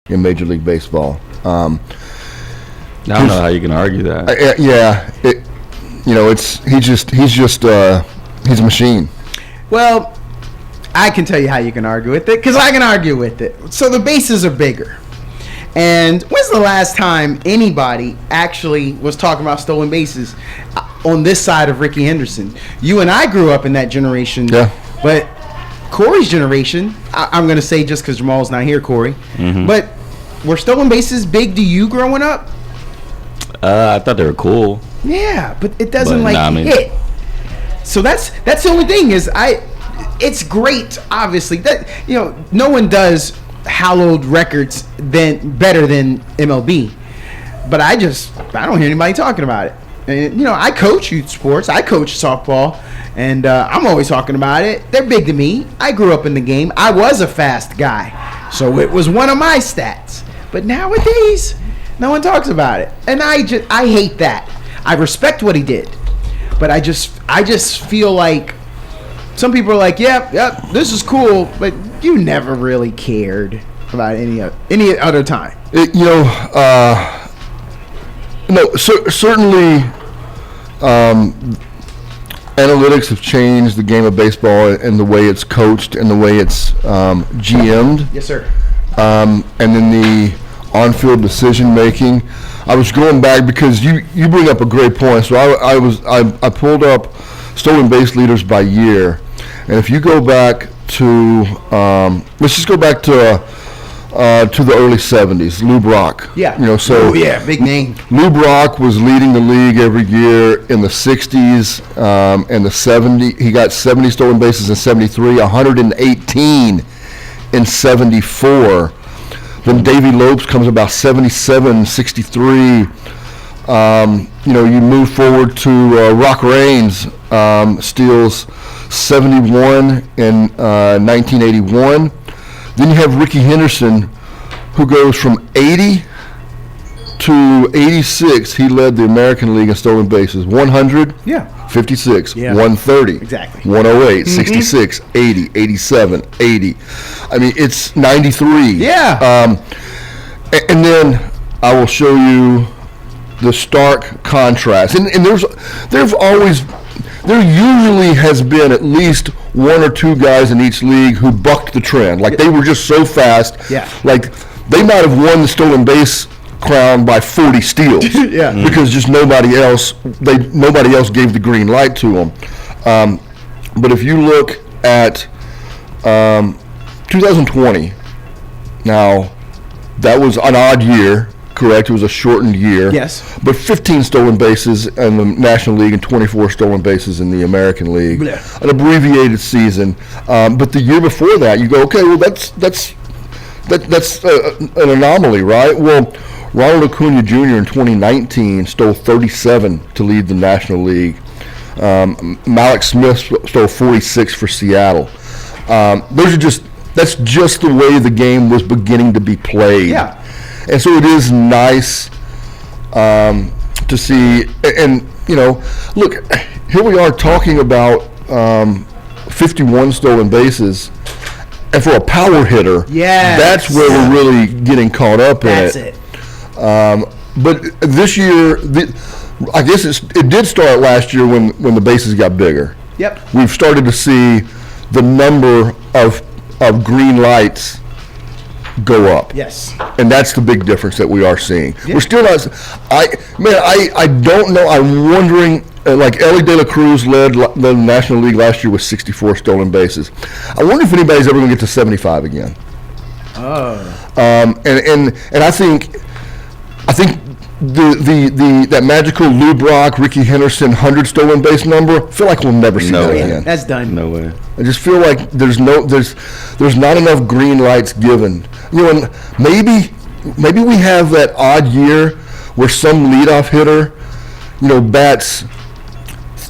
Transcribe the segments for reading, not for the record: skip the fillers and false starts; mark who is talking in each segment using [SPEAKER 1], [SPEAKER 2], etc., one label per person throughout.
[SPEAKER 1] in Major League Baseball.
[SPEAKER 2] I don't know how you can argue that.
[SPEAKER 1] He's a machine.
[SPEAKER 3] Well, I can tell you how you can argue with it, because I can argue with it. So the bases are bigger. And when's the last time anybody actually was talking about stolen bases on this side of Ricky Henderson? You and I grew up in that generation.
[SPEAKER 1] Yeah.
[SPEAKER 3] But Corey's generation, I'm going to say just because Jamal's not here, Corey, but were stolen bases big to you growing up?
[SPEAKER 2] I thought they were cool.
[SPEAKER 3] Yeah, but it doesn't hit. So that's the only thing is it's great, obviously, that no one does hallowed records better than MLB, but I don't hear anybody talking about it. And I coach youth sports, I coach softball, and I'm always talking about it. They're big to me. I grew up in the game. I was a fast guy, so it was one of my stats. But nowadays, no one talks about it, and I hate that. I respect what he did, but I just feel like some people are like, yep, this is cool, but you never really cared about any other time.
[SPEAKER 1] Certainly, analytics have changed the game of baseball and the way it's coached and the way it's GM'd.
[SPEAKER 3] Yes, sir.
[SPEAKER 1] And then the on-field decision making. I was going back because you bring up a great point. So I pulled up stolen base leaders by year, and if you go back to let's just go back to the early 70s, Lou Brock.
[SPEAKER 3] Yeah. Big name.
[SPEAKER 1] Lou Brock was leading the league every year in the 60s and the 70s. He got 70 stolen bases in 73, 118 in 74. Then Davey Lopes comes about 77, 63. You move forward to Rock Raines steals 71 in 1981. Then you have Ricky Henderson, who goes from 80 to 86. He led the American League in stolen bases. 100, 56, 130,
[SPEAKER 3] exactly,
[SPEAKER 1] 108, 66, 80, 87, 80. I mean, it's 93.
[SPEAKER 3] Yeah.
[SPEAKER 1] And then I will show you the stark contrast. And there usually has been at least one or two guys in each league who bucked the trend. Like, they were just so fast.
[SPEAKER 3] Yeah.
[SPEAKER 1] Like, they might have won the stolen base crown by 40 steals.
[SPEAKER 3] Yeah.
[SPEAKER 1] Because just nobody else gave the green light to them. But if you look at 2020, now that was an odd year. Correct, it was a shortened year.
[SPEAKER 3] Yes.
[SPEAKER 1] But 15 stolen bases in the National League and 24 stolen bases in the American League.
[SPEAKER 3] Blech.
[SPEAKER 1] An abbreviated season. But the year before that, you go, okay, well, that's an anomaly, right? Well, Ronald Acuna Jr. in 2019 stole 37 to lead the National League. Malik Smith stole 46 for Seattle. That's just the way the game was beginning to be played.
[SPEAKER 3] Yeah.
[SPEAKER 1] And so it is nice to see, and look, here we are talking about 51 stolen bases, and for a power hitter, that's where we're really getting caught up in it.
[SPEAKER 3] That's it.
[SPEAKER 1] But this year, I guess it did start last year when the bases got bigger.
[SPEAKER 3] Yep.
[SPEAKER 1] We've started to see the number of green lights go up.
[SPEAKER 3] Yes.
[SPEAKER 1] And that's the big difference that we are seeing.
[SPEAKER 3] Yeah.
[SPEAKER 1] We're still not. I don't know. I'm wondering. Like Ellie De La Cruz led the National League last year with 64 stolen bases. I wonder if anybody's ever going to get to 75 again.
[SPEAKER 3] Oh.
[SPEAKER 1] And I think that magical Lou Brock, Ricky Henderson 100 stolen base number, I feel like we'll never see that again.
[SPEAKER 3] That's done.
[SPEAKER 2] No way.
[SPEAKER 1] I just feel like there's not enough green lights given. And maybe we have that odd year where some leadoff hitter, bats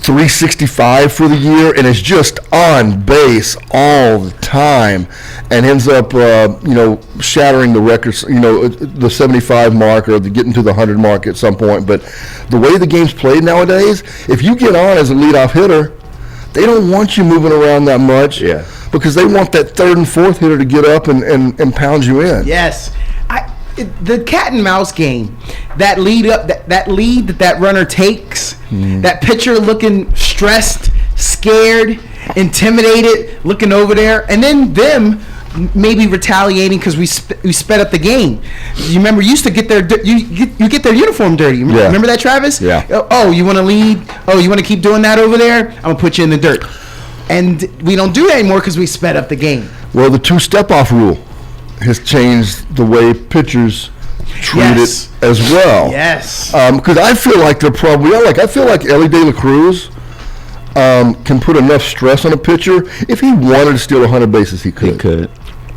[SPEAKER 1] 365 for the year and is just on base all the time and ends up shattering the records, the 75 mark or getting to the 100 mark at some point. But the way the game's played nowadays, if you get on as a leadoff hitter, they don't want you moving around that much, because they want that third and fourth hitter to get up and pound you in.
[SPEAKER 3] Yes. the cat and mouse game, that lead that runner takes, that pitcher looking stressed, scared, intimidated, looking over there, and then them maybe retaliating because we sped up the game. You remember, you used to get their you get their uniform dirty. Remember that, Travis?
[SPEAKER 1] Yeah.
[SPEAKER 3] Oh, you want to lead? Oh, you want to keep doing that over there? I'm gonna put you in the dirt. And we don't do that anymore because we sped up the game.
[SPEAKER 1] Well, the 2 step-off rule has changed the way pitchers treat it as well.
[SPEAKER 3] Yes.
[SPEAKER 1] Because I feel like they're probably I feel like Ellie De La Cruz can put enough stress on a pitcher. If he wanted to steal 100 bases, he could.
[SPEAKER 2] He could.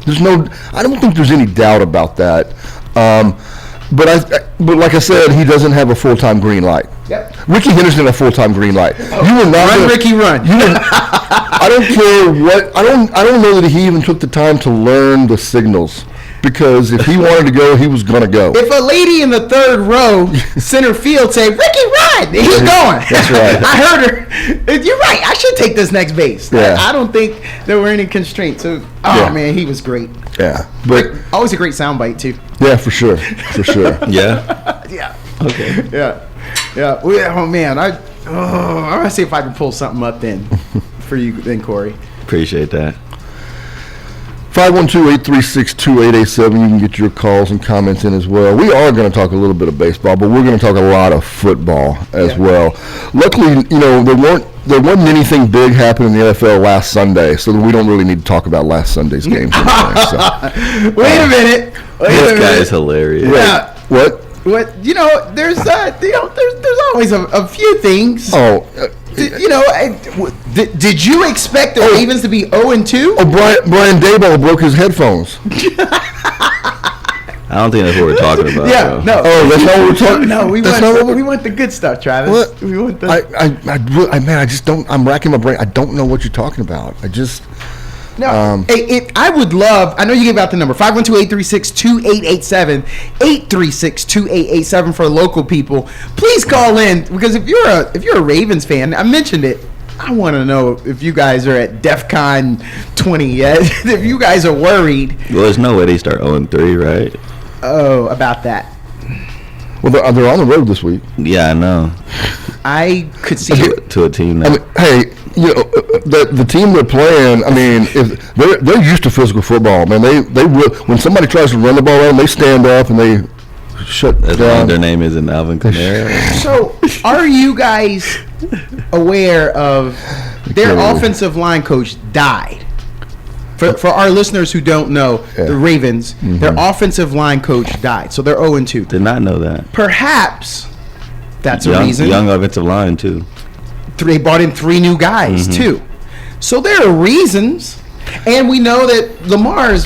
[SPEAKER 1] I don't think there's any doubt about that. But like I said, he doesn't have a full-time green light.
[SPEAKER 3] Yep.
[SPEAKER 1] Ricky Henderson had a full-time green light. You were not
[SPEAKER 3] run, Ricky, run.
[SPEAKER 1] I don't care what. I don't know that he even took the time to learn the signals. Because if he wanted to go, he was going to go.
[SPEAKER 3] If a lady in the 3rd row, center field, say, Ricky, run, he's going.
[SPEAKER 1] That's right.
[SPEAKER 3] I heard her. You're right. I should take this next base.
[SPEAKER 1] Yeah.
[SPEAKER 3] I don't think there were any constraints. So, man, he was great.
[SPEAKER 1] Yeah. But
[SPEAKER 3] always a great soundbite, too.
[SPEAKER 1] Yeah, for sure. For sure.
[SPEAKER 2] Yeah?
[SPEAKER 3] Yeah.
[SPEAKER 2] Okay.
[SPEAKER 3] Yeah. Yeah. Oh, man. I'm going to see if I can pull something up then for you then, Corey.
[SPEAKER 2] Appreciate that.
[SPEAKER 1] 512-836-2887. You can get your calls and comments in as well. We are going to talk a little bit of baseball, but we're going to talk a lot of football as well. Luckily, there wasn't anything big happen in the NFL last Sunday, so we don't really need to talk about last Sunday's games.
[SPEAKER 3] Wait a minute.
[SPEAKER 2] This guy is hilarious.
[SPEAKER 3] Yeah.
[SPEAKER 1] What?
[SPEAKER 3] There's always a few things. Did you expect the Ravens to be 0-2?
[SPEAKER 1] Oh, Brian Daboll broke his headphones.
[SPEAKER 2] I don't think that's what we're talking about.
[SPEAKER 3] Yeah,
[SPEAKER 2] though.
[SPEAKER 3] no.
[SPEAKER 1] Oh, that's not what we're talking about.
[SPEAKER 3] No, we want the good stuff, Travis.
[SPEAKER 1] What?
[SPEAKER 3] We want the.
[SPEAKER 1] I just don't. I'm racking my brain. I don't know what you're talking about.
[SPEAKER 3] No, I would love. I know you gave out the number 512-836-2887, 836-2887 for local people. Please call in, because if you're a Ravens fan, I mentioned it. I want to know if you guys are at DEFCON 20 yet. If you guys are worried.
[SPEAKER 2] Well, there's no way they start 0-3, right?
[SPEAKER 3] Oh, about that.
[SPEAKER 1] Well, they're on the road this week.
[SPEAKER 2] Yeah, I know.
[SPEAKER 3] I could see
[SPEAKER 2] to a team now.
[SPEAKER 1] Hey, the team they're playing. I mean, if they're used to physical football, man. They when somebody tries to run the ball around, they stand up and they shut down.
[SPEAKER 2] Their name isn't Alvin Kamara.
[SPEAKER 3] So, are you guys aware of their offensive line coach died? For our listeners who don't know, the Ravens, their offensive line coach died, so they're 0-2.
[SPEAKER 2] Did not know that.
[SPEAKER 3] Perhaps that's a reason.
[SPEAKER 2] Young offensive line too.
[SPEAKER 3] They brought in 3 new guys too, so there are reasons, and we know that Lamar is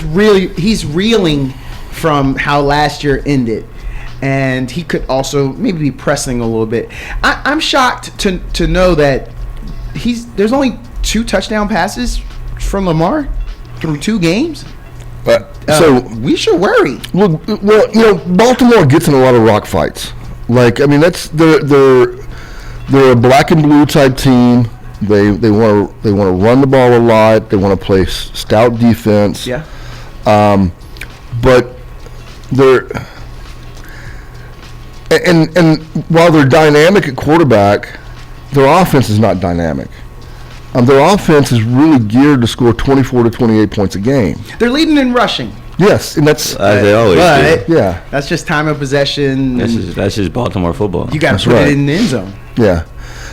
[SPEAKER 3] he's reeling from how last year ended, and he could also maybe be pressing a little bit. I'm shocked to know that there's only 2 touchdown passes from Lamar through 2 games. So we should worry.
[SPEAKER 1] Well, Baltimore gets in a lot of rock fights. Like, I mean, they're a black and blue type team. They want to run the ball a lot. They want to play stout defense.
[SPEAKER 3] Yeah.
[SPEAKER 1] But they're and while they're dynamic at quarterback, their offense is not dynamic. Their offense is really geared to score 24 to 28 points a game.
[SPEAKER 3] They're leading in rushing.
[SPEAKER 1] Yes, and that's
[SPEAKER 2] as they always do.
[SPEAKER 1] Yeah.
[SPEAKER 3] That's just time of possession.
[SPEAKER 2] That's just Baltimore football.
[SPEAKER 3] You got to put it in the end zone.
[SPEAKER 1] Yeah,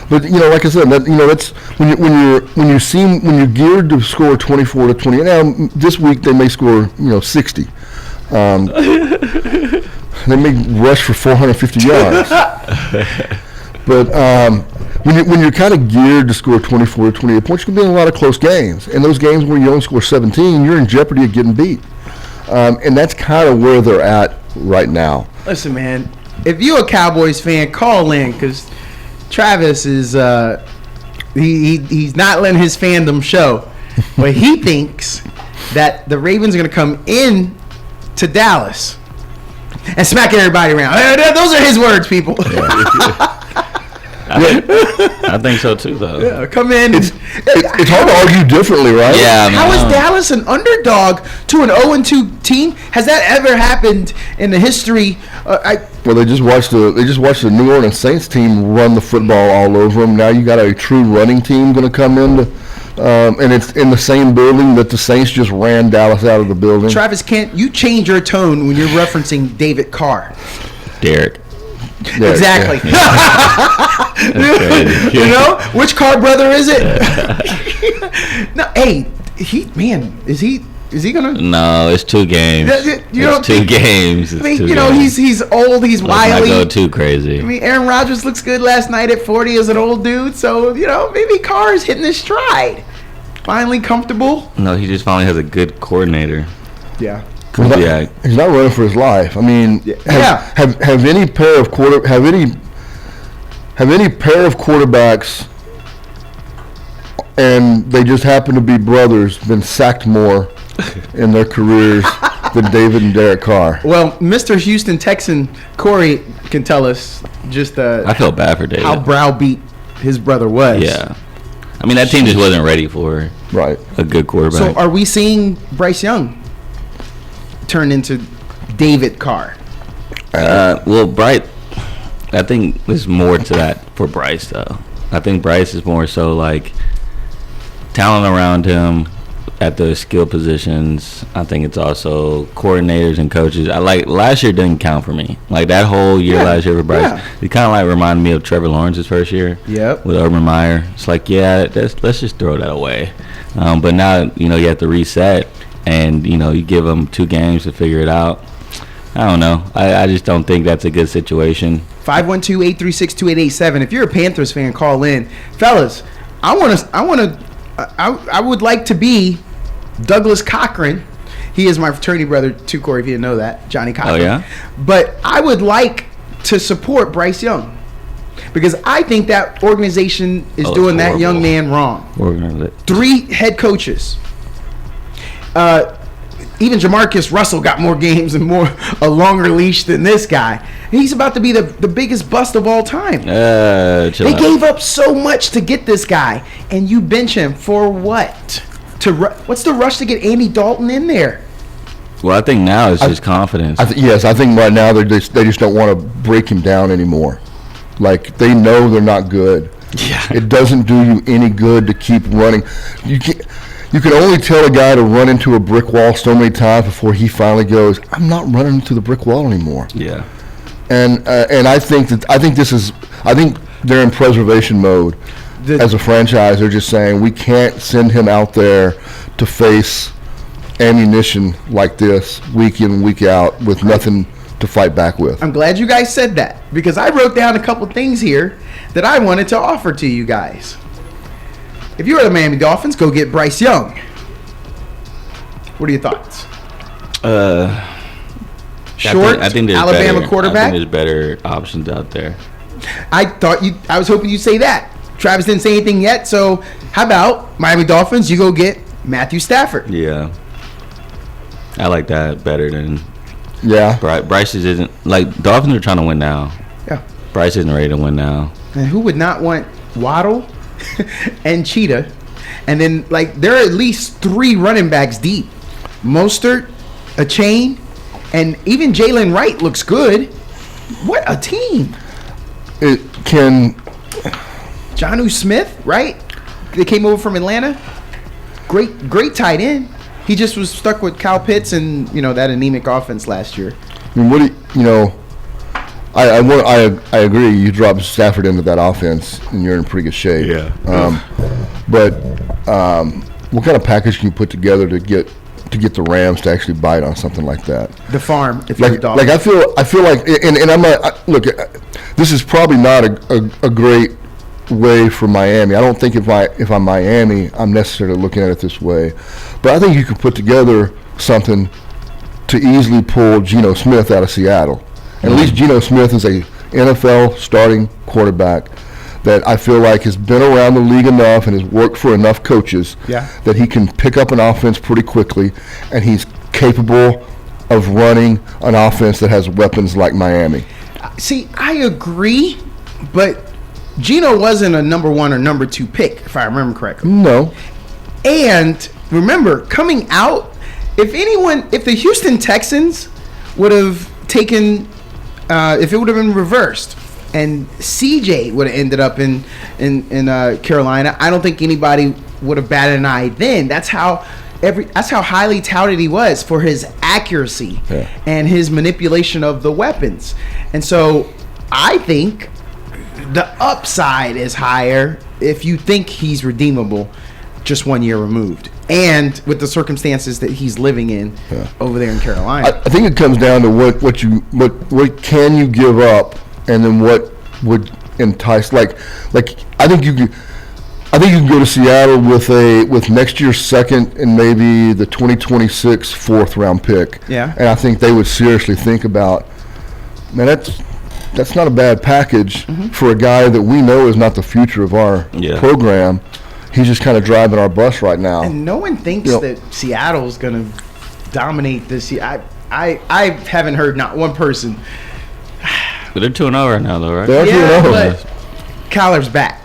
[SPEAKER 1] but like I said, that's when you're geared to score 24 to 20. Now this week they may score 60. They may rush for 450 yards. But when you're kind of geared to score 24 to 28 points, you can be in a lot of close games. And those games where you only score 17, you're in jeopardy of getting beat. And that's kind of where they're at right now.
[SPEAKER 3] Listen, man, if you're a Cowboys fan, call in, because Travis is he's not letting his fandom show, but he thinks that the Ravens are going to come in to Dallas and smack everybody around. Those are his words, people.
[SPEAKER 2] I I think so too, though.
[SPEAKER 3] Yeah, come in.
[SPEAKER 1] It's hard to argue differently, right?
[SPEAKER 2] Yeah. I mean,
[SPEAKER 3] How is Dallas an underdog to an 0-2 team? Has that ever happened in the history?
[SPEAKER 1] Well, they just watched the New Orleans Saints team run the football all over them. Now you got a true running team going to come in, and it's in the same building that the Saints just ran Dallas out of the building.
[SPEAKER 3] Travis, can't you change your tone when you're referencing David Carr?
[SPEAKER 2] Derek.
[SPEAKER 1] Yeah,
[SPEAKER 3] Exactly.
[SPEAKER 2] Yeah.
[SPEAKER 3] You know, which Carr brother is it? No, hey, is he gonna?
[SPEAKER 2] No, it's 2 games. It's 2 games.
[SPEAKER 3] I mean, he's old, he's wily.
[SPEAKER 2] Let's not go too crazy.
[SPEAKER 3] I mean, Aaron Rodgers looks good last night at 40 as an old dude, so maybe Carr is hitting his stride. Finally comfortable.
[SPEAKER 2] No, he just finally has a good coordinator.
[SPEAKER 3] Yeah.
[SPEAKER 2] Kubiak.
[SPEAKER 1] He's not running for his life. I mean, have any pair of quarterbacks, and they just happen to be brothers, been sacked more in their careers than David and Derek Carr?
[SPEAKER 3] Well, Mr. Houston Texan Corey can tell us just
[SPEAKER 2] I feel bad for David.
[SPEAKER 3] how browbeat his brother was.
[SPEAKER 2] Yeah. I mean, that team just wasn't ready for a good quarterback.
[SPEAKER 3] So are we seeing Bryce Young turn into David Carr?
[SPEAKER 2] Well, Bryce, I think there's more to that for Bryce, though. I think Bryce is more so like talent around him at the skill positions. I think it's also coordinators and coaches. Last year didn't count for me. Like that whole year last year for Bryce, it kind of like reminded me of Trevor Lawrence's first year.
[SPEAKER 3] Yep.
[SPEAKER 2] With Urban Meyer. It's like, let's just throw that away. But now, you have to reset, and, you give them 2 games to figure it out. I don't know. I just don't think that's a good situation.
[SPEAKER 3] 512-836-2887. If you're a Panthers fan, call in. Fellas, I would like to be Douglas Cochran. He is my fraternity brother too, Corey, if you didn't know that. Johnny Cochran.
[SPEAKER 2] Oh, yeah?
[SPEAKER 3] But I would like to support Bryce Young because I think that organization is doing that young man wrong. 3 head coaches. Even Jamarcus Russell got more games and a longer leash than this guy. He's about to be the biggest bust of all time. They gave up so much to get this guy, and you bench him for what? What's the rush to get Andy Dalton in there?
[SPEAKER 2] Well, I think now it's just confidence.
[SPEAKER 1] I think right now they just don't want to break him down anymore. Like, they know they're not good.
[SPEAKER 2] Yeah.
[SPEAKER 1] It doesn't do you any good to keep running. You can only tell a guy to run into a brick wall so many times before he finally goes, I'm not running into the brick wall anymore.
[SPEAKER 2] Yeah.
[SPEAKER 1] And I think they're in preservation mode as a franchise. They're just saying we can't send him out there to face ammunition like this week in, week out with nothing to fight back with.
[SPEAKER 3] I'm glad you guys said that because I wrote down a couple things here that I wanted to offer to you guys. If you're the Miami Dolphins, go get Bryce Young. What are your thoughts? Short,
[SPEAKER 2] I think there's
[SPEAKER 3] Alabama quarterback.
[SPEAKER 2] I think there's better options out there.
[SPEAKER 3] I was hoping you'd say that. Travis didn't say anything yet, so how about Miami Dolphins? You go get Matthew Stafford.
[SPEAKER 2] Yeah, I like that better than.
[SPEAKER 1] Yeah,
[SPEAKER 2] Bryce isn't like Dolphins are trying to win now.
[SPEAKER 3] Yeah,
[SPEAKER 2] Bryce isn't ready to win now.
[SPEAKER 3] And who would not want Waddle and Cheetah? And then there are at least 3 running backs deep. Mostert, a chain, and even Jalen Wright looks good. What a team!
[SPEAKER 1] It can.
[SPEAKER 3] Jonnu Smith, right? They came over from Atlanta. Great tight end. He just was stuck with Kyle Pitts and that anemic offense last year.
[SPEAKER 1] I mean, I agree. You drop Stafford into that offense, and you're in pretty good shape.
[SPEAKER 2] Yeah.
[SPEAKER 1] But what kind of package can you put together to get the Rams to actually bite on something like that?
[SPEAKER 3] The farm, if you're a dog.
[SPEAKER 1] Like I feel like, and I'm not. Look, this is probably not a great way for Miami. I don't think if I'm Miami, I'm necessarily looking at it this way. But I think you could put together something to easily pull Geno Smith out of Seattle. And at least Geno Smith is a NFL starting quarterback that I feel like has been around the league enough and has worked for enough coaches that he can pick up an offense pretty quickly, and he's capable of running an offense that has weapons like Miami.
[SPEAKER 3] See, I agree, but Geno wasn't a number 1 or number 2 pick, if I remember correctly.
[SPEAKER 1] No.
[SPEAKER 3] And remember, coming out, if the Houston Texans would have taken, if it would have been reversed, and CJ would have ended up in Carolina, I don't think anybody would have batted an eye then. That's how highly touted he was for his accuracy and his manipulation of the weapons. And so I think the upside is higher if you think he's redeemable just 1 year removed, and with the circumstances that he's living in over there in Carolina.
[SPEAKER 1] I think it comes down to what can you give up, and then what would entice. Like I think you can go to Seattle with next year's second and maybe the 2026 4th round pick.
[SPEAKER 3] Yeah.
[SPEAKER 1] And I think they would seriously think about, man, that's not a bad package for a guy that we know is not the future of our program. He's just kind of driving our bus right now.
[SPEAKER 3] And no one thinks that Seattle's going to dominate this year. I haven't heard not one person.
[SPEAKER 2] But they're 2-0 right now, though, right?
[SPEAKER 1] They're 2-0.
[SPEAKER 3] But Kyler's back.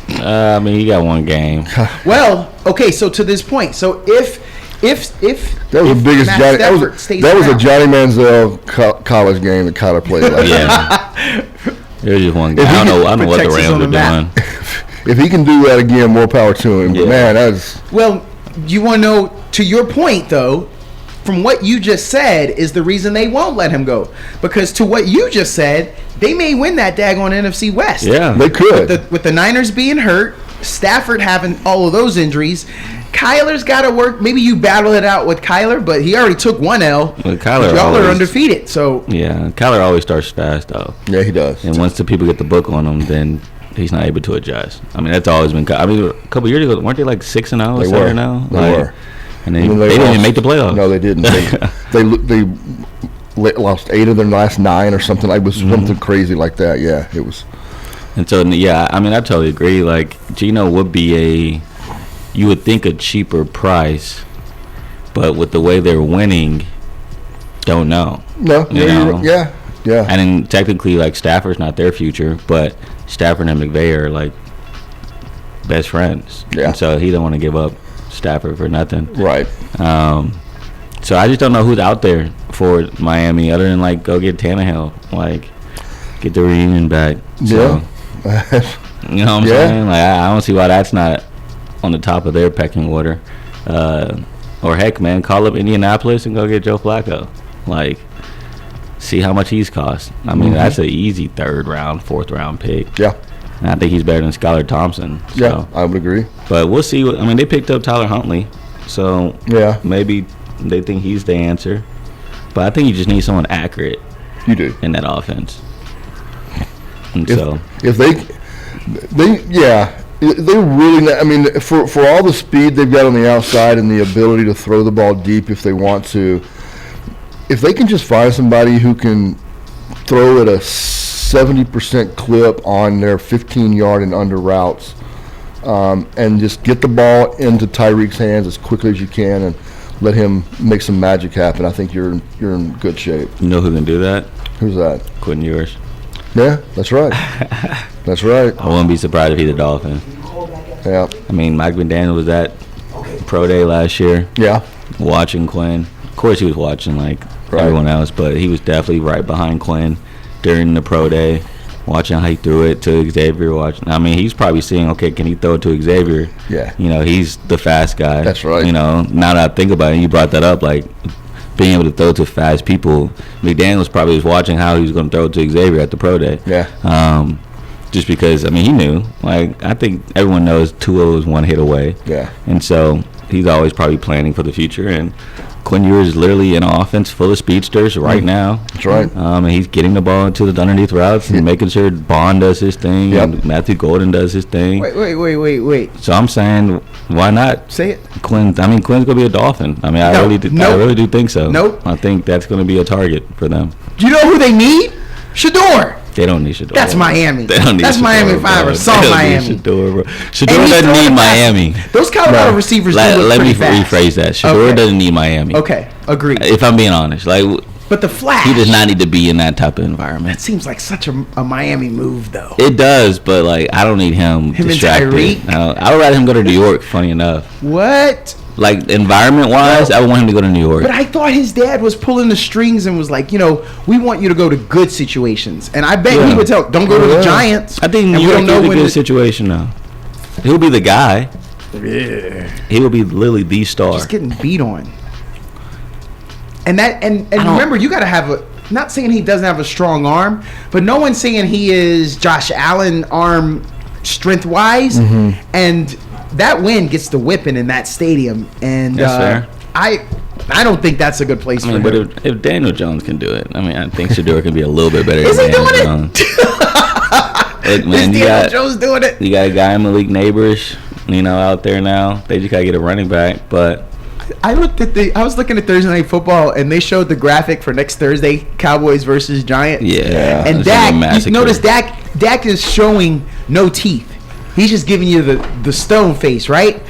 [SPEAKER 2] I mean, he got one game.
[SPEAKER 3] Well, okay, so to this point, so if
[SPEAKER 1] that was the biggest
[SPEAKER 3] Matt
[SPEAKER 1] Johnny.
[SPEAKER 3] Stafford
[SPEAKER 1] That was a
[SPEAKER 3] around-
[SPEAKER 1] Johnny Manziel college game that Kyler played last year.
[SPEAKER 2] Yeah. It was just one game.
[SPEAKER 1] If he
[SPEAKER 2] I don't know what the
[SPEAKER 3] Texas
[SPEAKER 2] Rams
[SPEAKER 3] on
[SPEAKER 2] are
[SPEAKER 3] the map.
[SPEAKER 2] doing.
[SPEAKER 1] If he can do that again, more power to him. But man, that's
[SPEAKER 3] Well, you want to know, to your point, though, from what you just said is the reason they won't let him go. Because to what you just said, they may win that daggone NFC West.
[SPEAKER 2] Yeah.
[SPEAKER 1] they could.
[SPEAKER 3] With the Niners being hurt, Stafford having all of those injuries, Kyler's got to work. Maybe you battle it out with Kyler, but he already took one L.
[SPEAKER 2] Well, Kyler
[SPEAKER 3] Y'all are
[SPEAKER 2] always-
[SPEAKER 3] undefeated, so
[SPEAKER 2] Yeah, Kyler always starts fast, though.
[SPEAKER 1] Yeah, he does.
[SPEAKER 2] And once the people get the book on him, then he's not able to adjust. I mean, that's always been. I mean, a couple years ago, weren't they like 6-0 or
[SPEAKER 1] They
[SPEAKER 2] 7-0?
[SPEAKER 1] were. They were.
[SPEAKER 2] And they
[SPEAKER 1] And then
[SPEAKER 2] didn't even
[SPEAKER 1] lost-
[SPEAKER 2] make the playoffs.
[SPEAKER 1] No, they didn't. They lost 8 of their last 9 or something. It was something crazy like that. Yeah, it was.
[SPEAKER 2] And so, yeah, I mean, I totally agree. Like, Geno would be you would think a cheaper price, but with the way they're winning, don't know.
[SPEAKER 1] No,
[SPEAKER 2] You know?
[SPEAKER 1] yeah.
[SPEAKER 2] And then technically, like, Stafford's not their future, but Stafford and McVay are, like, best friends.
[SPEAKER 1] Yeah.
[SPEAKER 2] And so he don't want to give up Stafford for nothing.
[SPEAKER 1] Right.
[SPEAKER 2] So I just don't know who's out there for Miami other than, like, go get Tannehill. Like, get the reunion back. So,
[SPEAKER 1] Yeah.
[SPEAKER 2] you know what I'm saying? Like, I don't see why that's not on the top of their pecking order. Or heck, man, call up Indianapolis and go get Joe Flacco. Like, see how much he's cost. I mean, that's an easy 3rd round, 4th round pick.
[SPEAKER 1] Yeah.
[SPEAKER 2] And I think he's better than Skylar Thompson. So.
[SPEAKER 1] Yeah, I would agree.
[SPEAKER 2] But we'll see. I mean, they picked up Tyler Huntley, so
[SPEAKER 1] Yeah.
[SPEAKER 2] maybe they think he's the answer. But I think you just need someone accurate
[SPEAKER 1] You do.
[SPEAKER 2] in that offense. And
[SPEAKER 1] If,
[SPEAKER 2] so,
[SPEAKER 1] if they really. I mean, for all the speed they've got on the outside and the ability to throw the ball deep if they want to, if they can just find somebody who can throw at a 70% clip on their 15-yard and under routes, and just get the ball into Tyreek's hands as quickly as you can and let him make some magic happen, I think you're in good shape.
[SPEAKER 2] you know who can do that?
[SPEAKER 1] Who's that?
[SPEAKER 2] Quentin Ewers.
[SPEAKER 1] Yeah, that's right. That's right.
[SPEAKER 2] I wouldn't be surprised if he's a Dolphin.
[SPEAKER 1] Yeah.
[SPEAKER 2] I mean, Mike McDaniel was at Pro Day last year
[SPEAKER 1] Yeah.
[SPEAKER 2] watching Quinn. Of course, he was watching like
[SPEAKER 1] Right.
[SPEAKER 2] everyone else, but he was definitely right behind Quinn during the Pro Day, watching how he threw it to Xavier. I mean, he's probably seeing, okay, can he throw it to Xavier?
[SPEAKER 1] Yeah.
[SPEAKER 2] You know, he's the fast guy.
[SPEAKER 1] That's right.
[SPEAKER 2] You know, now that I think about it, and you brought that up, like being able to throw to fast people. McDaniels probably was watching how he was going to throw it to Xavier at the Pro Day.
[SPEAKER 1] Yeah.
[SPEAKER 2] Just because, I mean, he knew. Like, I think everyone knows Tua is one hit away.
[SPEAKER 1] Yeah.
[SPEAKER 2] And so he's always probably planning for the future. And Quinn Ewers is literally in an offense full of speedsters right now.
[SPEAKER 1] That's right.
[SPEAKER 2] And he's getting the ball into the underneath routes and making sure Bond does his thing
[SPEAKER 1] Yep.
[SPEAKER 2] and Matthew Golden does his thing.
[SPEAKER 3] Wait.
[SPEAKER 2] So I'm saying, why not?
[SPEAKER 3] Say it.
[SPEAKER 2] Quinn. I mean, Quinn's gonna be a Dolphin. I mean, I
[SPEAKER 3] No,
[SPEAKER 2] really do.
[SPEAKER 3] nope.
[SPEAKER 2] I really do think so.
[SPEAKER 3] Nope.
[SPEAKER 2] I think that's gonna be a target for them.
[SPEAKER 3] You know who they need? Shador.
[SPEAKER 2] They don't need Shador.
[SPEAKER 3] That's Miami.
[SPEAKER 2] They don't need
[SPEAKER 3] That's
[SPEAKER 2] Shador,
[SPEAKER 3] Miami if I
[SPEAKER 2] bro.
[SPEAKER 3] ever saw
[SPEAKER 2] They don't need
[SPEAKER 3] Miami.
[SPEAKER 2] Shador, bro.
[SPEAKER 3] And
[SPEAKER 2] Shador
[SPEAKER 3] he's
[SPEAKER 2] doesn't
[SPEAKER 3] throwing
[SPEAKER 2] need
[SPEAKER 3] the pass.
[SPEAKER 2] Miami.
[SPEAKER 3] Those Colorado
[SPEAKER 1] No.
[SPEAKER 3] receivers do look
[SPEAKER 2] Let
[SPEAKER 3] pretty
[SPEAKER 2] me
[SPEAKER 3] fast.
[SPEAKER 2] rephrase that. Shador
[SPEAKER 3] Okay.
[SPEAKER 2] doesn't need Miami.
[SPEAKER 3] Okay, agreed.
[SPEAKER 2] If I'm being honest, like
[SPEAKER 3] But the Flash,
[SPEAKER 2] he does not need to be in that type of environment.
[SPEAKER 3] That seems like such a Miami move, though.
[SPEAKER 2] It does, but like I don't need him distracted.
[SPEAKER 3] And Tyreek?
[SPEAKER 2] I would rather him go to New York. Funny enough.
[SPEAKER 3] What?
[SPEAKER 2] Like environment wise, I would want him to go to New York.
[SPEAKER 3] But I thought his dad was pulling the strings and was like, we want you to go to good situations. And I bet he would tell, don't go to the Giants.
[SPEAKER 2] I think New York is a good situation now. He'll be the guy.
[SPEAKER 3] Yeah.
[SPEAKER 2] He will be literally the star.
[SPEAKER 3] Just getting beat on. And remember, you got to have not saying he doesn't have a strong arm, but no one's saying he is Josh Allen arm strength wise. Mm-hmm. And that win gets the whipping in that stadium. And
[SPEAKER 2] fair.
[SPEAKER 3] I don't think that's a good place for him.
[SPEAKER 2] But if Daniel Jones can do it, I think Shedeur can be a little bit better
[SPEAKER 3] Is
[SPEAKER 2] than
[SPEAKER 3] he
[SPEAKER 2] Daniel
[SPEAKER 3] doing
[SPEAKER 2] Jones. Look, man,
[SPEAKER 3] Is Daniel Jones doing it?
[SPEAKER 2] You got a guy in Malik Neighbors, out there now. They just got to get a running back, but...
[SPEAKER 3] I was looking at Thursday Night Football, and they showed the graphic for next Thursday, Cowboys versus Giants.
[SPEAKER 2] Yeah.
[SPEAKER 3] And Dak, you notice Dak is showing no teeth. He's just giving you the stone face, right?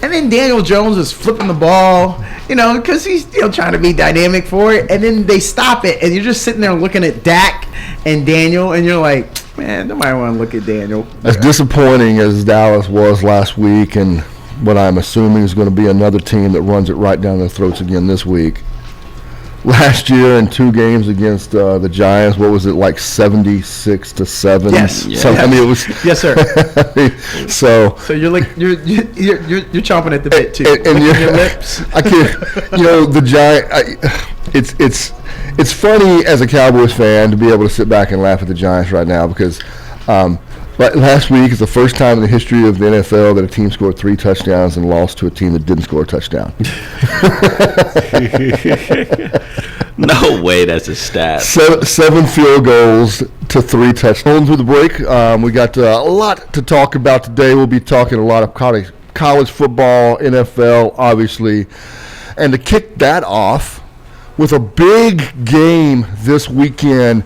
[SPEAKER 3] And then Daniel Jones is flipping the ball, because he's trying to be dynamic for it. And then they stop it, and you're just sitting there looking at Dak and Daniel, and you're like, man, nobody want to look at Daniel.
[SPEAKER 1] As disappointing as Dallas was last week, and what I'm assuming is going to be another team that runs it right down their throats again this week. Last year in 2 games against the Giants, what was it, like 76-7?
[SPEAKER 3] Yes.
[SPEAKER 1] Yeah. I mean, it was.
[SPEAKER 3] Yes, sir.
[SPEAKER 1] So
[SPEAKER 3] you're like you're chomping at the bit too.
[SPEAKER 1] And
[SPEAKER 3] your lips.
[SPEAKER 1] I can't. The Giant. It's funny as a Cowboys fan to be able to sit back and laugh at the Giants right now because. But last week is the first time in the history of the NFL that a team scored 3 touchdowns and lost to a team that didn't score a touchdown.
[SPEAKER 2] No way, that's a stat.
[SPEAKER 1] 7 field goals to 3 touchdowns. Through the break, we got a lot to talk about today. We'll be talking a lot of college football, NFL, obviously. And to kick that off with a big game this weekend,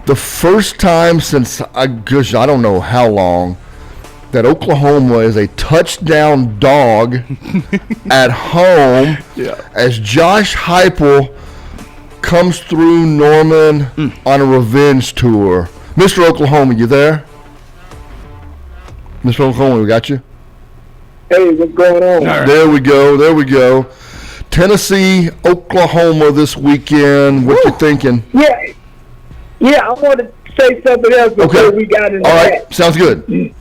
[SPEAKER 1] the first time since, I don't know how long, that Oklahoma is a touchdown dog at home as Josh Heupel comes through Norman on a revenge tour. Mr. Oklahoma, you there? Mr. Oklahoma, we got you?
[SPEAKER 4] Hey, what's going on?
[SPEAKER 1] Right. There we go. Tennessee, Oklahoma this weekend. What you thinking?
[SPEAKER 4] Yeah, I want to say something else before we got into
[SPEAKER 1] that. All right, sounds good.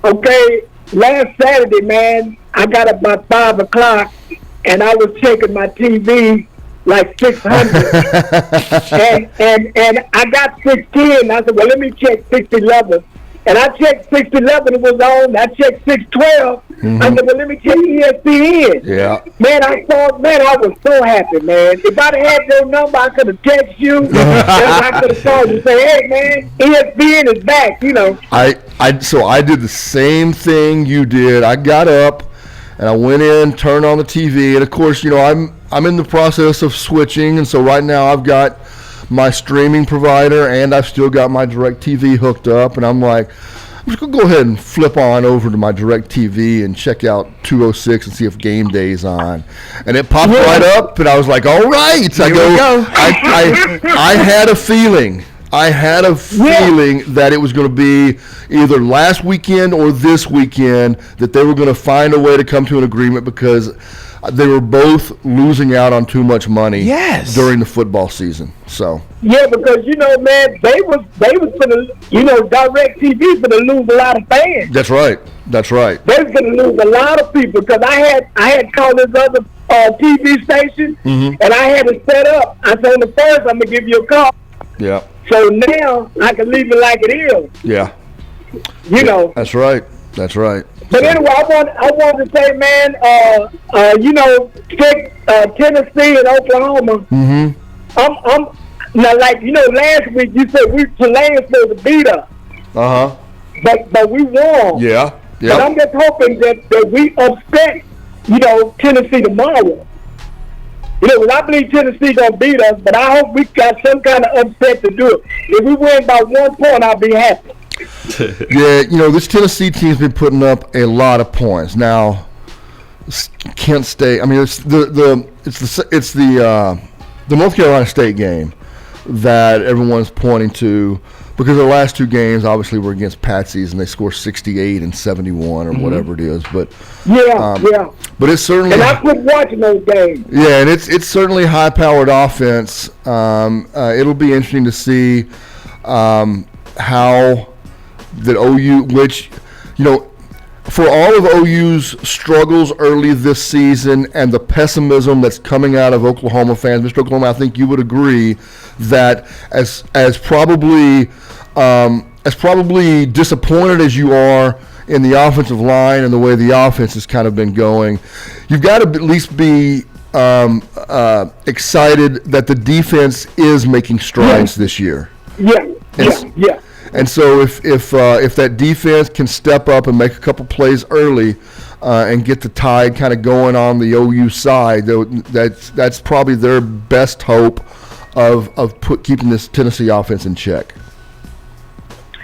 [SPEAKER 4] Okay, last Saturday, man, I got up about 5 o'clock, and I was checking my TV like 600. and I got 610. I said, well, let me check 611. And I checked 611, it was on. I checked 612. I said, well, let me check ESPN.
[SPEAKER 1] Yeah.
[SPEAKER 4] Man, I was so happy, man. If I'd had your number, I could have texted you. I could have called you and say, hey, man, ESPN is back,
[SPEAKER 1] So I did the same thing you did. I got up and I went in, turned on the TV, and of course, I'm in the process of switching, and so right now I've got my streaming provider and I've still got my DirecTV hooked up, and I'm like, I'm just gonna go ahead and flip on over to my DirecTV and check out 206 and see if Game Day's on, and it popped right up, and I was like, all right. I had a feeling. That it was going to be either last weekend or this weekend that they were going to find a way to come to an agreement because they were both losing out on too much money during the football season. So
[SPEAKER 4] because man, they was gonna DirecTV gonna lose a lot of fans.
[SPEAKER 1] That's right.
[SPEAKER 4] They was gonna lose a lot of people because I had called this other TV station and I had it set up. I said on the first I'm gonna give you a call.
[SPEAKER 1] Yeah.
[SPEAKER 4] So now I can leave it like it is.
[SPEAKER 1] Yeah. That's right.
[SPEAKER 4] But anyway, I want to say, man, Tennessee and Oklahoma. Mm-hmm. I'm now, last week you said Tulane's supposed to beat us. But we won.
[SPEAKER 1] Yeah.
[SPEAKER 4] But I'm just hoping that we upset, Tennessee tomorrow. I believe Tennessee gonna beat us, but I hope we got some kind of upset to do it. If we win by 1 point, I'll be happy.
[SPEAKER 1] Yeah, this Tennessee team's been putting up a lot of points. Now, Kent State. I mean, it's the the North Carolina State game that everyone's pointing to, because their last two games obviously were against Patsy's and they scored 68 and 71 or whatever it is. But
[SPEAKER 4] Yeah.
[SPEAKER 1] but it's certainly,
[SPEAKER 4] And I quit watching those games.
[SPEAKER 1] yeah, and it's certainly high-powered offense. It'll be interesting to see how that OU, which, you know, for all of OU's struggles early this season and the pessimism that's coming out of Oklahoma fans, Mr. Oklahoma, I think you would agree that as probably disappointed as you are in the offensive line and the way the offense has kind of been going, you've got to at least be excited that the defense is making strides this year.
[SPEAKER 4] Yeah.
[SPEAKER 1] And so if that defense can step up and make a couple plays early and get the tide kind of going on the OU side, that's probably their best hope of keeping this Tennessee offense in check.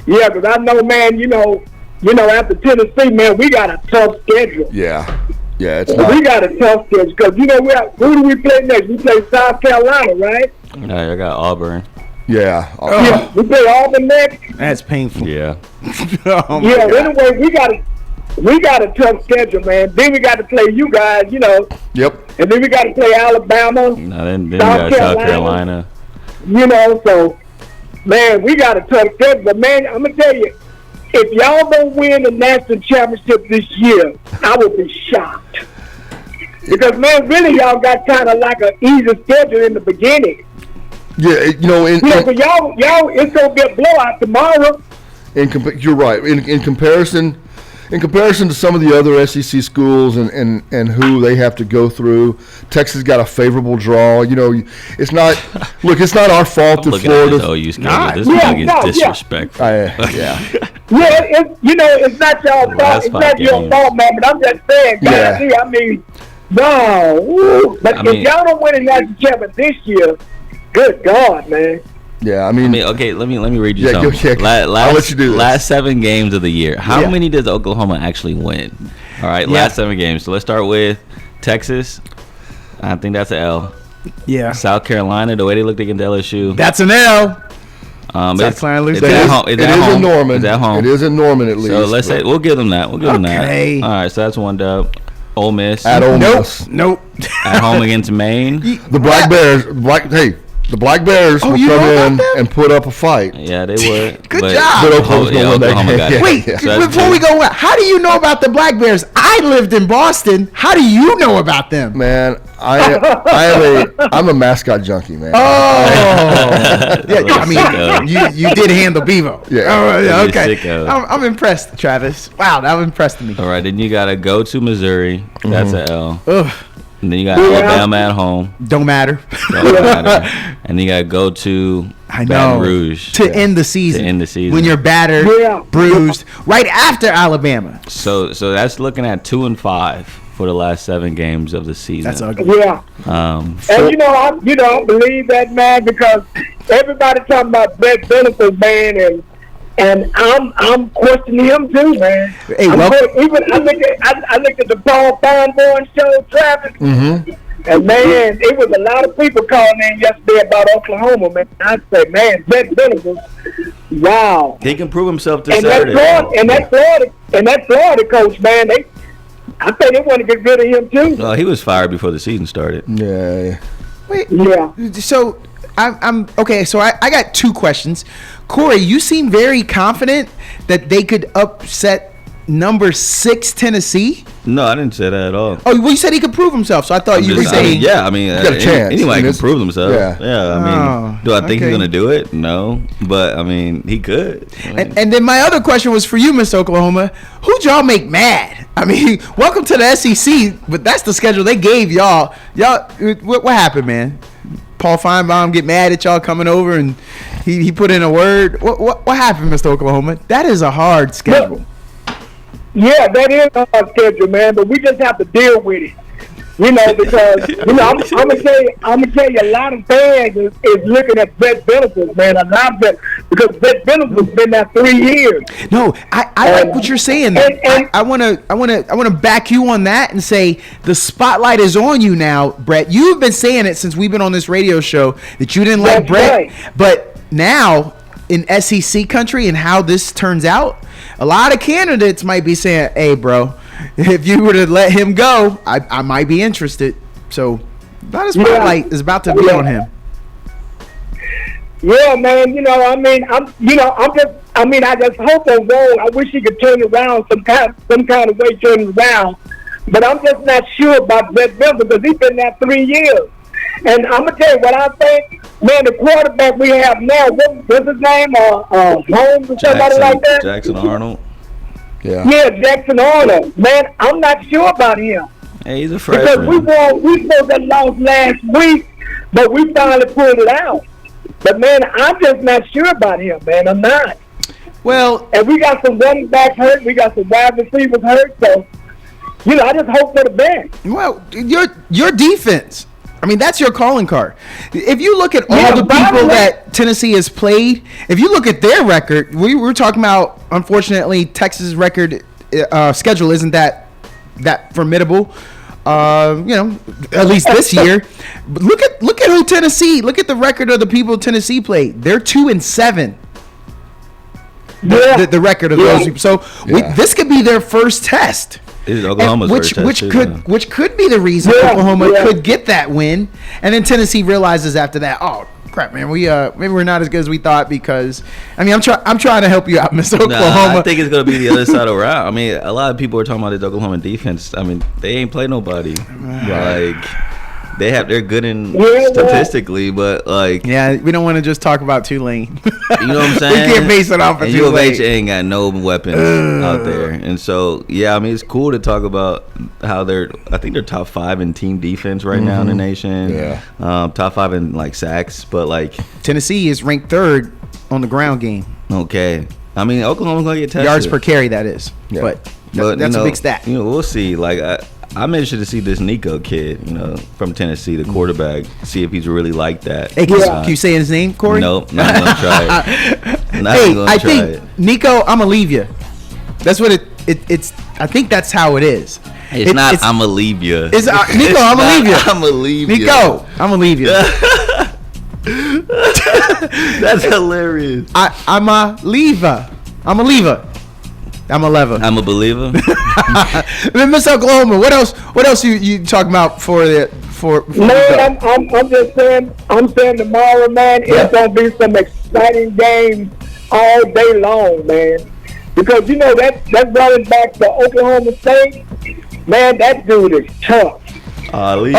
[SPEAKER 4] Yeah, because I know, man, you know, after Tennessee, man, we got a tough schedule.
[SPEAKER 1] Yeah, it's not.
[SPEAKER 4] We got a tough schedule because, you know, who do we play next? We play South Carolina, right?
[SPEAKER 2] No, I got Auburn.
[SPEAKER 1] Yeah.
[SPEAKER 4] Yeah, we play Auburn next.
[SPEAKER 3] That's painful.
[SPEAKER 2] Yeah.
[SPEAKER 3] Oh my
[SPEAKER 4] Yeah,
[SPEAKER 3] God.
[SPEAKER 4] anyway, we got a tough schedule, man. Then we got to play you guys, you know,
[SPEAKER 1] Yep.
[SPEAKER 4] and then we got to play Alabama,
[SPEAKER 2] No, then you got South Carolina.
[SPEAKER 4] you know, so, man, we got a tough schedule. But, man, I'm going to tell you, if y'all don't win the national championship this year, I would be shocked. Because, man, really, y'all got kind of like an easy schedule in the beginning.
[SPEAKER 1] Yeah, you know,
[SPEAKER 4] You know, but y'all, it's going to be a blowout tomorrow.
[SPEAKER 1] you're right. In comparison to some of the other SEC schools and who they have to go through, Texas got a favorable draw. You know, it's not our fault that
[SPEAKER 2] Looking at this
[SPEAKER 1] Florida.
[SPEAKER 2] OU schedule, this
[SPEAKER 4] Yeah,
[SPEAKER 2] thing
[SPEAKER 4] no,
[SPEAKER 2] is
[SPEAKER 4] yeah.
[SPEAKER 2] disrespectful.
[SPEAKER 1] Yeah.
[SPEAKER 4] Yeah, it's not y'all fault.
[SPEAKER 2] last
[SPEAKER 4] It's
[SPEAKER 2] 5
[SPEAKER 4] not your
[SPEAKER 2] games.
[SPEAKER 4] fault, man. But I'm just saying,
[SPEAKER 1] Yeah.
[SPEAKER 4] guys, I mean, no. Woo. But
[SPEAKER 2] I
[SPEAKER 4] if
[SPEAKER 2] mean-
[SPEAKER 4] y'all don't win the national championship this year, good God, man.
[SPEAKER 1] Yeah,
[SPEAKER 2] I mean, okay, let me read you
[SPEAKER 1] Yeah, go
[SPEAKER 2] something.
[SPEAKER 1] check. I'll let you do this.
[SPEAKER 2] Last 7 games of the year. How
[SPEAKER 1] Yeah.
[SPEAKER 2] many does Oklahoma actually win? All right,
[SPEAKER 3] Yeah.
[SPEAKER 2] last 7 games. So let's start with Texas. I think that's an L.
[SPEAKER 3] Yeah.
[SPEAKER 2] South Carolina, the way they looked against LSU.
[SPEAKER 3] That's an L.
[SPEAKER 2] It's
[SPEAKER 3] Carolina lose
[SPEAKER 2] it's
[SPEAKER 3] that.
[SPEAKER 2] at home. It's
[SPEAKER 1] it
[SPEAKER 2] at
[SPEAKER 1] is
[SPEAKER 2] home.
[SPEAKER 1] in Norman.
[SPEAKER 2] It's at home.
[SPEAKER 1] It is in Norman at least.
[SPEAKER 2] So let's say we'll give them that. We'll give them
[SPEAKER 3] Okay.
[SPEAKER 2] that. All right, so that's one dub. Ole Miss
[SPEAKER 1] at Ole
[SPEAKER 3] Nope.
[SPEAKER 1] Miss.
[SPEAKER 3] Nope.
[SPEAKER 2] at home against Maine.
[SPEAKER 1] The Black Bears. The Black Bears will
[SPEAKER 3] you know
[SPEAKER 1] come
[SPEAKER 3] about
[SPEAKER 1] in
[SPEAKER 3] them?
[SPEAKER 1] and put up a fight.
[SPEAKER 2] Yeah, they would.
[SPEAKER 3] Good
[SPEAKER 2] but
[SPEAKER 3] job.
[SPEAKER 1] But Oklahoma's gonna win that
[SPEAKER 2] Oklahoma
[SPEAKER 1] game.
[SPEAKER 2] got it.
[SPEAKER 3] Wait,
[SPEAKER 1] Yeah.
[SPEAKER 2] So that's
[SPEAKER 3] before
[SPEAKER 2] good.
[SPEAKER 3] we go, how do you know about the Black Bears? I lived in Boston. How do you know about them?
[SPEAKER 1] Man, I'm a mascot junkie, man.
[SPEAKER 3] Oh, yeah. I
[SPEAKER 2] Sicko.
[SPEAKER 3] mean, you did handle Bevo.
[SPEAKER 1] Yeah.
[SPEAKER 3] Oh, yeah,
[SPEAKER 2] You're
[SPEAKER 3] okay.
[SPEAKER 2] sicko.
[SPEAKER 3] I'm impressed, Travis. Wow, that impressed me.
[SPEAKER 2] All right, then you gotta go to Missouri. That's an L.
[SPEAKER 3] Ugh,
[SPEAKER 2] And then you got
[SPEAKER 4] Yeah.
[SPEAKER 2] Alabama at home.
[SPEAKER 3] don't matter.
[SPEAKER 2] Don't matter. And you gotta go to
[SPEAKER 3] I know.
[SPEAKER 2] Baton Rouge.
[SPEAKER 3] To end the season.
[SPEAKER 2] To end the season.
[SPEAKER 3] When you're battered,
[SPEAKER 4] Yeah.
[SPEAKER 3] bruised, right after Alabama.
[SPEAKER 2] So that's looking at 2-5 for the last 7 games of the season.
[SPEAKER 3] That's ugly.
[SPEAKER 4] Yeah.
[SPEAKER 2] Um,
[SPEAKER 4] And I believe that, man, because everybody talking about Brett Benefit, man, and I'm questioning him too, man.
[SPEAKER 3] Hey,
[SPEAKER 4] I
[SPEAKER 3] welcome.
[SPEAKER 4] looked at the Paul Feinborn show, Travis, and man, it was a lot of people calling in yesterday about Oklahoma, man. I said, man, Brett Benefit, wow.
[SPEAKER 2] he can prove himself this
[SPEAKER 4] And that
[SPEAKER 2] Saturday.
[SPEAKER 4] Florida coach, man, I think they want to get rid of him too.
[SPEAKER 2] Well, he was fired before the season started.
[SPEAKER 1] Yeah.
[SPEAKER 3] Wait,
[SPEAKER 4] Yeah.
[SPEAKER 3] so I'm okay. So I got 2 questions. Corey, you seem very confident that they could upset number 6 Tennessee.
[SPEAKER 2] No, I didn't say that at all.
[SPEAKER 3] Oh, well, you said he could prove himself, so I thought you were saying.
[SPEAKER 2] I mean,
[SPEAKER 1] got a chance.
[SPEAKER 2] Anybody
[SPEAKER 1] I mean,
[SPEAKER 2] can
[SPEAKER 1] it's-
[SPEAKER 2] prove themselves.
[SPEAKER 1] yeah.
[SPEAKER 2] I mean,
[SPEAKER 3] Oh,
[SPEAKER 2] do I think
[SPEAKER 3] okay.
[SPEAKER 2] he's gonna do it? No, but I mean, he could. I mean,
[SPEAKER 3] And then my other question was for you, Miss Oklahoma. Who'd y'all make mad? I mean, welcome to the SEC, but that's the schedule they gave y'all. What happened, man? Paul Feinbaum get mad at y'all coming over and he put in a word. What happened, Mr. Oklahoma? That is a hard schedule.
[SPEAKER 4] Yeah, that is our schedule, man, but we just have to deal with it. You know, because I'm gonna tell you, a lot of fans is looking at Brett Venables, man. A lot of that, because Brett Venables has been there 3 years.
[SPEAKER 3] No, I like what you're saying. I want to back you on that and say the spotlight is on you now, Brett. You've been saying it since we've been on this radio show that you didn't like Brett,
[SPEAKER 4] right.
[SPEAKER 3] but now in SEC country and how this turns out, a lot of candidates might be saying, "Hey, bro, if you were to let him go, I might be interested." So, about a spotlight is about to be on him.
[SPEAKER 4] Yeah, man. You know, I mean, I just hope I'm wrong. I wish he could turn it around some kind of way, turn it around. But I'm just not sure about Brett Venables because he's been there 3 years. And I'm gonna tell you what I think. Man, the quarterback we have now, what's his name? Holmes or somebody like that.
[SPEAKER 2] Jackson Arnold.
[SPEAKER 4] Yeah, Jackson Arnold. Man, I'm not sure about him.
[SPEAKER 2] Hey, he's a
[SPEAKER 4] Because
[SPEAKER 2] freshman.
[SPEAKER 4] we supposed to lost last week, but we finally pulled it out. But man, I'm just not sure about him, man. I'm not.
[SPEAKER 3] Well,
[SPEAKER 4] And we got some running backs hurt. We got some wide receivers hurt. So, I just hope for the best.
[SPEAKER 3] well, your defense. I mean, that's your calling card. If you look at all
[SPEAKER 4] Yeah,
[SPEAKER 3] the
[SPEAKER 4] but I
[SPEAKER 3] people
[SPEAKER 4] don't
[SPEAKER 3] that Tennessee has played, if you look at their record, we were talking about, unfortunately, Texas' record schedule isn't that formidable. At least this year. But look at who Tennessee. Look at the record of the people Tennessee played. They're 2-7.
[SPEAKER 4] Yeah.
[SPEAKER 3] The record of those people. So this could be their first test.
[SPEAKER 2] This is Oklahoma's
[SPEAKER 3] which
[SPEAKER 2] first test,
[SPEAKER 3] which could be the reason Oklahoma could get that win, and then Tennessee realizes after that, oh crap, man, we maybe we're not as good as we thought because I'm trying to help you out, Mr. Oklahoma.
[SPEAKER 2] Nah, I think it's gonna be the other side of the route. I mean, a lot of people are talking about the Oklahoma defense. I mean, they ain't played nobody. Like they're good in statistically, but like
[SPEAKER 3] we don't want to just talk about Tulane.
[SPEAKER 2] you know what I'm saying?
[SPEAKER 3] We can't base it off of
[SPEAKER 2] and U of
[SPEAKER 3] Tulane.
[SPEAKER 2] H ain't got no weapons out there, and so I mean, it's cool to talk about how I think they're top 5 in team defense right now in the nation.
[SPEAKER 1] Yeah.
[SPEAKER 2] Top 5 in like sacks, but like
[SPEAKER 3] Tennessee is ranked 3rd on the ground game.
[SPEAKER 2] okay. I mean, Oklahoma's gonna get tested.
[SPEAKER 3] Yards per carry, that is.
[SPEAKER 1] Yeah.
[SPEAKER 3] But
[SPEAKER 2] But,
[SPEAKER 3] that's a big stat.
[SPEAKER 2] We'll see. Like I'm interested to see this Nico kid, from Tennessee, the quarterback. See if he's really like that.
[SPEAKER 3] Hey, can you say his name, Corey?
[SPEAKER 2] Nope, not gonna try it. Not
[SPEAKER 3] Hey,
[SPEAKER 2] gonna
[SPEAKER 3] I
[SPEAKER 2] try
[SPEAKER 3] think
[SPEAKER 2] it.
[SPEAKER 3] Nico, I'm gonna leave you. That's what it's. I think that's how it is.
[SPEAKER 2] It's not. I'm gonna leave you.
[SPEAKER 3] It's Nico. I'm gonna leave you.
[SPEAKER 2] I'm gonna leave you.
[SPEAKER 3] Nico, I'm gonna leave you.
[SPEAKER 2] That's hilarious.
[SPEAKER 3] I'm a leaver. I'm a lever. I'm a lever.
[SPEAKER 2] I'm a believer.
[SPEAKER 3] Miss Oklahoma, what else you talking about for
[SPEAKER 4] Man, I'm just saying. I'm saying tomorrow, man, it's gonna be some exciting games all day long, man. Because that running back for Oklahoma State, man, that dude is tough.
[SPEAKER 2] Ali.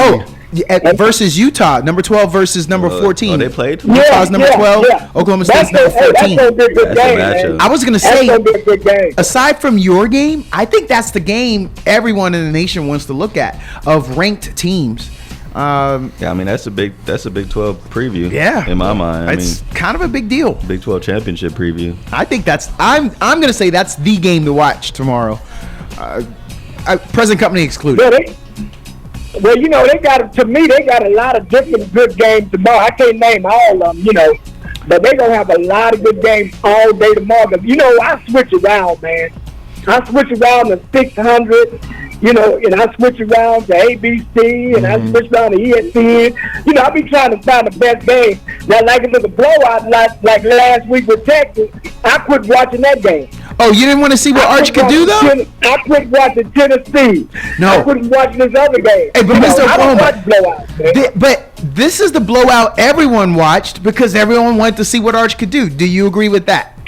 [SPEAKER 3] versus Utah, number 12 versus number 14.
[SPEAKER 2] Oh, they played?
[SPEAKER 3] Utah's number 12, Oklahoma State's number 14.
[SPEAKER 4] That's gonna be a good
[SPEAKER 2] That's a
[SPEAKER 4] game,
[SPEAKER 2] matchup.
[SPEAKER 4] man.
[SPEAKER 3] I was gonna
[SPEAKER 4] That's
[SPEAKER 3] say,
[SPEAKER 4] gonna be a good game.
[SPEAKER 3] aside from your game, I think that's the game everyone in the nation wants to look at of ranked teams.
[SPEAKER 2] Yeah, I mean that's a Big 12 preview.
[SPEAKER 3] Yeah,
[SPEAKER 2] in my mind,
[SPEAKER 3] it's kind of a big deal.
[SPEAKER 2] Big 12 championship preview.
[SPEAKER 3] I think I'm gonna say that's the game to watch tomorrow. Present company excluded.
[SPEAKER 4] Well, they got a lot of different good games tomorrow. I can't name all of them, but they're gonna have a lot of good games all day tomorrow. I switch around, man. I switch around to 600. And I switch around to ABC, and I switch around to ESPN. I be trying to find the best game. Now, like it was a blowout like last week with Texas, I quit watching that game.
[SPEAKER 3] Oh, you didn't want to see what Arch could do, though?
[SPEAKER 4] I quit watching Tennessee.
[SPEAKER 3] No.
[SPEAKER 4] I quit watching this other game.
[SPEAKER 3] Hey, but Mr.
[SPEAKER 4] I don't
[SPEAKER 3] Oklahoma,
[SPEAKER 4] watch blowouts, man.
[SPEAKER 3] But this is the blowout everyone watched because everyone wanted to see what Arch could do. Do you agree with that?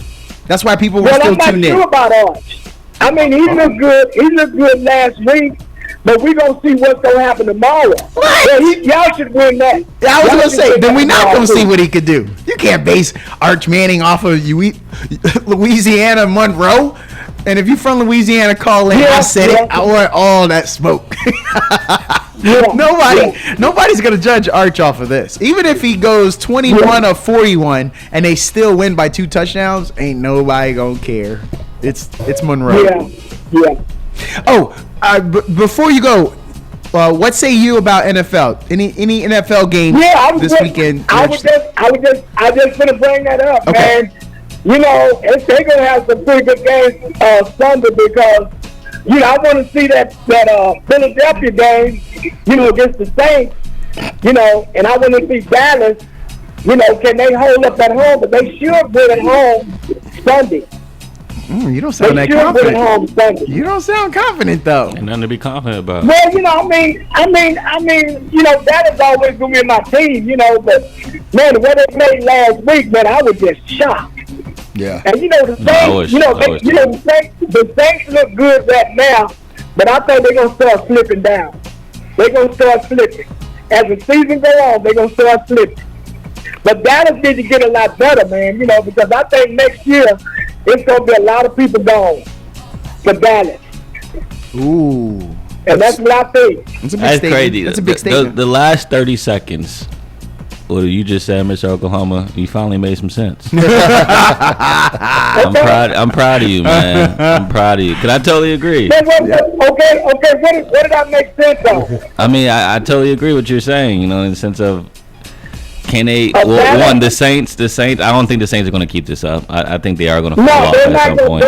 [SPEAKER 3] That's why people were still
[SPEAKER 4] I'm not
[SPEAKER 3] tuned
[SPEAKER 4] sure
[SPEAKER 3] in.
[SPEAKER 4] about Arch. I mean, he looked good. He looked good last week, but we're going to see what's going to happen tomorrow.
[SPEAKER 3] What?
[SPEAKER 4] Yeah, y'all should win that.
[SPEAKER 3] I was
[SPEAKER 4] Y'all
[SPEAKER 3] going to
[SPEAKER 4] should
[SPEAKER 3] say,
[SPEAKER 4] win
[SPEAKER 3] then
[SPEAKER 4] that
[SPEAKER 3] we're not
[SPEAKER 4] tomorrow,
[SPEAKER 3] going to see
[SPEAKER 4] too.
[SPEAKER 3] what he could do. You can't base Arch Manning off of Louisiana Monroe. And if you're from Louisiana, call in. I said it. I want all that smoke. Nobody's going to judge Arch off of this. Even if he goes 21 or 41 and they still win by 2 touchdowns, ain't nobody going to care. It's Monroe.
[SPEAKER 4] Yeah.
[SPEAKER 3] Oh, before you go, what say you about NFL? Any NFL games this weekend?
[SPEAKER 4] I was just gonna bring that up,
[SPEAKER 3] Okay.
[SPEAKER 4] man. You know, they're gonna have some pretty good games Sunday because I want to see that Philadelphia game, against the Saints, and I want to see Dallas. Can they hold up at home? But they should win at home Sunday.
[SPEAKER 3] You don't sound
[SPEAKER 4] They
[SPEAKER 3] that
[SPEAKER 4] should win at
[SPEAKER 3] confident.
[SPEAKER 4] home Sunday.
[SPEAKER 3] You don't sound confident though.
[SPEAKER 2] Ain't nothing to be confident about.
[SPEAKER 4] Well, that is always gonna be my team, but man, what they made last week, man, I was just shocked.
[SPEAKER 1] Yeah.
[SPEAKER 4] And the Saints, the Saints look good right now, but I think they're gonna start slipping down. They're gonna start slipping. As the season goes on, they're gonna start slipping. But Dallas need to get a lot better, man, because I think next year it's going to be a lot of people gone for Dallas.
[SPEAKER 3] Ooh.
[SPEAKER 4] And that's what I think.
[SPEAKER 3] That's a big
[SPEAKER 2] That's
[SPEAKER 3] statement.
[SPEAKER 2] crazy.
[SPEAKER 3] That's a big
[SPEAKER 2] The-
[SPEAKER 3] statement.
[SPEAKER 2] The last 30 seconds, what you just said, Mr. Oklahoma, you finally made some sense. I'm proud of you, man. I'm proud of you. Cause I totally agree.
[SPEAKER 4] Okay, what did I make sense of?
[SPEAKER 2] I mean, I totally agree with what you're saying, in the sense of, can they,
[SPEAKER 4] Okay.
[SPEAKER 2] one, the Saints, I don't think the Saints are going to keep this up. I think they are going to fall
[SPEAKER 4] No,
[SPEAKER 2] off
[SPEAKER 4] they're
[SPEAKER 2] at
[SPEAKER 4] not.
[SPEAKER 2] some point.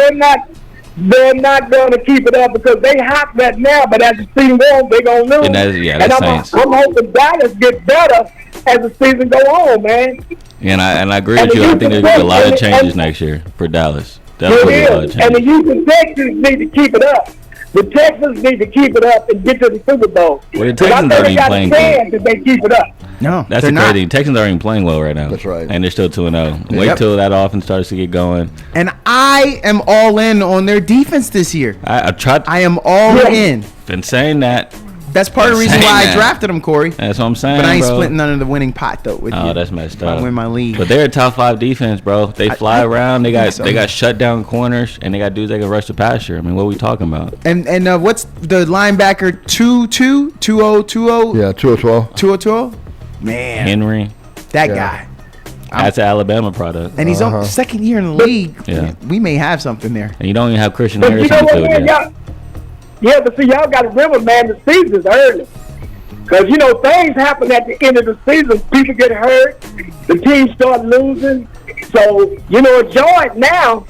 [SPEAKER 4] They're not going to keep it up because they hot right now. But as the season goes, they're going to lose.
[SPEAKER 2] And that's Saints.
[SPEAKER 4] I'm hoping Dallas gets better as the season go on, man.
[SPEAKER 2] And I agree
[SPEAKER 4] And
[SPEAKER 2] with you. I
[SPEAKER 4] the
[SPEAKER 2] think there's going to be a lot of
[SPEAKER 4] Houston
[SPEAKER 2] changes
[SPEAKER 4] Texans-
[SPEAKER 2] next year for Dallas.
[SPEAKER 4] It
[SPEAKER 2] Definitely a lot of
[SPEAKER 4] is. And the
[SPEAKER 2] changes.
[SPEAKER 4] Houston Texans need to keep it up. The Texans need to keep it up and get to the Super Bowl.
[SPEAKER 2] Well, the
[SPEAKER 4] 'Cause I
[SPEAKER 2] Texans
[SPEAKER 4] think
[SPEAKER 2] already
[SPEAKER 4] they got
[SPEAKER 2] playing
[SPEAKER 4] a chance if they keep it up.
[SPEAKER 3] No,
[SPEAKER 2] That's
[SPEAKER 3] they're
[SPEAKER 2] the
[SPEAKER 3] not.
[SPEAKER 2] crazy. Texans aren't even playing well right now.
[SPEAKER 1] That's right.
[SPEAKER 2] And they're still 2-0. Wait
[SPEAKER 3] Yep.
[SPEAKER 2] till that offense starts to get going.
[SPEAKER 3] And I am all in on their defense this year.
[SPEAKER 2] I tried.
[SPEAKER 3] I am all
[SPEAKER 4] Yeah.
[SPEAKER 3] in.
[SPEAKER 2] Been saying that.
[SPEAKER 3] That's part of the reason
[SPEAKER 2] Saying
[SPEAKER 3] why I
[SPEAKER 2] that.
[SPEAKER 3] drafted him, Corey.
[SPEAKER 2] That's what I'm saying.
[SPEAKER 3] But I ain't
[SPEAKER 2] bro.
[SPEAKER 3] splitting none of the winning pot though with you.
[SPEAKER 2] Oh, that's messed
[SPEAKER 3] If I
[SPEAKER 2] up.
[SPEAKER 3] win my league.
[SPEAKER 2] But they're a top 5 defense, bro. They fly
[SPEAKER 3] I
[SPEAKER 2] around. They
[SPEAKER 3] think
[SPEAKER 2] got
[SPEAKER 3] so.
[SPEAKER 2] they got shut down corners, and they got dudes that can rush the pasture. I mean, what are we talking about?
[SPEAKER 3] And what's the linebacker 2020?
[SPEAKER 1] Yeah, 2-12.
[SPEAKER 3] 2020? Man,
[SPEAKER 2] Henry.
[SPEAKER 3] that
[SPEAKER 1] Yeah.
[SPEAKER 3] guy.
[SPEAKER 2] That's an Alabama product.
[SPEAKER 3] And he's on second year in the league.
[SPEAKER 2] Yeah.
[SPEAKER 3] We may have something there.
[SPEAKER 2] And you don't even have Christian
[SPEAKER 4] But you
[SPEAKER 2] Harrison
[SPEAKER 4] know
[SPEAKER 2] on the
[SPEAKER 4] what,
[SPEAKER 2] field
[SPEAKER 4] man?
[SPEAKER 2] yet.
[SPEAKER 4] But see, y'all got to remember, man, the season's early. Because, things happen at the end of the season. People get hurt. The team start losing. So, enjoy it now.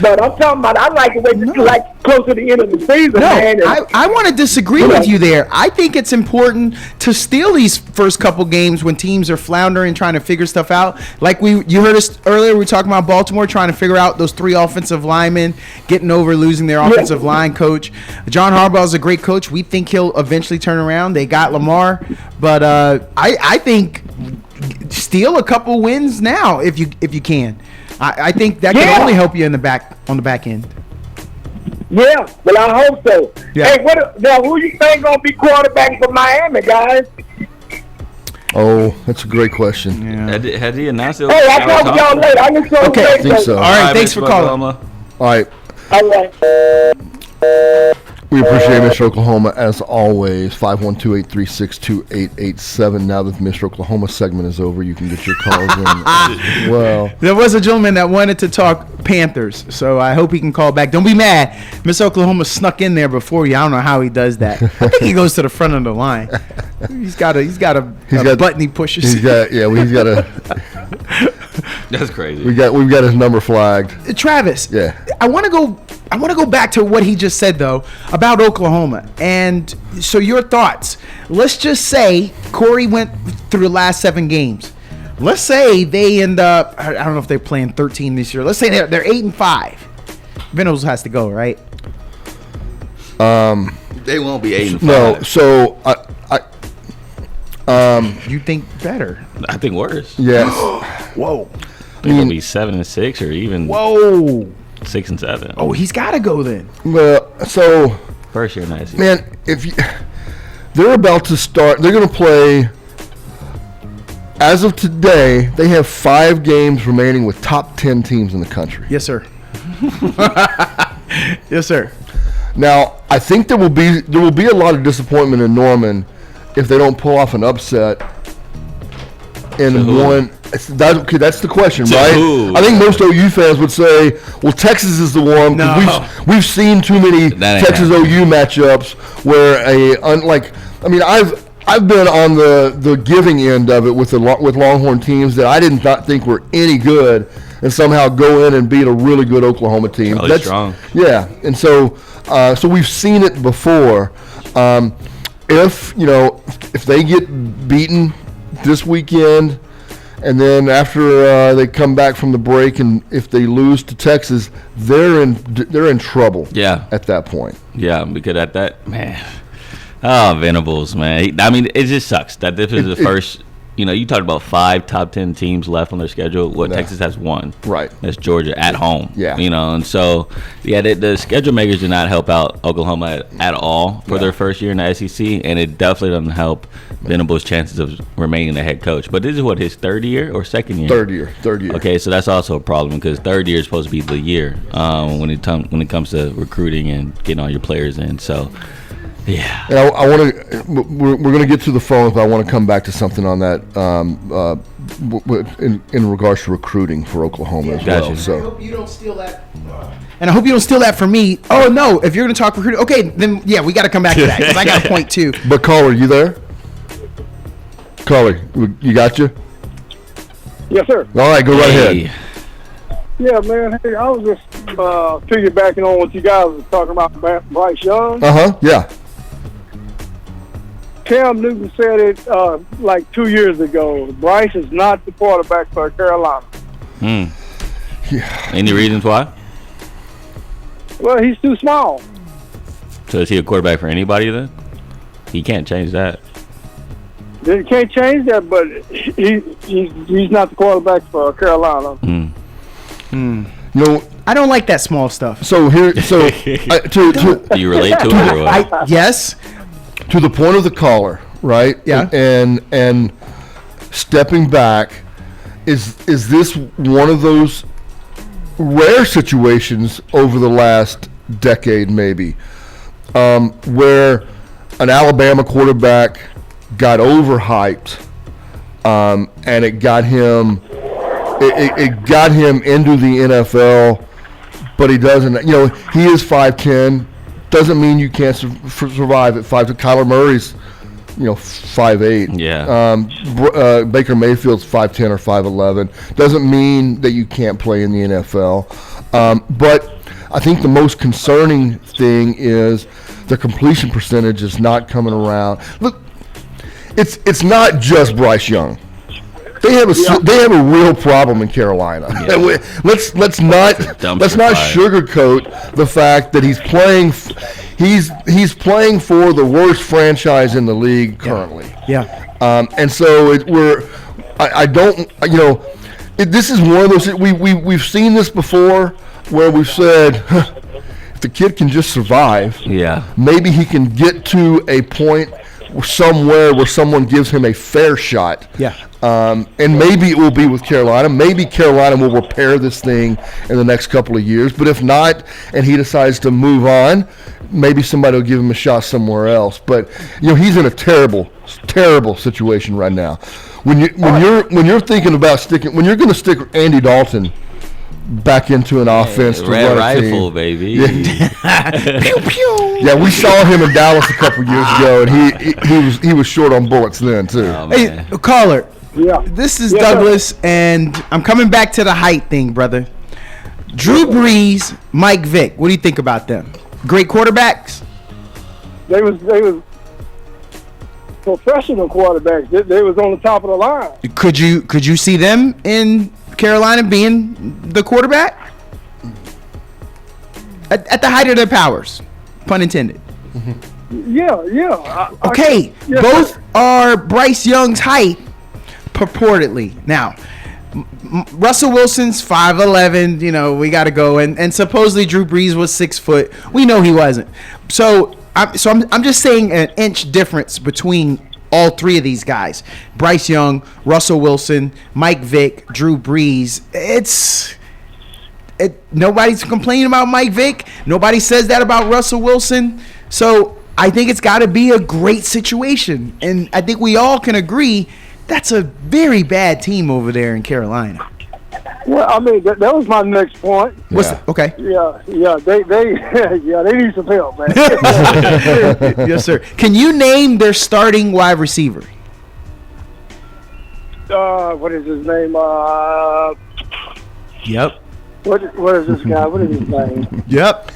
[SPEAKER 4] But I'm talking about, I like it when it's like close to the end of the season,
[SPEAKER 3] No,
[SPEAKER 4] man. And,
[SPEAKER 3] I want to disagree with you there. I think it's important to steal these first couple games when teams are floundering, trying to figure stuff out. Like you heard us earlier, we were talking about Baltimore trying to figure out those 3 offensive linemen getting over losing their offensive line coach. John Harbaugh is a great coach. We think he'll eventually turn around. They got Lamar, but I think steal a couple wins now if you can. I think that can
[SPEAKER 4] Yeah.
[SPEAKER 3] only help you on the back end.
[SPEAKER 4] yeah, well, I hope so.
[SPEAKER 3] Yeah.
[SPEAKER 4] Hey, who you think going to be quarterback for Miami, guys?
[SPEAKER 1] Oh, that's a great question.
[SPEAKER 3] Yeah.
[SPEAKER 2] Has he announced it?
[SPEAKER 4] Hey, I'll talk to y'all later. I just want to
[SPEAKER 3] Okay.
[SPEAKER 4] say
[SPEAKER 1] I think so.
[SPEAKER 3] All right, thanks for calling.
[SPEAKER 1] All right.
[SPEAKER 4] All right.
[SPEAKER 1] We appreciate Mr. Oklahoma as always. 512-836-2887. Now that the Mr. Oklahoma segment is over, you can get your calls in as well.
[SPEAKER 3] There was a gentleman that wanted to talk Panthers, so I hope he can call back. Don't be mad. Miss Oklahoma snuck in there before you. I don't know how he does that. I think he goes to the front of the line. He's got a button he pushes.
[SPEAKER 1] He's got
[SPEAKER 2] That's crazy.
[SPEAKER 1] we've got his number flagged.
[SPEAKER 3] Travis.
[SPEAKER 1] Yeah.
[SPEAKER 3] I want to go back to what he just said though about Oklahoma. And so your thoughts. Let's just say Corey went through the last 7 games. Let's say they end up, I don't know if they're playing 13 this year. Let's say they're 8-5. Venables has to go, right?
[SPEAKER 2] They won't be 8-5.
[SPEAKER 1] No, so
[SPEAKER 3] You think better?
[SPEAKER 2] I think worse.
[SPEAKER 1] yes.
[SPEAKER 3] Whoa.
[SPEAKER 2] They're gonna be 7-6 or even
[SPEAKER 3] Whoa.
[SPEAKER 2] 6-7.
[SPEAKER 3] Oh, he's got to go then.
[SPEAKER 1] Well, so
[SPEAKER 2] First year nice.
[SPEAKER 1] man, they're about to start, they're going to play. As of today, they have 5 games remaining with top 10 teams in the country.
[SPEAKER 3] Yes, sir. Yes, sir.
[SPEAKER 1] Now, I think there will be a lot of disappointment in Norman if they don't pull off an upset and
[SPEAKER 2] who?
[SPEAKER 1] one. That's the question,
[SPEAKER 2] To
[SPEAKER 1] right?
[SPEAKER 2] who?
[SPEAKER 1] I think most OU fans would say, "Well, Texas is the one." 'Cause
[SPEAKER 3] No.
[SPEAKER 1] we've seen too many
[SPEAKER 2] That ain't
[SPEAKER 1] Texas
[SPEAKER 2] happening.
[SPEAKER 1] OU matchups where I've been on the giving end of it with Longhorn teams that I did not think were any good, and somehow go in and beat a really good Oklahoma team.
[SPEAKER 2] Really strong.
[SPEAKER 1] Yeah, and so we've seen it before. If they get beaten this weekend, and then after they come back from the break, and if they lose to Texas, they're in trouble.
[SPEAKER 2] Yeah.
[SPEAKER 1] At that point.
[SPEAKER 2] Yeah, because at that, man. Oh, Venables, man. I mean, it just sucks that this is the first. You talked about 5 top 10 teams left on their schedule.
[SPEAKER 1] Yeah.
[SPEAKER 2] Texas has 1.
[SPEAKER 1] Right.
[SPEAKER 2] That's Georgia at home.
[SPEAKER 1] Yeah.
[SPEAKER 2] And so, the schedule makers did not help out Oklahoma at all for their first year in the SEC, and it definitely doesn't help Venables' chances of remaining the head coach. But this is what, his third year or second year?
[SPEAKER 1] Third year.
[SPEAKER 2] Okay, so that's also a problem because third year is supposed to be the year when it comes to recruiting and getting all your players in. So, yeah.
[SPEAKER 1] And I want to. We're going to get to the phone, but I want to come back to something on that in regards to recruiting for Oklahoma as
[SPEAKER 2] Gotcha.
[SPEAKER 1] well.
[SPEAKER 3] I
[SPEAKER 1] So
[SPEAKER 3] hope you don't steal that. And I hope you don't steal that from me. Oh no! If you're going to talk recruiting, okay, then yeah, we got to come back to that because I got a point too.
[SPEAKER 1] But caller, you there? Caller, you got you?
[SPEAKER 4] Yes, sir.
[SPEAKER 1] All right, go right
[SPEAKER 2] Hey.
[SPEAKER 1] ahead.
[SPEAKER 4] Yeah, man. Hey, I was just piggybacking on what you guys were talking about Bryce Young.
[SPEAKER 1] Yeah.
[SPEAKER 4] Cam Newton said it like 2 years ago. Bryce is not the quarterback for Carolina.
[SPEAKER 2] Any reasons why?
[SPEAKER 4] Well, he's too small.
[SPEAKER 2] So is he a quarterback for anybody then? He can't change that.
[SPEAKER 4] They can't change that, but he's not the quarterback for Carolina.
[SPEAKER 3] I don't like that small stuff.
[SPEAKER 1] So here, to
[SPEAKER 2] Do you relate to it or what?
[SPEAKER 3] Yes.
[SPEAKER 1] to the point of the caller, right?
[SPEAKER 3] Yeah.
[SPEAKER 1] And stepping back, is this one of those rare situations over the last decade, maybe, where an Alabama quarterback got overhyped, and it got him into the NFL, but he doesn't. He is 5'10". Doesn't mean you can't survive at 5'10". Kyler Murray's, 5'8".
[SPEAKER 2] Yeah.
[SPEAKER 1] Baker Mayfield's 5'10" or 5'11". Doesn't mean that you can't play in the NFL. But I think the most concerning thing is the completion percentage is not coming around. Look, it's not just Bryce Young. They have a real problem in Carolina.
[SPEAKER 2] Yeah.
[SPEAKER 1] Let's not sugarcoat the fact that he's playing for the worst franchise in the league currently.
[SPEAKER 3] Yeah.
[SPEAKER 1] And so this is one of those we've seen this before where we've said, if the kid can just survive, maybe he can get to a point somewhere where someone gives him a fair shot.
[SPEAKER 3] Yeah.
[SPEAKER 1] And maybe it will be with Carolina. Maybe Carolina will repair this thing in the next couple of years. But if not, and he decides to move on, maybe somebody will give him a shot somewhere else. But he's in a terrible, terrible situation right now. When you're thinking about when you're going to stick Andy Dalton back into an offense to
[SPEAKER 2] Red
[SPEAKER 1] run a
[SPEAKER 2] Rifle,
[SPEAKER 1] team.
[SPEAKER 2] baby.
[SPEAKER 3] Pew pew.
[SPEAKER 1] Yeah, we saw him in Dallas a couple years ago, and he was short on bullets then too.
[SPEAKER 2] Oh,
[SPEAKER 3] Hey,
[SPEAKER 2] man.
[SPEAKER 3] caller.
[SPEAKER 4] Yeah.
[SPEAKER 3] This is
[SPEAKER 4] Yes,
[SPEAKER 3] Douglas, and I'm coming back to the height thing, brother. Drew Brees, Mike Vick. What do you think about them? Great quarterbacks.
[SPEAKER 4] They was professional quarterbacks. They was on the top of the line.
[SPEAKER 3] Could you see them in Carolina being the quarterback at the height of their powers, pun intended?
[SPEAKER 4] Yeah.
[SPEAKER 3] Okay,
[SPEAKER 4] Yes,
[SPEAKER 3] both
[SPEAKER 4] sir.
[SPEAKER 3] are Bryce Young's height, purportedly. Now, Russell Wilson's 5'11". We got to go, and supposedly Drew Brees was 6 foot. We know he wasn't. So I'm just saying an inch difference between all three of these guys: Bryce Young, Russell Wilson, Mike Vick, Drew Brees. Nobody's complaining about Mike Vick. Nobody says that about Russell Wilson. So I think it's got to be a great situation, and I think we all can agree that's a very bad team over there in Carolina.
[SPEAKER 4] Well, I mean, that was my next point.
[SPEAKER 3] Okay.
[SPEAKER 4] Yeah, they need some help, man.
[SPEAKER 3] Yes, sir. Can you name their starting wide receiver?
[SPEAKER 4] What is his name?
[SPEAKER 3] Yep.
[SPEAKER 4] What is this guy? What is his name?
[SPEAKER 3] Yep.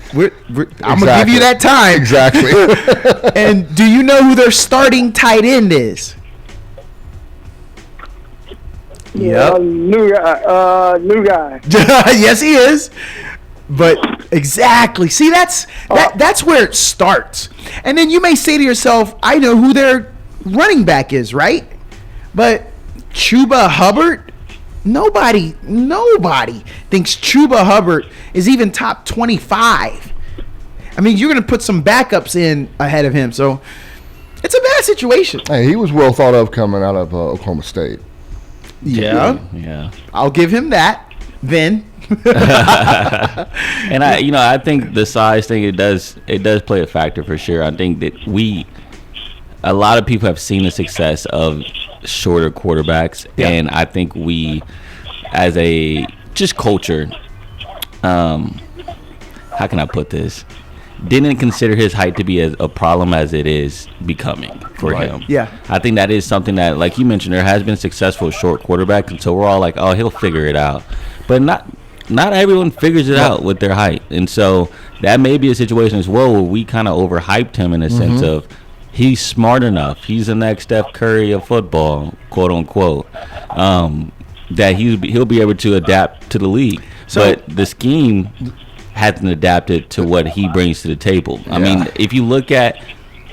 [SPEAKER 3] I'm gonna give you that time.
[SPEAKER 1] Exactly.
[SPEAKER 3] And do you know who their starting tight end is? Yep.
[SPEAKER 4] New guy.
[SPEAKER 3] Yes, he is. But exactly. See, that's where it starts. And then you may say to yourself, I know who their running back is, right? But Chuba Hubbard, nobody thinks Chuba Hubbard is even top 25. I mean, you're going to put some backups in ahead of him. So it's a bad situation.
[SPEAKER 1] Hey, he was well thought of coming out of Oklahoma State.
[SPEAKER 2] Yeah.
[SPEAKER 3] I'll give him that then.
[SPEAKER 2] And I think the size thing, it does play a factor for sure. I think that a lot of people have seen the success of shorter quarterbacks, and I think we, as a just culture, how can I put this? Didn't consider his height to be as a problem as it is becoming for him.
[SPEAKER 3] Yeah.
[SPEAKER 2] I think that is something that, like you mentioned, there has been successful short quarterbacks, and so we're all like, oh, he'll figure it out. But not everyone figures it out with their height. And so that may be a situation as well where we kind of overhyped him in a sense of he's smart enough. He's the next Steph Curry of football, quote unquote, that he'll be able to adapt to the league. But the scheme hasn't adapted to what he brings to the table. I mean, if you look at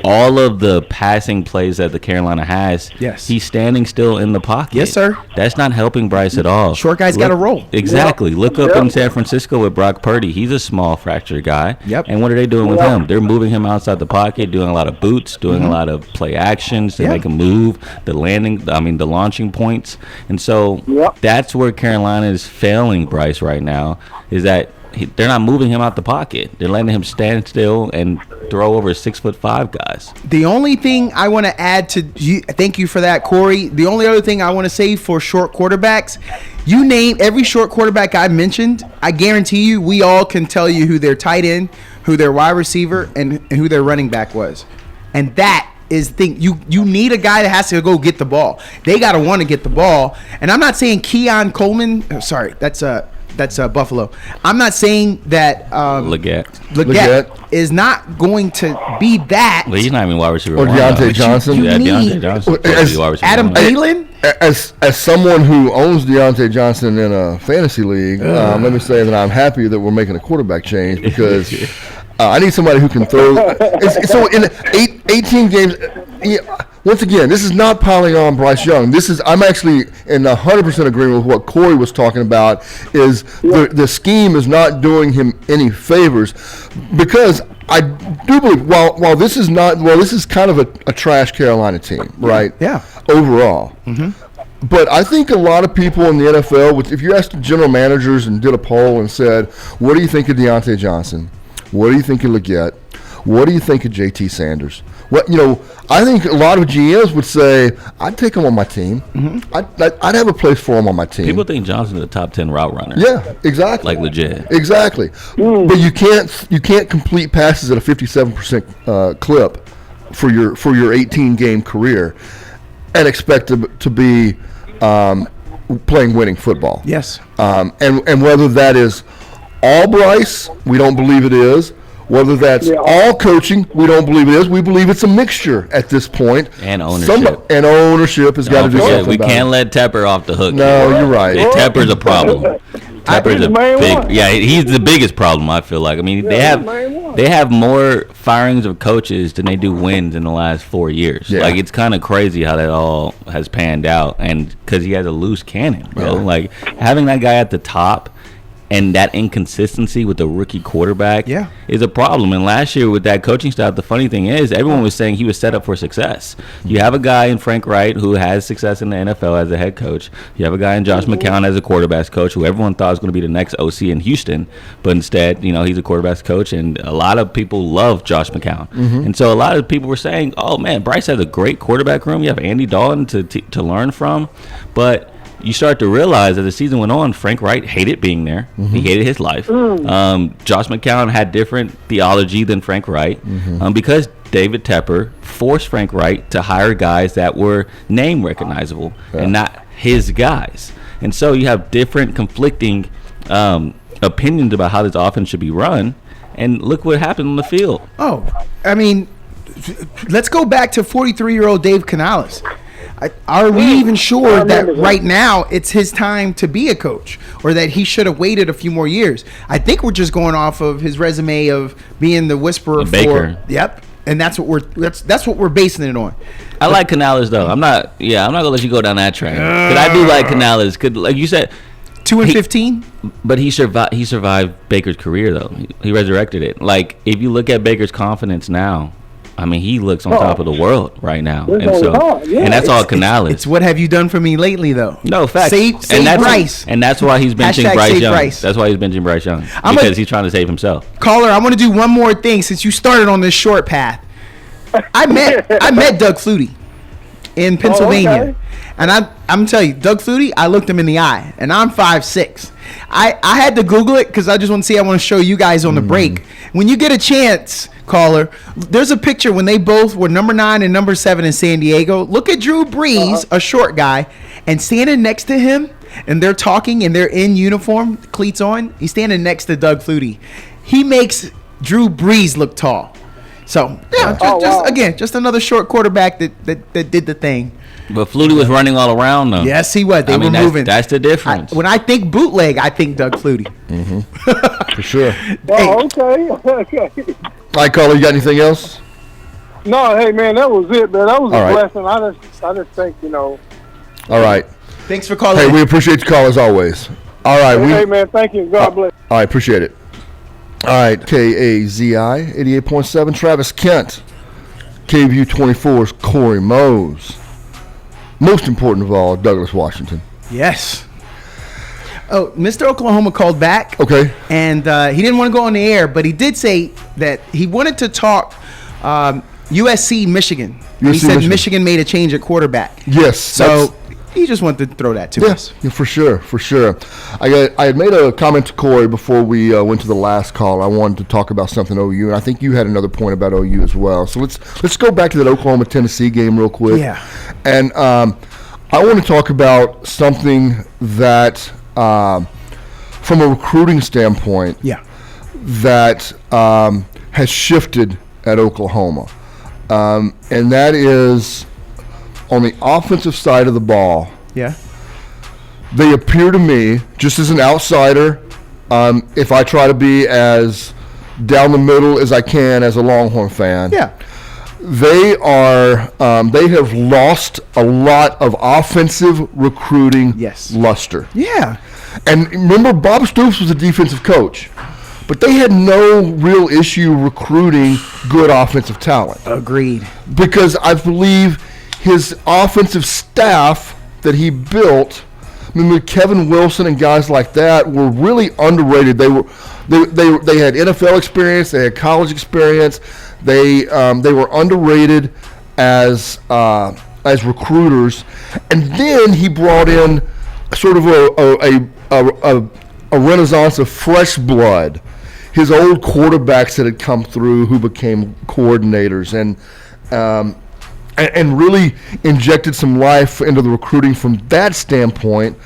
[SPEAKER 2] all of the passing plays that the Carolina has, he's standing still in the pocket.
[SPEAKER 3] Yes, sir.
[SPEAKER 2] That's not helping Bryce at all.
[SPEAKER 3] Short guy's got to roll.
[SPEAKER 2] Exactly. Look up in San Francisco with Brock Purdy. He's a small fracture guy.
[SPEAKER 3] Yep.
[SPEAKER 2] And what are they doing with him? They're moving him outside the pocket, doing a lot of boots, doing a lot of play actions to make him move, the launching points. And so that's where Carolina is failing Bryce right now, is that they're not moving him out the pocket. They're letting him stand still and throw over 6'5" guys.
[SPEAKER 3] The only thing I want to add to you, thank you for that, Corey. The only other thing I want to say for short quarterbacks, you name every short quarterback I mentioned, I guarantee you we all can tell you who their tight end, who their wide receiver, and who their running back was. And that is the thing. You need a guy that has to go get the ball. They got to want to get the ball. And I'm not saying Keon Coleman. That's Buffalo. I'm not saying that
[SPEAKER 2] Leggett
[SPEAKER 3] is not going to be that.
[SPEAKER 2] Well, he's not even wide receiver.
[SPEAKER 1] Or Deontay Johnson.
[SPEAKER 2] Deontay Johnson.
[SPEAKER 3] Adam Thielen.
[SPEAKER 1] As someone who owns Deontay Johnson in a fantasy league, let me say that I'm happy that we're making a quarterback change because I need somebody who can throw. So in 18 games, once again, this is not piling on Bryce Young. I'm actually in 100% agreement with what Corey was talking about. Is the scheme is not doing him any favors, because I do believe while this is kind of a trash Carolina team, right?
[SPEAKER 3] Yeah.
[SPEAKER 1] Overall. Mm-hmm. But I think a lot of people in the NFL, if you asked general managers and did a poll and said, what do you think of Deontay Johnson? What do you think of Leggett? What do you think of JT Sanders? I think a lot of GMs would say, I'd take him on my team. Mm-hmm. I'd have a place for him on my team.
[SPEAKER 2] People think Johnson's a top 10 route runner.
[SPEAKER 1] Yeah, exactly.
[SPEAKER 2] Like legit.
[SPEAKER 1] Exactly. But you can't complete passes at a 57% clip for your 18-game career and expect to be playing winning football.
[SPEAKER 3] Yes.
[SPEAKER 1] And whether that is all Bryce, we don't believe it is. Whether that's all coaching, we don't believe it is. We believe it's a mixture at this point.
[SPEAKER 2] And ownership.
[SPEAKER 1] Ownership has got to do something.
[SPEAKER 2] We can't let Tepper off the hook.
[SPEAKER 1] No, you're right.
[SPEAKER 2] Tepper's a problem. Tepper's a big. Yeah, he's the biggest problem, I feel like. I mean, they have more firings of coaches than they do wins in the last 4 years. Yeah. Like, it's kind of crazy how that all has panned out, and because he has a loose cannon, bro. Yeah. Like, having that guy at the top And that inconsistency with the rookie quarterback
[SPEAKER 3] Yeah.
[SPEAKER 2] is a problem. And last year with that coaching staff, the funny thing is everyone was saying he was set up for success. You have a guy in Frank Wright who has success in the NFL as a head coach. You have a guy in Josh McCown as a quarterbacks coach who everyone thought was going to be the next OC in Houston. But instead, he's a quarterbacks coach, and a lot of people love Josh McCown. And so a lot of people were saying, oh, man, Bryce has a great quarterback room. You have Andy Dalton to learn from. But you start to realize as the season went on, Frank Wright hated being there. He hated his life. Josh McCown had different theology than Frank Wright because David Tepper forced Frank Wright to hire guys that were name recognizable and not his guys. And so you have different conflicting opinions about how this offense should be run. And look what happened on the field.
[SPEAKER 3] Oh, I mean, let's go back to 43-year-old Dave Canales. Are we even sure that right now it's his time to be a coach, or that he should have waited a few more years? I think we're just going off of his resume of being the whisperer
[SPEAKER 2] Baker.
[SPEAKER 3] Yep, and that's what we're basing it on.
[SPEAKER 2] I like Canales though. I'm not gonna let you go down that train. But I do like Canales. Like you said,
[SPEAKER 3] 2-15.
[SPEAKER 2] But he survived Baker's career though. He resurrected it. Like if you look at Baker's confidence now, I mean, he looks on top of the world right now, and that's all Canales.
[SPEAKER 3] It's what have you done for me lately, though?
[SPEAKER 2] No, facts.
[SPEAKER 3] Save Bryce.
[SPEAKER 2] And that's why he's benching Bryce Young. That's why he's benching Bryce Young, because he's trying to save himself.
[SPEAKER 3] Caller, I want to do one more thing since you started on this short path. I met Doug Flutie in Pennsylvania, and I'm telling you, Doug Flutie, I looked him in the eye, and I'm 5'6". I had to Google it because I just want to see. I want to show you guys on the break. When you get a chance, caller, there's a picture when they both were number 9 and number 7 in San Diego. Look at Drew Brees, a short guy, and standing next to him, and they're talking, and they're in uniform, cleats on. He's standing next to Doug Flutie. He makes Drew Brees look tall. So, yeah, just another short quarterback that did the thing.
[SPEAKER 2] But Flutie was running all around though.
[SPEAKER 3] Yes, he was. They were moving.
[SPEAKER 2] That's the difference.
[SPEAKER 3] When I think bootleg, I think Doug Flutie.
[SPEAKER 1] For sure.
[SPEAKER 4] Okay.
[SPEAKER 1] All right, caller, you got anything else?
[SPEAKER 4] No, hey man, that was it, man. That was
[SPEAKER 1] All
[SPEAKER 4] a
[SPEAKER 1] right.
[SPEAKER 4] blessing. I just think,
[SPEAKER 1] All right.
[SPEAKER 3] Thanks for calling.
[SPEAKER 1] Hey, we appreciate your call as always. All right.
[SPEAKER 4] Hey man, thank you. God bless.
[SPEAKER 1] All right, appreciate it. All right, KAZI 88.7, Travis Kent. KVU 24's Corey Mose. Most important of all, Douglas Washington.
[SPEAKER 3] Yes. Oh, Mr. Oklahoma called back.
[SPEAKER 1] Okay.
[SPEAKER 3] And he didn't want to go on the air, but he did say that he wanted to talk USC, Michigan. He said Michigan made a change at quarterback.
[SPEAKER 1] Yes.
[SPEAKER 3] So he just wanted to throw that to us.
[SPEAKER 1] Yeah, for sure. I had made a comment to Corey before we went to the last call. I wanted to talk about something OU, and I think you had another point about OU as well. So let's go back to that Oklahoma-Tennessee game real quick.
[SPEAKER 3] Yeah.
[SPEAKER 1] And I want to talk about something that, from a recruiting standpoint, that has shifted at Oklahoma. And that is on the offensive side of the ball.
[SPEAKER 3] Yeah.
[SPEAKER 1] They appear to me, just as an outsider, if I try to be as down the middle as I can as a Longhorn fan.
[SPEAKER 3] Yeah.
[SPEAKER 1] They have lost a lot of offensive recruiting luster.
[SPEAKER 3] Yeah.
[SPEAKER 1] And remember, Bob Stoops was a defensive coach, but they had no real issue recruiting good offensive talent.
[SPEAKER 3] Agreed.
[SPEAKER 1] Because I believe his offensive staff that he built, I mean, Kevin Wilson and guys like that, were really underrated. They had NFL experience, they had college experience. They were underrated as recruiters, and then he brought in sort of a renaissance of fresh blood. His old quarterbacks that had come through, who became coordinators, and really injected some life into the recruiting from that standpoint.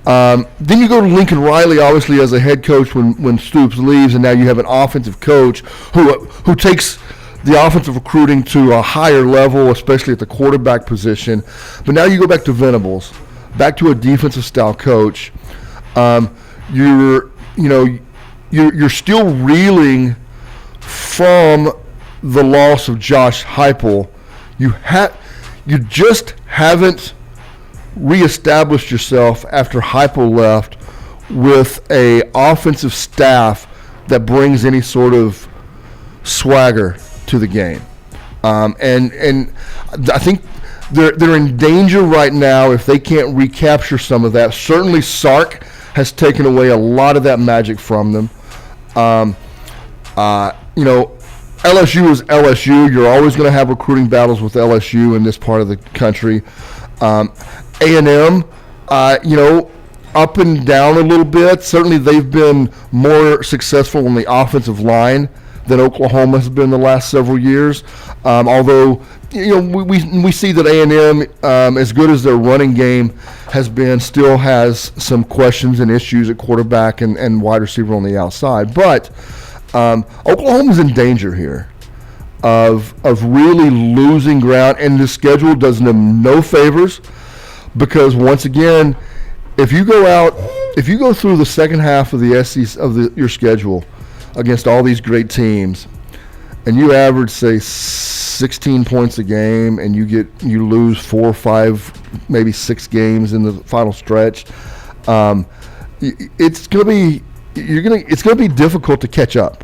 [SPEAKER 1] Then you go to Lincoln Riley, obviously, as a head coach when Stoops leaves, and now you have an offensive coach who takes the offensive recruiting to a higher level, especially at the quarterback position. But now you go back to Venables, back to a defensive style coach. You're still reeling from the loss of Josh Heupel. You just haven't reestablished yourself after Heupel left with a offensive staff that brings any sort of swagger to the game. And I think they're in danger right now if they can't recapture some of that. Certainly Sark has taken away a lot of that magic from them. LSU is LSU. You're always going to have recruiting battles with LSU in this part of the country. A&M, up and down a little bit. Certainly they've been more successful on the offensive line than Oklahoma has been the last several years. Although, we see that A&M, as good as their running game has been, still has some questions and issues at quarterback and wide receiver on the outside. But Oklahoma's in danger here of really losing ground, and the schedule does them no favors because, once again, if you go through the second half of the SEC your schedule against all these great teams, and you average, say, 16 points a game, and you lose 4 or 5, maybe 6 games in the final stretch, it's gonna be difficult to catch up.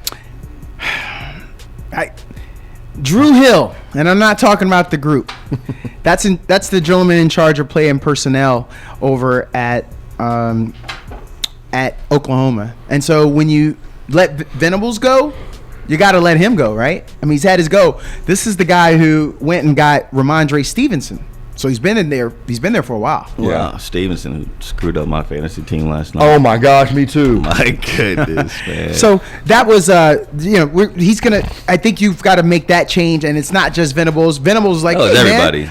[SPEAKER 3] Drew Hill, and I'm not talking about the group. That's the gentleman in charge of play and personnel over at Oklahoma. And so when you let Venables go, you got to let him go, right? I mean, he's had his go. This is the guy who went and got Ramondre Stevenson. So he's been there for a while.
[SPEAKER 2] Yeah, Stevenson, who screwed up my fantasy team last night.
[SPEAKER 1] Oh my gosh, me too.
[SPEAKER 2] My goodness, man.
[SPEAKER 3] So that was, he's gonna. I think you've got to make that change, and it's not just Venables. Venables, like,
[SPEAKER 2] it's everybody.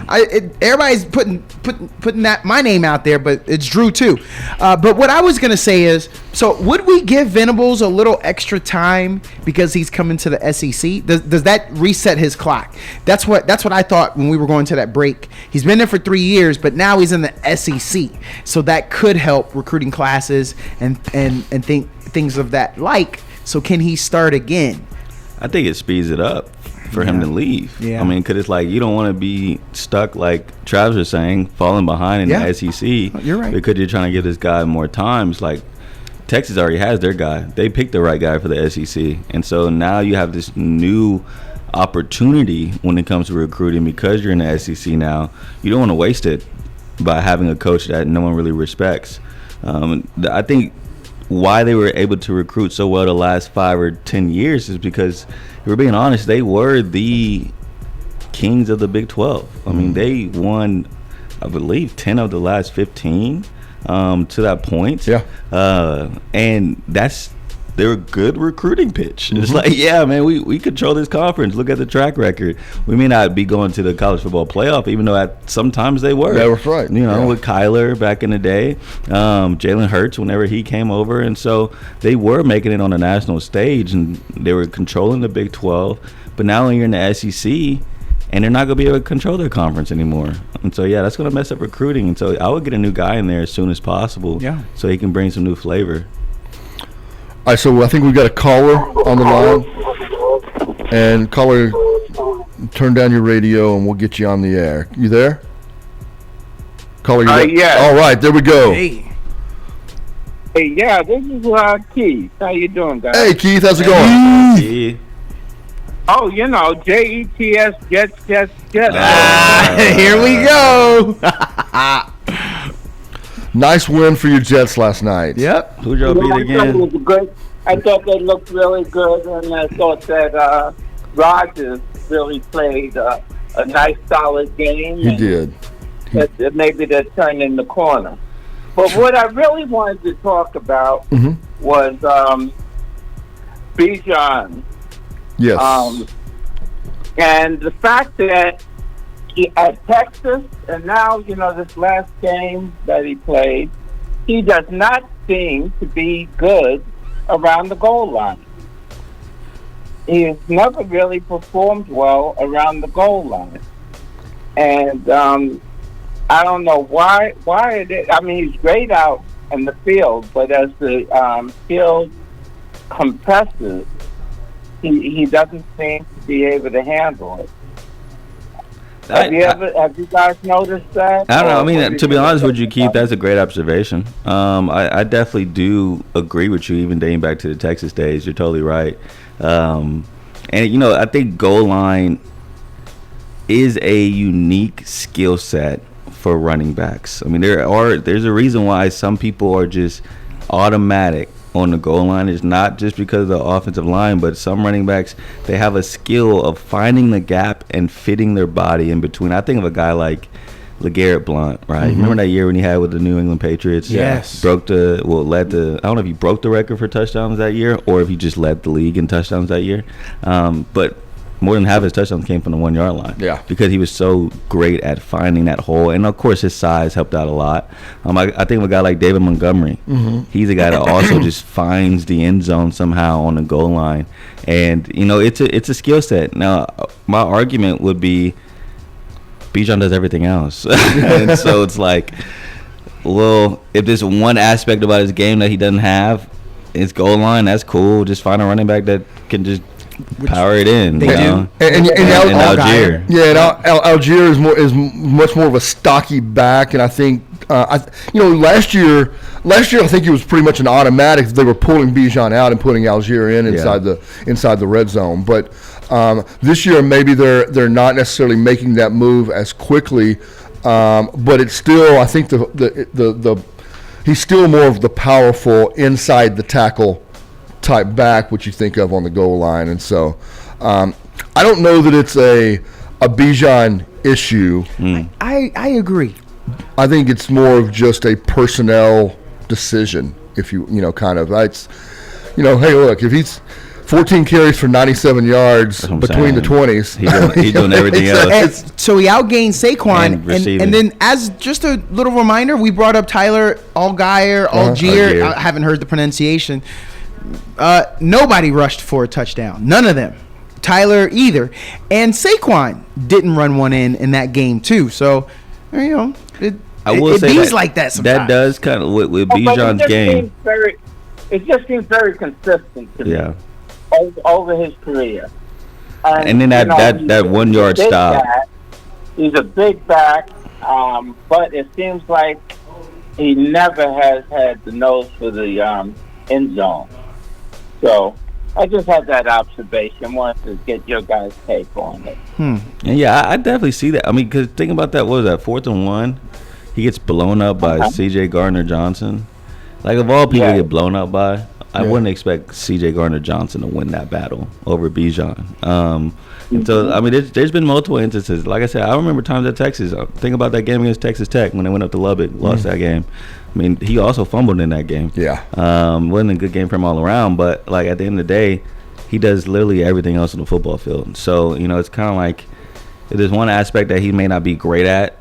[SPEAKER 3] Everybody's putting that my name out there, but it's Drew too. But what I was gonna say is, so would we give Venables a little extra time because he's coming to the SEC? Does that reset his clock? That's what I thought when we were going to that break. He's been there for 3 years, but now he's in the SEC, so that could help recruiting classes and things of that like. So can he start again?
[SPEAKER 2] I think it speeds it up for him to leave.
[SPEAKER 3] Yeah.
[SPEAKER 2] I mean, because it's like you don't want to be stuck, like Travis was saying, falling behind in the SEC.
[SPEAKER 3] You're right.
[SPEAKER 2] Because you're trying to give this guy more time. It's like Texas already has their guy. They picked the right guy for the SEC, and so now you have this new opportunity when it comes to recruiting because you're in the SEC now. You don't want to waste it by having a coach that no one really respects. I think why they were able to recruit so well the last 5 or 10 years is because, if we're being honest, they were the kings of the Big 12. I mean, they won, I believe, 10 of the last 15 to that point.
[SPEAKER 1] Yeah.
[SPEAKER 2] And they're a good recruiting pitch. It's like, yeah, man, we control this conference. Look at the track record. We may not be going to the college football playoff, even though sometimes they were.
[SPEAKER 1] That was right.
[SPEAKER 2] With Kyler back in the day, Jalen Hurts whenever he came over. And so they were making it on the national stage, and they were controlling the Big 12. But now you're in the SEC, and they're not going to be able to control their conference anymore. And so, yeah, that's going to mess up recruiting. And so I would get a new guy in there as soon as possible so he can bring some new flavor.
[SPEAKER 1] All right, so I think we've got a caller on the line. And caller, turn down your radio and we'll get you on the air. You there? Caller, you there?
[SPEAKER 4] Yeah.
[SPEAKER 1] All right, there we go.
[SPEAKER 3] Hey,
[SPEAKER 4] yeah, this is Keith. How you doing, guys?
[SPEAKER 1] Hey, Keith, how's it going?
[SPEAKER 2] Yeah.
[SPEAKER 4] Oh, JETS, Jets.
[SPEAKER 3] here we go.
[SPEAKER 1] Nice win for your Jets last night.
[SPEAKER 3] Yep.
[SPEAKER 2] Who'd y'all beat again?
[SPEAKER 4] I thought they looked really good, and I thought that Rodgers really played a nice, solid game.
[SPEAKER 1] He did.
[SPEAKER 4] That maybe they're turning the corner. But what I really wanted to talk about was Bijan.
[SPEAKER 1] Yes.
[SPEAKER 4] And the fact that at Texas, and now, this last game that he played, he does not seem to be good around the goal line. He has never really performed well around the goal line. And I don't know why it is. I mean, he's great out in the field, but as the field compresses, he doesn't seem to be able to handle it.
[SPEAKER 5] Have you guys noticed that?
[SPEAKER 2] I don't know. I mean, to be honest with you, Keith, that's a great observation. I definitely do agree with you, even dating back to the Texas days. You're totally right. And, I think goal line is a unique skill set for running backs. I mean, there's a reason why some people are just automatic on the goal line. It's not just because of the offensive line, but some running backs, they have a skill of finding the gap and fitting their body in between. I think of a guy like LeGarrette Blount, right? Mm-hmm. Remember that year when he had with the New England Patriots?
[SPEAKER 3] Yes.
[SPEAKER 2] I don't know if he broke the record for touchdowns that year or if he just led the league in touchdowns that year. But more than half his touchdowns came from the 1 yard line.
[SPEAKER 1] Yeah.
[SPEAKER 2] Because he was so great at finding that hole. And, of course, his size helped out a lot. I think of a guy like David Montgomery. Mm-hmm. He's a guy that also just finds the end zone somehow on the goal line. And, it's a skill set. Now, my argument would be Bijan does everything else. And so it's like, well, if there's one aspect about his game that he doesn't have, his goal line, that's cool. Just find a running back that can just power it in.
[SPEAKER 3] They do.
[SPEAKER 1] And
[SPEAKER 2] Algier.
[SPEAKER 1] Yeah, and Algier is much more of a stocky back, and I think last year I think it was pretty much an automatic. They were pulling Bijan out and putting Algier inside the red zone. But this year maybe they're not necessarily making that move as quickly. But it's still, I think he's still more of the powerful inside the tackle type back, which you think of on the goal line. And so I don't know that it's a Bijan issue.
[SPEAKER 3] I agree.
[SPEAKER 1] I think it's more of just a personnel decision. If it's hey, look, if he's 14 carries for 97 yards between the 20s.
[SPEAKER 2] He's doing everything else.
[SPEAKER 3] So he outgained Saquon. And then as just a little reminder, we brought up Tyler Algier. I haven't heard the pronunciation. Nobody rushed for a touchdown. None of them. Tyler either. And Saquon didn't run one in that game too. So, it bees like that sometimes.
[SPEAKER 2] That does kind of with Bijan's game.
[SPEAKER 5] It just seems very consistent to me.
[SPEAKER 2] Yeah.
[SPEAKER 5] Over his career.
[SPEAKER 2] And then that 1 yard stop.
[SPEAKER 5] He's a big back, but it seems like he never has had the nose for the end zone. So I just had that observation. Wanted to get your guys' take on it.
[SPEAKER 2] And yeah, I definitely see that. I mean, because think about that. What was that? 4th and 1? He gets blown up by C.J. Gardner-Johnson. Like, of all people to get blown up by, I wouldn't expect C.J. Gardner-Johnson to win that battle over Bijan. And so, I mean, there's been multiple instances. Like I said, I remember times at Texas. Think about that game against Texas Tech when they went up to Lubbock, lost that game. I mean, he also fumbled in that game.
[SPEAKER 1] Yeah.
[SPEAKER 2] Wasn't a good game for him all around, but, like, at the end of the day, he does literally everything else on the football field. So, it's kind of like if there's one aspect that he may not be great at,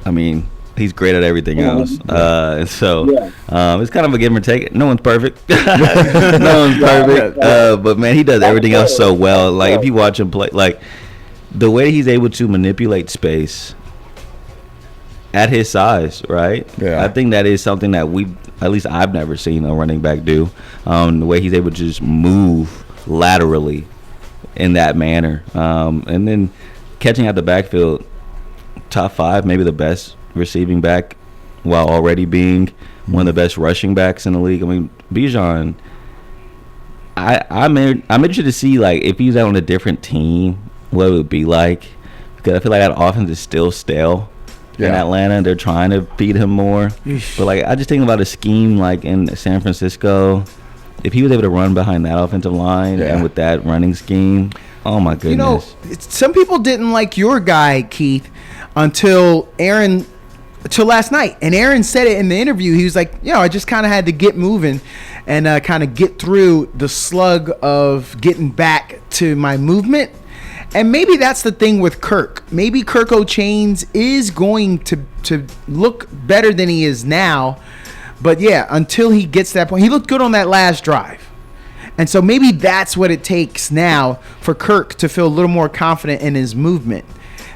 [SPEAKER 2] I mean, he's great at everything else. And so it's kind of a give or take. No one's perfect. No one's perfect. But, man, he does everything else so well. Like, if you watch him play, like, the way he's able to manipulate space at his size, right?
[SPEAKER 1] Yeah.
[SPEAKER 2] I think that is something that at least I've never seen a running back do. The way he's able to just move laterally in that manner. And then catching out the backfield, top 5, maybe the best receiving back while already being one of the best rushing backs in the league. I mean, Bijan, I'm interested to see, like, if he's out on a different team, what it would be like. Because I feel like that offense is still stale in Atlanta. They're trying to feed him more. But, like, I just think about a scheme like in San Francisco. If he was able to run behind that offensive line and with that running scheme, oh, my goodness.
[SPEAKER 3] Some people didn't like your guy, Keith, until last night. And Aaron said it in the interview. He was like, I just kind of had to get moving and kind of get through the slug of getting back to my movement. And maybe that's the thing with Kirk. Maybe Kirk O'Chains is going to look better than he is now. But, until he gets to that point. He looked good on that last drive. And so maybe that's what it takes now for Kirk to feel a little more confident in his movement.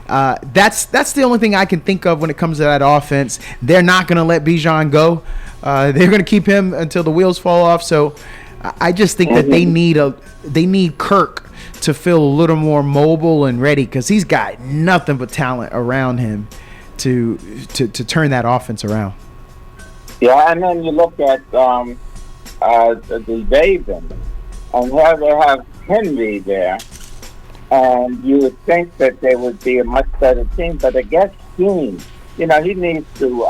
[SPEAKER 3] That's the only thing I can think of when it comes to that offense. They're not going to let Bijan go. They're going to keep him until the wheels fall off. So I just think that they need Kirk to feel a little more mobile and ready? Because he's got nothing but talent around him to turn that offense around.
[SPEAKER 5] Yeah, and then you look at the Ravens, and they have Henry there, and you would think that they would be a much better team, but against scheme, he needs to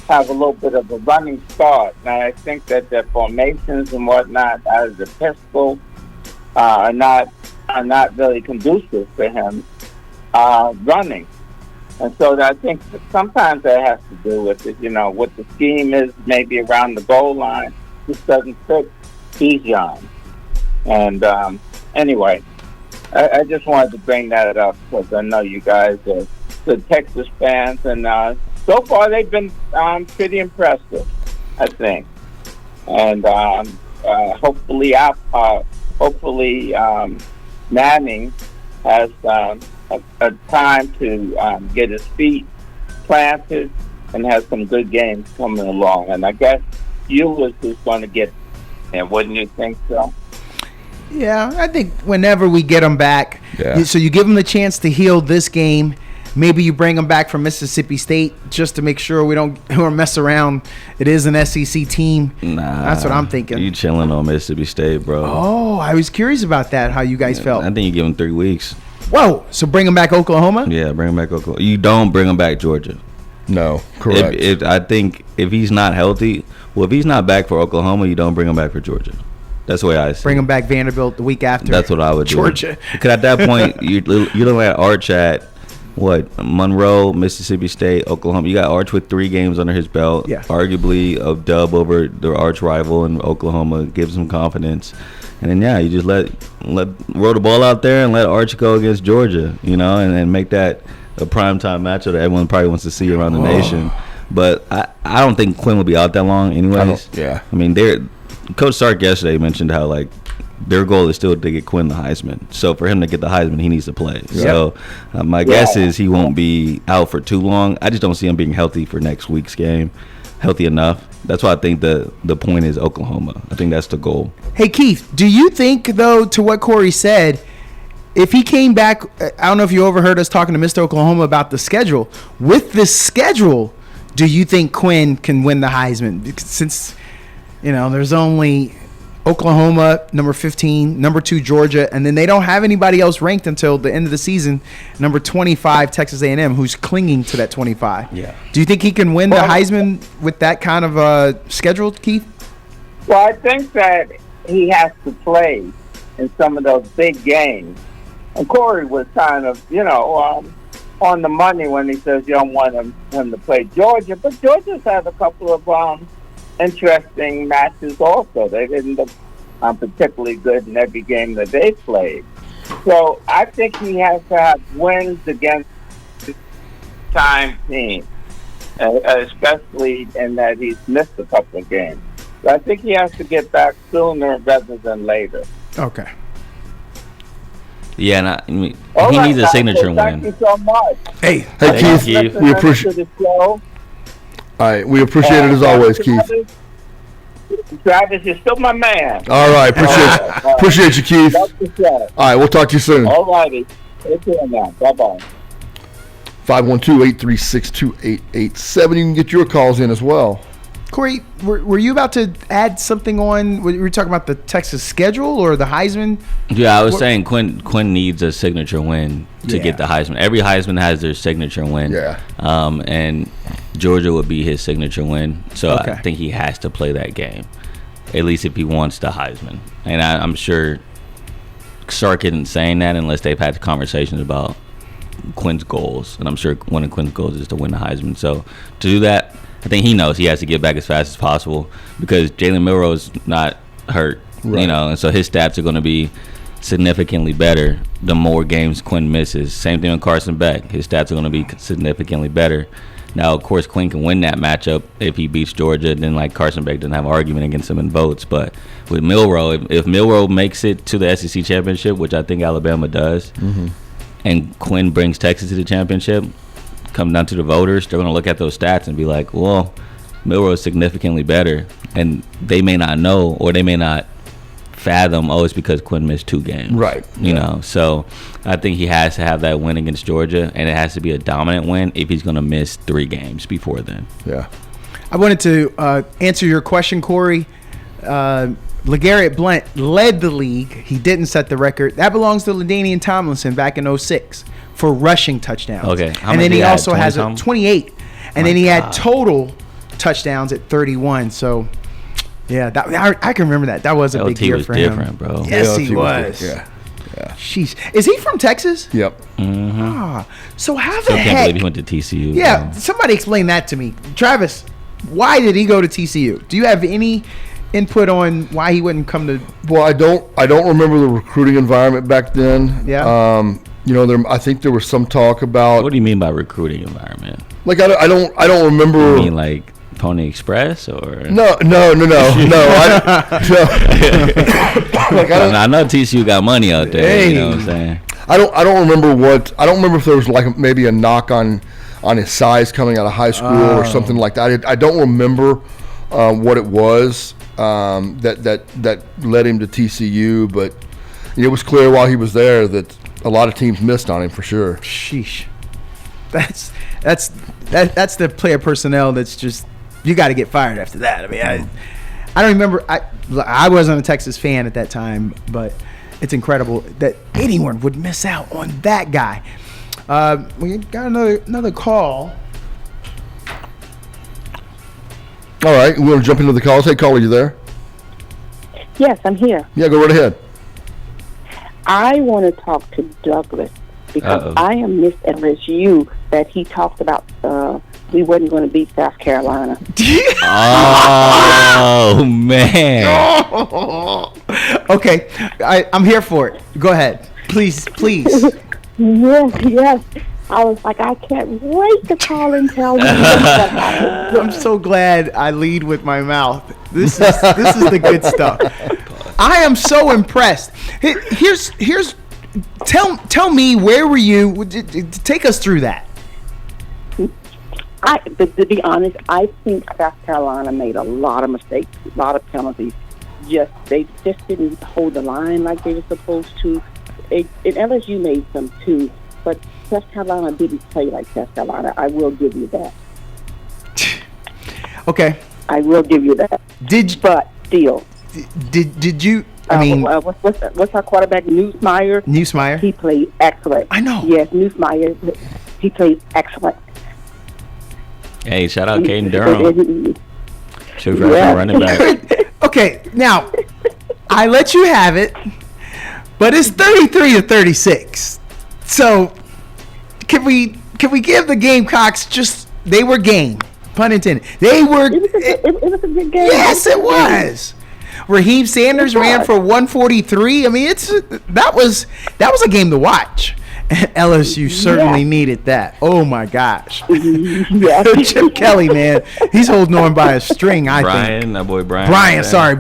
[SPEAKER 5] have a little bit of a running start. Now, I think that their formations and whatnot as a pistol are not really conducive for him running. And so I think that sometimes that has to do with it, what the scheme is, maybe around the goal line. This doesn't fit Bijan. And anyway, I just wanted to bring that up because I know you guys are good Texas fans, and so far they've been pretty impressive, I think. And hopefully Manning has a time to get his feet planted and has some good games coming along. And I guess Ewers is going to get there. Wouldn't you think so?
[SPEAKER 3] Yeah, I think whenever we get him back,
[SPEAKER 1] Yeah.
[SPEAKER 3] so you give him the chance to heal this game. Maybe you bring him back from Mississippi State just to make sure we don't mess around. It is an SEC team.
[SPEAKER 2] Nah,
[SPEAKER 3] that's what I'm thinking.
[SPEAKER 2] You chilling on Mississippi State, bro.
[SPEAKER 3] Oh, I was curious about that, how you guys felt.
[SPEAKER 2] I think you give him 3 weeks.
[SPEAKER 3] Whoa, so bring him back Oklahoma?
[SPEAKER 2] Yeah, bring him back Oklahoma. You don't bring him back Georgia.
[SPEAKER 1] No, correct.
[SPEAKER 2] I think if he's not healthy, if he's not back for Oklahoma, you don't bring him back for Georgia. That's the way I see
[SPEAKER 3] Bring
[SPEAKER 2] it.
[SPEAKER 3] him back Vanderbilt the week after.
[SPEAKER 2] That's what I would do.
[SPEAKER 3] Georgia.
[SPEAKER 2] Because at that point, you're looking at Arch at, Monroe, Mississippi State, Oklahoma. You got Arch with 3 games under his belt.
[SPEAKER 3] Yeah.
[SPEAKER 2] Arguably a dub over the arch rival in Oklahoma gives him confidence. And then, you just let roll the ball out there and let Arch go against Georgia, and make that a primetime matchup that everyone probably wants to see around the nation. But I don't think Quinn will be out that long anyways.
[SPEAKER 1] Yeah.
[SPEAKER 2] I mean, Coach Sark yesterday mentioned how, their goal is still to get Quinn the Heisman. So for him to get the Heisman, he needs to play.
[SPEAKER 1] Yep.
[SPEAKER 2] So my guess is he won't be out for too long. I just don't see him being healthy for next week's game. Healthy enough. That's why I think the point is Oklahoma. I think that's the goal.
[SPEAKER 3] Hey, Keith, do you think, though, to what Corey said, if he came back, I don't know if you overheard us talking to Mr. Oklahoma about the schedule. With this schedule, do you think Quinn can win the Heisman? Because since, there's only Oklahoma, number 15, number 2, Georgia, and then they don't have anybody else ranked until the end of the season, number 25, Texas A&M, who's clinging to that 25.
[SPEAKER 2] Yeah.
[SPEAKER 3] Do you think he can win the Heisman with that kind of schedule, Keith?
[SPEAKER 5] Well, I think that he has to play in some of those big games. And Corey was kind of, on the money when he says you don't want him to play Georgia. But Georgia's had a couple of interesting matches also. They didn't look particularly good in every game that they played. So I think he has to have wins against time teams, especially in that he's missed a couple of games. So I think he has to get back sooner rather than later.
[SPEAKER 3] Okay.
[SPEAKER 2] Yeah, and he
[SPEAKER 5] All
[SPEAKER 2] needs a
[SPEAKER 5] right,
[SPEAKER 2] signature
[SPEAKER 5] guys,
[SPEAKER 2] win.
[SPEAKER 5] Thank you so much.
[SPEAKER 3] Hey,
[SPEAKER 1] Keith,
[SPEAKER 2] you.
[SPEAKER 1] we appreciate.
[SPEAKER 5] The show.
[SPEAKER 1] All right, we appreciate it as always, Keith.
[SPEAKER 5] Travis, you're still my man.
[SPEAKER 1] All right, appreciate you, Keith.
[SPEAKER 5] Love the show.
[SPEAKER 1] All right, we'll talk to you soon.
[SPEAKER 5] All righty. Take care now. Bye-bye.
[SPEAKER 1] 512-836-2887. You can get your calls in as well.
[SPEAKER 3] Corey, were you about to add something on? Were you talking about the Texas schedule or the Heisman?
[SPEAKER 2] Yeah, I was saying Quinn needs a signature win to get the Heisman. Every Heisman has their signature win.
[SPEAKER 1] Yeah.
[SPEAKER 2] And Georgia would be his signature win. So
[SPEAKER 3] Okay.
[SPEAKER 2] I think he has to play that game, at least if he wants the Heisman. And I'm sure Sark isn't saying that unless they've had conversations about Quinn's goals. And I'm sure one of Quinn's goals is to win the Heisman. So to do that, I think he knows he has to get back as fast as possible because Jalen Milroe's not hurt,
[SPEAKER 1] Right.
[SPEAKER 2] and so his stats are going to be significantly better the more games Quinn misses. Same thing with Carson Beck. His stats are going to be significantly better. Now, of course, Quinn can win that matchup if he beats Georgia. Then, Carson Beck doesn't have an argument against him in votes. But with Milroe, if Milroe makes it to the SEC championship, which I think Alabama does, and Quinn brings Texas to the championship, come down to the voters, they're going to look at those stats and be like, well, Milroe is significantly better. And they may not know or they may not fathom, it's because Quinn missed 2 games.
[SPEAKER 1] Right.
[SPEAKER 2] You know, so I think he has to have that win against Georgia, and it has to be a dominant win if he's going to miss 3 games before then.
[SPEAKER 1] Yeah.
[SPEAKER 3] I wanted to answer your question, Corey. LeGarrette Blount led the league. He didn't set the record. That belongs to LaDainian Tomlinson back in 2006 for rushing touchdowns.
[SPEAKER 2] Okay.
[SPEAKER 3] And then he also has a
[SPEAKER 2] 20-some?
[SPEAKER 3] 28. And then he had total touchdowns at 31. So, yeah, I can remember that. That was a big year for him.
[SPEAKER 2] LT was different, bro.
[SPEAKER 3] Yes,
[SPEAKER 1] Yeah,
[SPEAKER 3] he was.
[SPEAKER 1] Yeah.
[SPEAKER 3] Sheesh. Is he from Texas?
[SPEAKER 1] Yep.
[SPEAKER 3] So how the
[SPEAKER 2] Still can't
[SPEAKER 3] heck?
[SPEAKER 2] believe he went to TCU.
[SPEAKER 3] Yeah,
[SPEAKER 2] bro.
[SPEAKER 3] somebody explain that to me. Travis, why did he go to TCU? Do you have any input on why he wouldn't come to?
[SPEAKER 1] Well, I don't remember the recruiting environment back then.
[SPEAKER 3] Yeah.
[SPEAKER 1] You know, I think there was some talk about
[SPEAKER 2] What do you mean by recruiting environment?
[SPEAKER 1] like I don't remember.
[SPEAKER 2] You mean like Pony Express or?
[SPEAKER 1] No. Like
[SPEAKER 2] I know TCU got money out there.
[SPEAKER 3] Hey.
[SPEAKER 2] You know what I'm saying?
[SPEAKER 1] I don't remember if there was like maybe a knock on his size coming out of high school or something like that. I don't remember what it was that led him to TCU, but it was clear while he was there that a lot of teams missed on him for sure.
[SPEAKER 3] Sheesh. That's the player personnel that's just, you got to get fired after that. I mean, I don't remember. I wasn't a Texas fan at that time, but it's incredible that anyone would miss out on that guy. We got another call.
[SPEAKER 1] All right, we want to jump into the calls. Hey, caller, you there?
[SPEAKER 6] Yes, I'm here.
[SPEAKER 1] Yeah, go right ahead.
[SPEAKER 6] I want to talk to Douglas because
[SPEAKER 2] Uh-oh.
[SPEAKER 6] I am Miss LSU that he talked about we wasn't going to beat South Carolina.
[SPEAKER 2] Oh man!
[SPEAKER 3] Okay, I'm here for it. Go ahead, please.
[SPEAKER 6] Yes. I was like, I can't wait to call and tell you what happened.
[SPEAKER 3] I'm so glad I lead with my mouth. This is the good stuff. I am so impressed. Here's tell me, where were you? Take us through that.
[SPEAKER 6] But to be honest, I think South Carolina made a lot of mistakes, a lot of penalties. They just didn't hold the line like they were supposed to. And LSU made some too, but South Carolina didn't play like South Carolina. I will give you that.
[SPEAKER 3] Okay.
[SPEAKER 6] I will give you that. But still.
[SPEAKER 3] Did you? I mean,
[SPEAKER 6] what's our quarterback,
[SPEAKER 3] Newsmeyer?
[SPEAKER 6] He played excellent.
[SPEAKER 3] I know.
[SPEAKER 6] Yes, Newsmeyer. He played excellent.
[SPEAKER 2] Hey, shout out Caden Durham. She was
[SPEAKER 6] Yeah.
[SPEAKER 2] running back.
[SPEAKER 3] Okay, now I let you have it, but it's 33-36. So can we give the Gamecocks they were game, pun intended. They were.
[SPEAKER 6] It was a good game.
[SPEAKER 3] Yes, it was. Raheem Sanders ran for 143. I mean, that was a game to watch. And LSU certainly needed that. Oh my gosh.
[SPEAKER 6] Yeah.
[SPEAKER 3] Chip Kelly, man, he's holding on by a string. I think.
[SPEAKER 2] Brian, that boy Brian.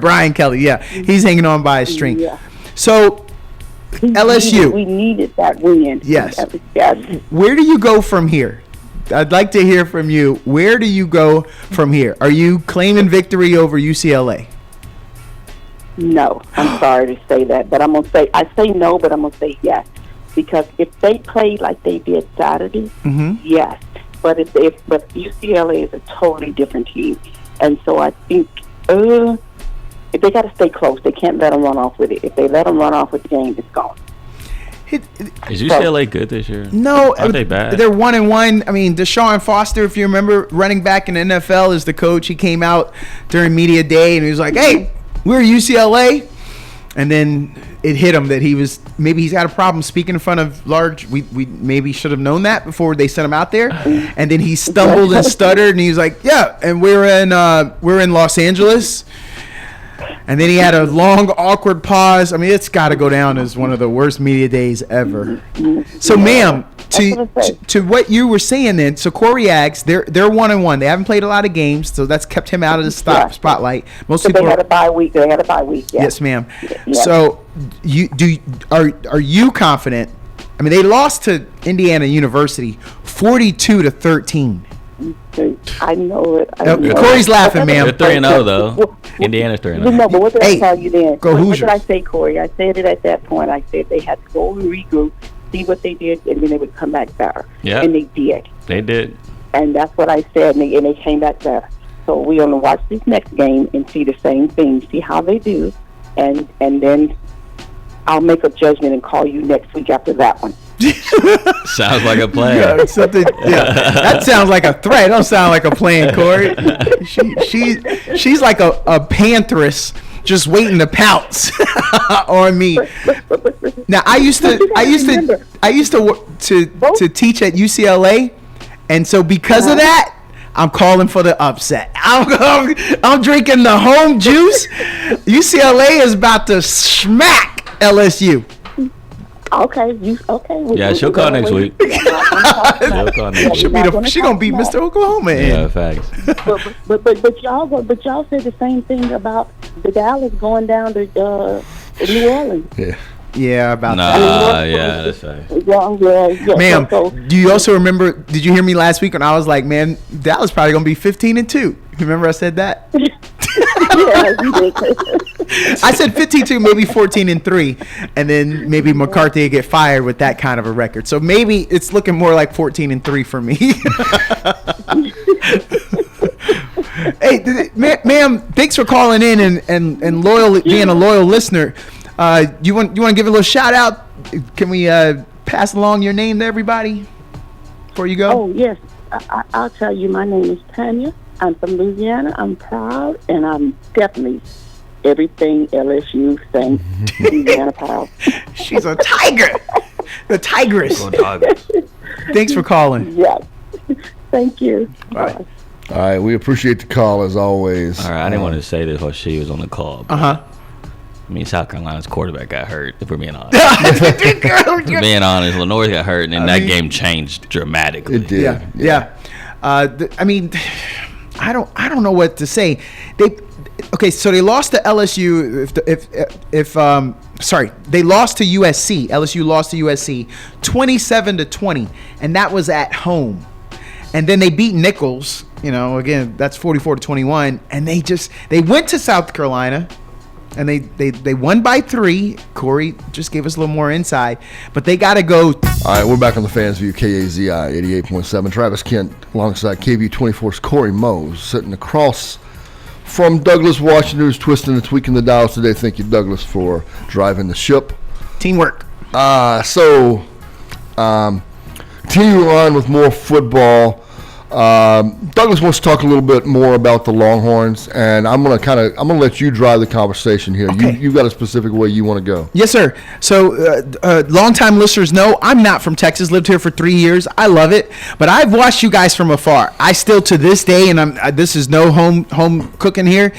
[SPEAKER 3] Brian Kelly. Yeah, he's hanging on by a string.
[SPEAKER 6] Yeah.
[SPEAKER 3] So LSU.
[SPEAKER 6] We needed that win.
[SPEAKER 3] Yes.
[SPEAKER 6] Yes.
[SPEAKER 3] Where do you go from here? I'd like to hear from you. Where do you go from here? Are you claiming victory over UCLA?
[SPEAKER 6] No, I'm sorry to say that, but I'm gonna say no, but I'm gonna say yes, because if they played like they did Saturday, yes. But but UCLA is a totally different team, and so I think if they got to stay close. They can't let them run off with it. If they let them run off with the game, it's gone.
[SPEAKER 2] Is UCLA good this year?
[SPEAKER 3] No,
[SPEAKER 2] Aren't they bad?
[SPEAKER 3] They're 1-1. I mean, Deshaun Foster, if you remember, running back in the NFL, is the coach. He came out during media day and he was like, "Hey, we're UCLA," and then it hit him that he's got a problem speaking in front of large. We maybe should have known that before they sent him out there, and then he stumbled and stuttered, and he was like, "Yeah," and we're in Los Angeles. And then he had a long, awkward pause. I mean, it's got to go down as one of the worst media days ever. So, ma'am, to what you were saying then, so Corey Aggs, they're 1-1. They haven't played a lot of games, so that's kept him out of the spotlight. Most people
[SPEAKER 6] they had a bye week.
[SPEAKER 3] Yes, ma'am.
[SPEAKER 6] Yeah.
[SPEAKER 3] So, are you confident? I mean, they lost to Indiana University 42-13.
[SPEAKER 6] I know it.
[SPEAKER 3] Corey's laughing, ma'am.
[SPEAKER 2] They're 3-0 though. Indiana's 3-0.
[SPEAKER 6] No, but what did
[SPEAKER 3] Hey,
[SPEAKER 6] I tell you then?
[SPEAKER 3] go
[SPEAKER 6] What
[SPEAKER 3] Hoosiers.
[SPEAKER 6] did I say, Corey? I said it at that point. I said they had to go and regroup, see what they did, and then they would come back better.
[SPEAKER 2] Yeah.
[SPEAKER 6] And they did.
[SPEAKER 2] They did.
[SPEAKER 6] And that's what I said, and they came back better. So we're going to watch this next game and see the same thing, see how they do, and then I'll make a judgment and call you next week after that one.
[SPEAKER 2] Sounds like a plan.
[SPEAKER 3] Yeah, something. Yeah, that sounds like a threat. Don't sound like a plan, Corey. She's like a pantheress just waiting to pounce on me. Now I used to teach at UCLA, and so because of that, I'm calling for the upset. I'm drinking the home juice. UCLA is about to smack LSU.
[SPEAKER 6] Okay,
[SPEAKER 2] Yeah, she'll call next week. She'll call next
[SPEAKER 3] She
[SPEAKER 2] week.
[SPEAKER 3] gonna beat Mr. Oklahoma.
[SPEAKER 2] Yeah, facts.
[SPEAKER 6] but y'all said the same thing about the Dallas going down to New Orleans.
[SPEAKER 1] Yeah.
[SPEAKER 3] Yeah, about that.
[SPEAKER 2] Nah, yeah, that's right.
[SPEAKER 6] Yeah.
[SPEAKER 3] Ma'am,
[SPEAKER 6] So,
[SPEAKER 3] do you also remember? Did you hear me last week when I was like, "Man, Dallas probably gonna be 15-2." You remember I said that?
[SPEAKER 6] yeah, you did.
[SPEAKER 3] I said 15-2, maybe 14-3, and then maybe McCarthy would get fired with that kind of a record. So maybe it's looking more like 14-3 for me. Hey, ma'am, thanks for calling in and being a loyal listener. You want to give a little shout out? Can we pass along your name to everybody before you go?
[SPEAKER 6] Oh yes, I'll tell you. My name is Tanya. I'm from Louisiana. I'm proud, and I'm definitely everything LSU thing. Louisiana proud.
[SPEAKER 3] She's a tiger, the tigress.
[SPEAKER 2] Go Tigers.
[SPEAKER 3] Thanks for calling.
[SPEAKER 6] Yes. Thank you.
[SPEAKER 3] Bye.
[SPEAKER 1] All right, we appreciate the call as always.
[SPEAKER 2] All right, I didn't want to say this while she was on the call. But, I mean, South Carolina's quarterback got hurt, if we're being honest. Being honest, Lenore got hurt, and then that game changed dramatically.
[SPEAKER 1] It did.
[SPEAKER 3] Yeah. I mean, I don't know what to say. So they lost to LSU. They lost to USC. LSU lost to USC 27-20, and that was at home. And then they beat Nichols. Again, that's 44-21, and they went to South Carolina. And they won by 3. Corey just gave us a little more insight. But they got to go.
[SPEAKER 1] All right, we're back on the Fans View, KAZI 88.7. Travis Kent alongside KV24's Corey Mose sitting across from Douglas Washington, who's twisting and tweaking the dials today. Thank you, Douglas, for driving the ship.
[SPEAKER 3] Teamwork.
[SPEAKER 1] Continue on with more football. Douglas wants to talk a little bit more about the Longhorns, and I'm gonna let you drive the conversation here.
[SPEAKER 3] Okay.
[SPEAKER 1] You've got a specific way you want to go.
[SPEAKER 3] Yes, sir. So, longtime listeners know I'm not from Texas. Lived here for 3 years. I love it, but I've watched you guys from afar. I still, to this day, and this is no home cooking here.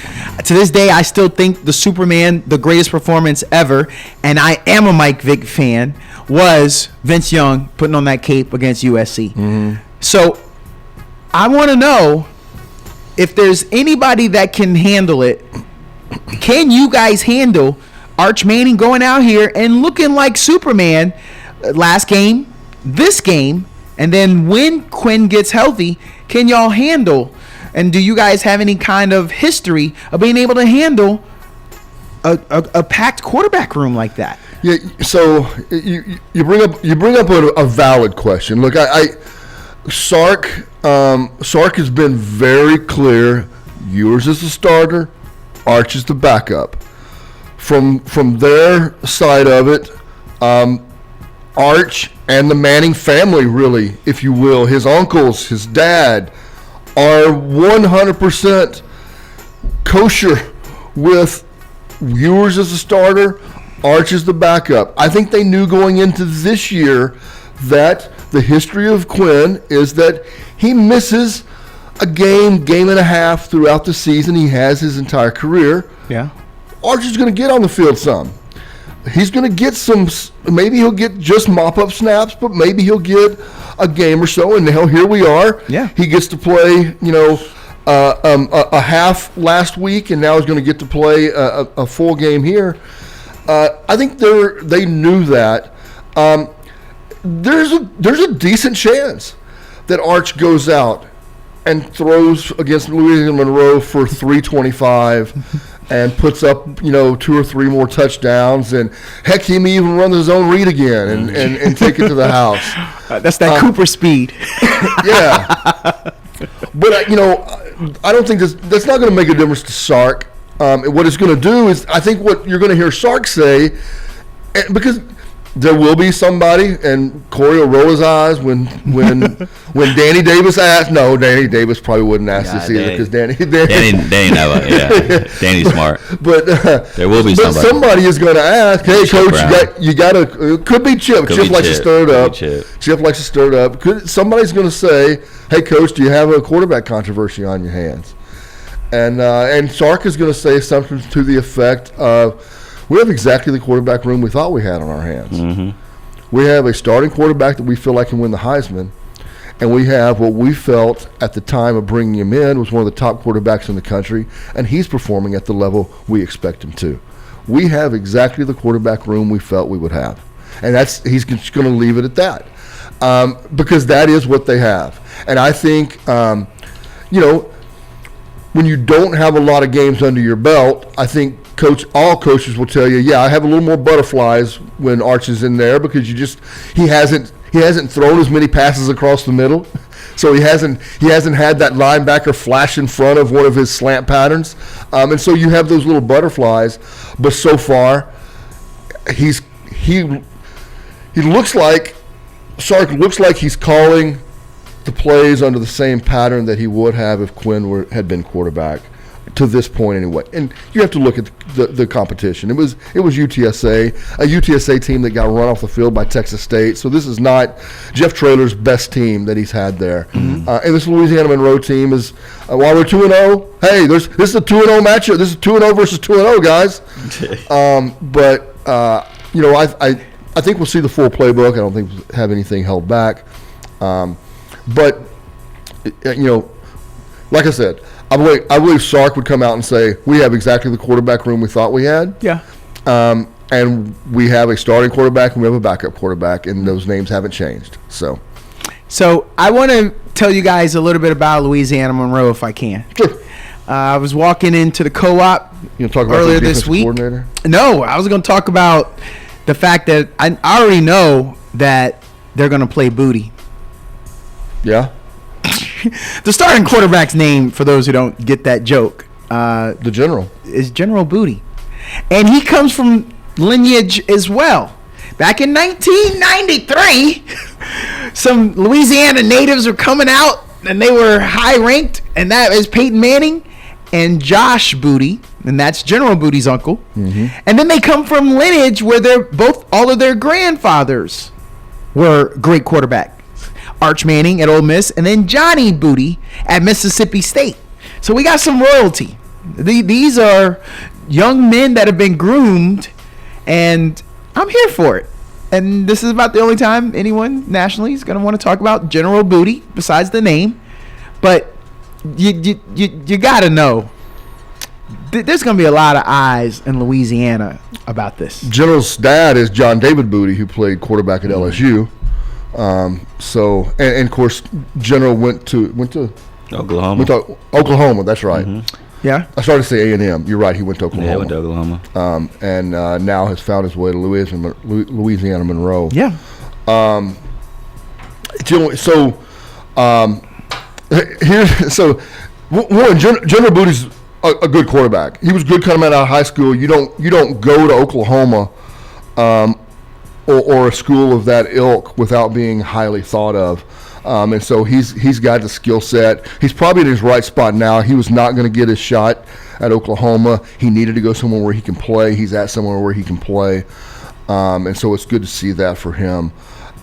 [SPEAKER 3] To this day, I still think the Superman, the greatest performance ever, and I am a Mike Vick fan, was Vince Young putting on that cape against USC. Mm-hmm. So, I want to know if there's anybody that can handle it. Can you guys handle Arch Manning going out here and looking like Superman last game, this game, and then when Quinn gets healthy, can y'all handle? And do you guys have any kind of history of being able to handle a packed quarterback room like that?
[SPEAKER 1] Yeah. So you bring up a valid question. Look, Sark has been very clear. Ewers is the starter, Arch is the backup. From their side of it, Arch and the Manning family, really, if you will, his uncles, his dad, are 100% kosher with Ewers as the starter, Arch as the backup. I think they knew going into this year that the history of Quinn is that he misses a game and a half throughout the season. He has his entire career.
[SPEAKER 3] Yeah.
[SPEAKER 1] Arch is going to get on the field some. He's going to get some, maybe he'll get just mop-up snaps, but maybe he'll get a game or so, and now here we are.
[SPEAKER 3] Yeah.
[SPEAKER 1] He gets to play, a half last week, and now he's going to get to play a full game here. I think they knew that. There's a decent chance that Arch goes out and throws against Louisiana Monroe for 325 and puts up, 2 or 3 more touchdowns. And heck, he may even run his own read again and take it to the house.
[SPEAKER 3] That's that Cooper speed.
[SPEAKER 1] Yeah. But, I don't think that's not going to make a difference to Sark. What it's going to do is, I think what you're going to hear Sark say, because there will be somebody, and Corey will roll his eyes when Danny Davis asks. No, Danny Davis probably wouldn't ask this either, because Danny
[SPEAKER 2] never, yeah. Danny's smart.
[SPEAKER 1] But
[SPEAKER 2] there will be somebody.
[SPEAKER 1] But somebody is going to ask, hey, Coach, you got to, could be Chip. Chip likes to stir it up. Chip likes to stir it up. Somebody's going to say, hey, Coach, do you have a quarterback controversy on your hands? And Sark is going to say something to the effect of, we have exactly the quarterback room we thought we had on our hands. Mm-hmm. We have a starting quarterback that we feel like can win the Heisman, and we have what we felt at the time of bringing him in was one of the top quarterbacks in the country, and he's performing at the level we expect him to. We have exactly the quarterback room we felt we would have, and he's just going to leave it at that, because that is what they have. And I think, when you don't have a lot of games under your belt, I think all coaches will tell you, yeah, I have a little more butterflies when Arch is in there, because he hasn't thrown as many passes across the middle, so he hasn't had that linebacker flash in front of one of his slant patterns, and so you have those little butterflies. But so far, he looks like Sark looks like he's calling the plays under the same pattern that he would have if Quinn had been quarterback. To this point, anyway, and you have to look at the competition. It was UTSA, a UTSA team that got run off the field by Texas State. So this is not Jeff Traylor's best team that he's had there. Mm-hmm. And this Louisiana Monroe team is, while we're 2-0, hey, this is a 2-0 matchup. This is 2-0 versus 2-0, guys. I think we'll see the full playbook. I don't think we'll have anything held back. But like I said, I believe Sark would come out and say, we have exactly the quarterback room we thought we had. Yeah. And we have a starting quarterback and we have a backup quarterback, and those names haven't changed. So
[SPEAKER 3] I want to tell you guys a little bit about Louisiana Monroe, if I can.
[SPEAKER 1] Sure.
[SPEAKER 3] I was walking into the co-op
[SPEAKER 1] earlier
[SPEAKER 3] this week. No, I was going to talk about the fact that I already know that they're going to play Booty.
[SPEAKER 1] Yeah.
[SPEAKER 3] The starting quarterback's name, for those who don't get that joke,
[SPEAKER 1] the General,
[SPEAKER 3] is General Booty, and he comes from lineage as well. Back in 1993, some Louisiana natives were coming out, and they were high ranked, and that is Peyton Manning and Josh Booty, and that's General Booty's uncle. Mm-hmm. And then they come from lineage where all of their grandfathers were great quarterbacks. Arch Manning at Ole Miss, and then Johnny Booty at Mississippi State. So we got some royalty. These are young men that have been groomed, and I'm here for it. And this is about the only time anyone nationally is going to want to talk about General Booty, besides the name. But you got to know, there's going to be a lot of eyes in Louisiana about this.
[SPEAKER 1] General's dad is John David Booty, who played quarterback at LSU. And of course, General went to
[SPEAKER 2] Oklahoma.
[SPEAKER 1] Oklahoma, that's right.
[SPEAKER 3] Mm-hmm. Yeah.
[SPEAKER 1] I started to say A&M. You're right. He went to Oklahoma.
[SPEAKER 2] Yeah, he went to Oklahoma.
[SPEAKER 1] And now has found his way to Louisiana Monroe.
[SPEAKER 3] Yeah.
[SPEAKER 1] General Booty's a good quarterback. He was good coming out of high school. You don't go to Oklahoma, or a school of that ilk without being highly thought of. And so he's got the skill set. He's probably in his right spot now. He was not going to get his shot at Oklahoma. He needed to go somewhere where he can play. He's at somewhere where he can play. And so it's good to see that for him.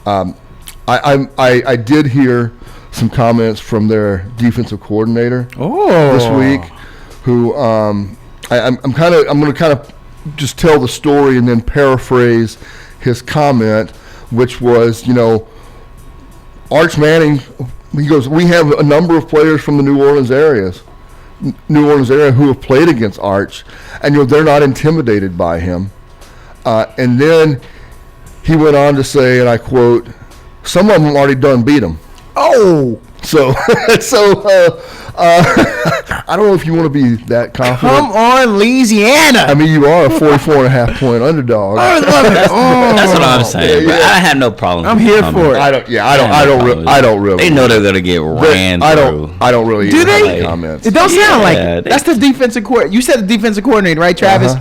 [SPEAKER 1] I did hear some comments from their defensive coordinator this week, who I'm going to kind of just tell the story and then paraphrase his comment, which was, Arch Manning, he goes, we have a number of players from the New Orleans area who have played against Arch, and they're not intimidated by him. And then he went on to say, and I quote, some of them already done beat him.
[SPEAKER 3] Oh!
[SPEAKER 1] So, I don't know if you want to be that confident.
[SPEAKER 3] Come on, Louisiana.
[SPEAKER 1] I mean, you are a 44.5-point underdog.
[SPEAKER 3] I love it.
[SPEAKER 2] That's what I'm saying.
[SPEAKER 1] Yeah,
[SPEAKER 2] But I have no problem.
[SPEAKER 3] I'm here for it.
[SPEAKER 1] I don't really.
[SPEAKER 2] They know they're gonna get ran
[SPEAKER 1] I
[SPEAKER 2] through.
[SPEAKER 1] don't really.
[SPEAKER 3] Do
[SPEAKER 1] even have
[SPEAKER 3] they?
[SPEAKER 1] any comments.
[SPEAKER 3] It don't sound like
[SPEAKER 2] Yeah,
[SPEAKER 3] it.
[SPEAKER 2] they-
[SPEAKER 3] That's the defensive coordinator. You said the defensive coordinator, right, Travis?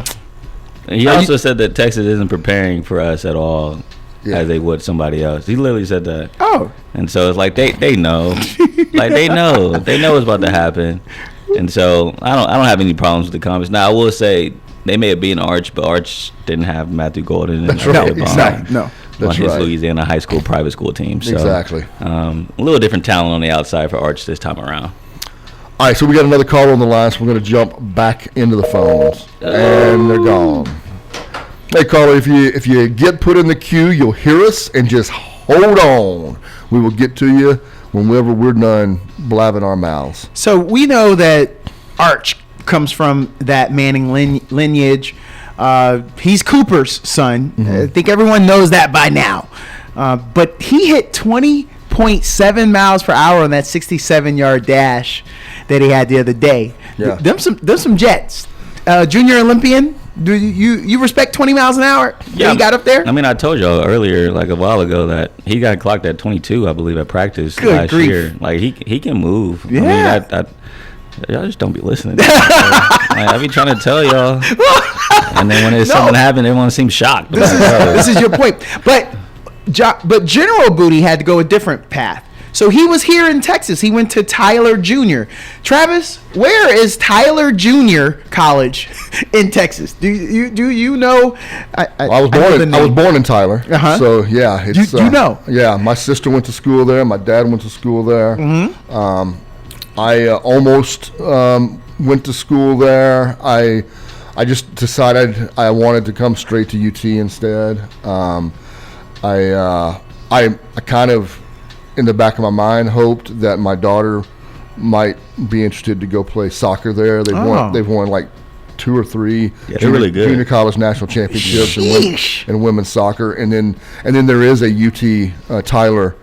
[SPEAKER 2] He also said that Texas isn't preparing for us at all,
[SPEAKER 1] Yeah.
[SPEAKER 2] as they would somebody else. He literally said that.
[SPEAKER 3] Oh,
[SPEAKER 2] And so it's like they know, like they know what's about to happen, and so I don't have any problems with the comments. Now I will say they may have beaten Arch, but Arch didn't have Matthew Golden and
[SPEAKER 1] That's
[SPEAKER 2] Isaiah
[SPEAKER 1] right.
[SPEAKER 2] Bond
[SPEAKER 1] Exactly.
[SPEAKER 3] no.
[SPEAKER 2] on
[SPEAKER 1] That's
[SPEAKER 2] his
[SPEAKER 1] right.
[SPEAKER 2] Louisiana high school private school team. So,
[SPEAKER 1] Exactly.
[SPEAKER 2] a little different talent on the outside for Arch this time around.
[SPEAKER 1] All right, so we got another caller on the line, so we're going to jump back into the phones, and they're gone. Hey, caller, if you get put in the queue, you'll hear us, and just hold on. We will get to you whenever we're done blabbing our mouths.
[SPEAKER 3] So we know that Arch comes from that Manning lineage. He's Cooper's son. I think everyone knows that by now. But he hit 20.7 miles per hour on that 67-yard dash that he had the other day.
[SPEAKER 1] Yeah.
[SPEAKER 3] Them some jets. Junior Olympian. Do you respect 20 miles an hour? Yeah, he got up there.
[SPEAKER 2] I mean, I told y'all earlier, like a while ago, that he got clocked at 22, I believe, at practice
[SPEAKER 3] Good
[SPEAKER 2] last
[SPEAKER 3] grief.
[SPEAKER 2] year. Like he can move.
[SPEAKER 3] Yeah.
[SPEAKER 2] I mean, y'all just don't be listening. Like, I be trying to tell y'all, and then when there's something happen, everyone seems shocked.
[SPEAKER 3] This is your point. But General Booty had to go a different path. So he was here in Texas. He went to Tyler Jr. Travis, where is Tyler Jr. College in Texas? Do you know?
[SPEAKER 1] I was born in Tyler, so yeah, it's
[SPEAKER 3] You know?
[SPEAKER 1] Yeah, my sister went to school there. My dad went to school there. I almost went to school there. I just decided I wanted to come straight to UT instead. I kind of, in the back of my mind, hoped that my daughter might be interested to go play soccer there. They've won like 2 or 3
[SPEAKER 2] they're really good.
[SPEAKER 1] junior college national championships in women's soccer, and then there is a UT Tyler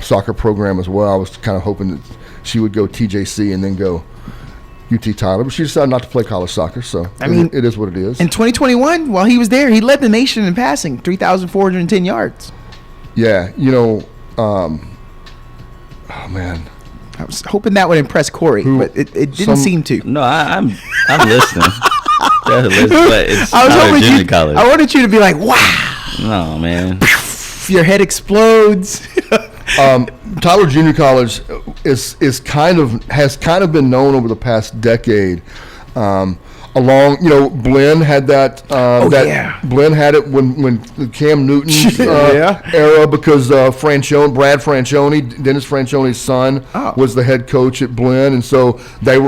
[SPEAKER 1] soccer program as well. I was kind of hoping that she would go TJC and then go UT Tyler, but she decided not to play college soccer. So I mean, it is what it is.
[SPEAKER 3] In 2021, while he was there, he led the nation in passing, 3,410 yards.
[SPEAKER 1] Yeah, oh man,
[SPEAKER 3] I was hoping that would impress Corey, but it didn't seem to.
[SPEAKER 2] No, I'm listening. But it's
[SPEAKER 3] I was
[SPEAKER 2] Tyler
[SPEAKER 3] hoping
[SPEAKER 2] Junior College.
[SPEAKER 3] I wanted you to be like, wow.
[SPEAKER 2] No, man.
[SPEAKER 3] Your head explodes.
[SPEAKER 1] Tyler Junior College has kind of been known over the past decade. Glenn had that. Glenn had it when the Cam Newton era, because Brad Franchione, Dennis Franchione's son, was the head coach at Glenn, and so they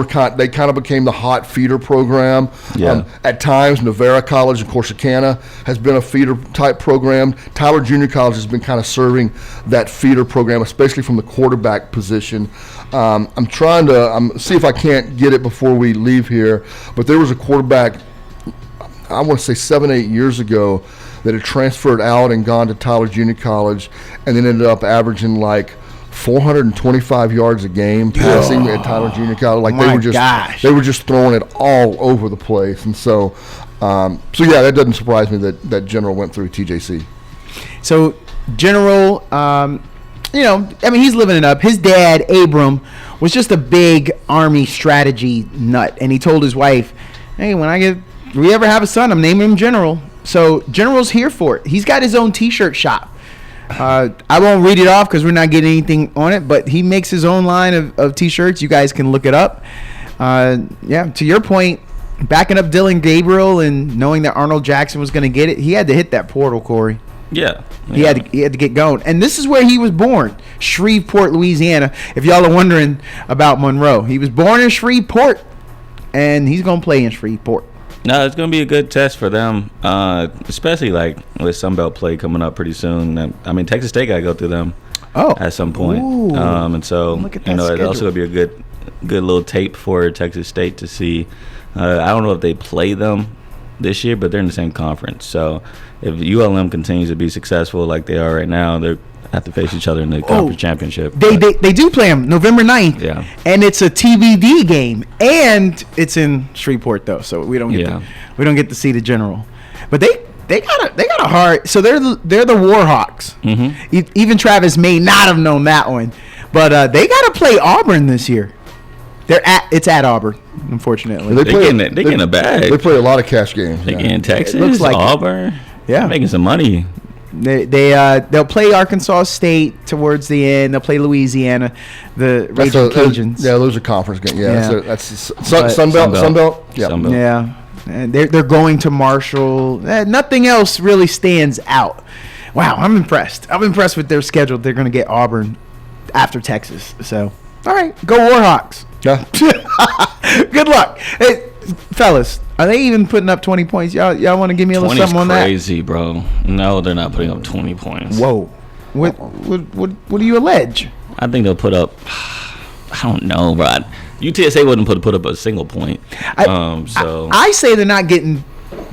[SPEAKER 1] kind of became the hot feeder program.
[SPEAKER 2] Yeah.
[SPEAKER 1] At times, Navarra College in Corsicana has been a feeder type program. Tyler Junior College has been kind of serving that feeder program, especially from the quarterback position. I'm trying to see if I can't get it before we leave here, but there was a quarterback, I want to say 7-8 years ago, that had transferred out and gone to Tyler Junior College, and then ended up averaging like 425 yards a game passing at Tyler Junior College. Like they were just throwing it all over the place, and so yeah, that doesn't surprise me that General went through TJC.
[SPEAKER 3] So General, he's living it up. His dad, Abram, was just a big Army strategy nut, and he told his wife, "Hey, when we ever have a son, I'm naming him General." So General's here for it. He's got his own T-shirt shop. I won't read it off because we're not getting anything on it, but he makes his own line of T-shirts. You guys can look it up. To your point, backing up Dylan Gabriel and knowing that Arnold Jackson was going to get it, he had to hit that portal, Corey.
[SPEAKER 2] Yeah.
[SPEAKER 3] He had to get going. And this is where he was born, Shreveport, Louisiana. If y'all are wondering about Monroe, he was born in Shreveport, and he's going to play in Shreveport.
[SPEAKER 2] No, it's going to be a good test for them, especially like with Sunbelt play coming up pretty soon. I mean, Texas State got to go through them at some point.
[SPEAKER 3] Ooh.
[SPEAKER 2] And so,
[SPEAKER 3] Look at that
[SPEAKER 2] it's
[SPEAKER 3] schedule.
[SPEAKER 2] also going to be a good little tape for Texas State to see. I don't know if they play them this year, but they're in the same conference. So if ULM continues to be successful like they are right now, they're have to face each other in the conference championship.
[SPEAKER 3] They do play them November 9th.
[SPEAKER 2] Yeah.
[SPEAKER 3] And it's a TBD game, and it's in Shreveport though, so we don't get to see the General. But they got a hard. So they're the Warhawks. Mm-hmm. Even Travis may not have known that one, but they got to play Auburn this year. It's at Auburn, unfortunately.
[SPEAKER 2] They getting a bag.
[SPEAKER 1] They play a lot of cash games.
[SPEAKER 2] They getting Texas,
[SPEAKER 3] looks like
[SPEAKER 2] Auburn.
[SPEAKER 3] Yeah,
[SPEAKER 2] making some money.
[SPEAKER 3] They'll play Arkansas State towards the end. They'll play Louisiana, the Raging Cajuns.
[SPEAKER 1] Yeah, those are conference games. Yeah. That's
[SPEAKER 2] Sun Belt.
[SPEAKER 1] Yeah.
[SPEAKER 2] Sun Belt.
[SPEAKER 3] Yeah. And they're going to Marshall. Nothing else really stands out. Wow, I'm impressed. I'm impressed with their schedule. They're going to get Auburn after Texas. So, all right, go Warhawks.
[SPEAKER 1] Yeah.
[SPEAKER 3] Good luck. Hey, fellas, are they even putting up 20 points? Y'all want to give me a little something on that?
[SPEAKER 2] 20's crazy, bro. No, they're not putting up 20 points.
[SPEAKER 3] Whoa. What do you allege?
[SPEAKER 2] I think they'll put up, I don't know, bro. UTSA wouldn't put up a single point.
[SPEAKER 3] I say they're not getting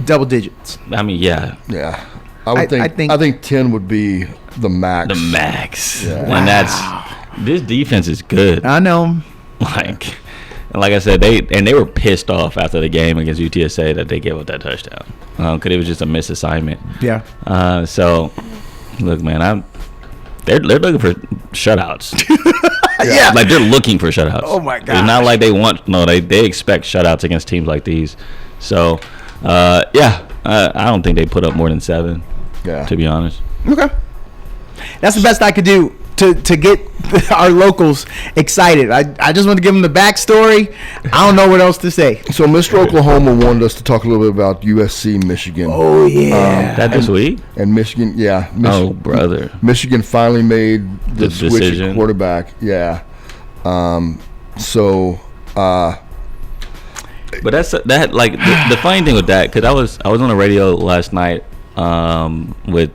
[SPEAKER 3] double digits.
[SPEAKER 2] I mean, yeah.
[SPEAKER 1] Yeah. I think 10 would be the max.
[SPEAKER 2] The max.
[SPEAKER 1] Yeah.
[SPEAKER 2] And this defense is good.
[SPEAKER 3] I know.
[SPEAKER 2] Like I said, they were pissed off after the game against UTSA that they gave up that touchdown because it was just a misassignment.
[SPEAKER 3] Yeah.
[SPEAKER 2] So, look, man, they're looking for shutouts.
[SPEAKER 3] Yeah.
[SPEAKER 2] Like they're looking for shutouts.
[SPEAKER 3] Oh my god.
[SPEAKER 2] It's not like they expect shutouts against teams like these. So, I don't think they put up more than 7.
[SPEAKER 1] Yeah.
[SPEAKER 2] To be honest.
[SPEAKER 3] Okay. That's the best I could do to get our locals excited. I just want to give them the backstory. I don't know what else to say.
[SPEAKER 1] So Mr. Oklahoma wanted us to talk a little bit about USC Michigan.
[SPEAKER 3] Oh yeah.
[SPEAKER 2] That this week?
[SPEAKER 1] And Michigan, yeah.
[SPEAKER 2] Oh brother.
[SPEAKER 1] Michigan finally made the switch
[SPEAKER 2] decision.
[SPEAKER 1] at quarterback. Yeah.
[SPEAKER 2] But the funny thing with that, because I was on the radio last night with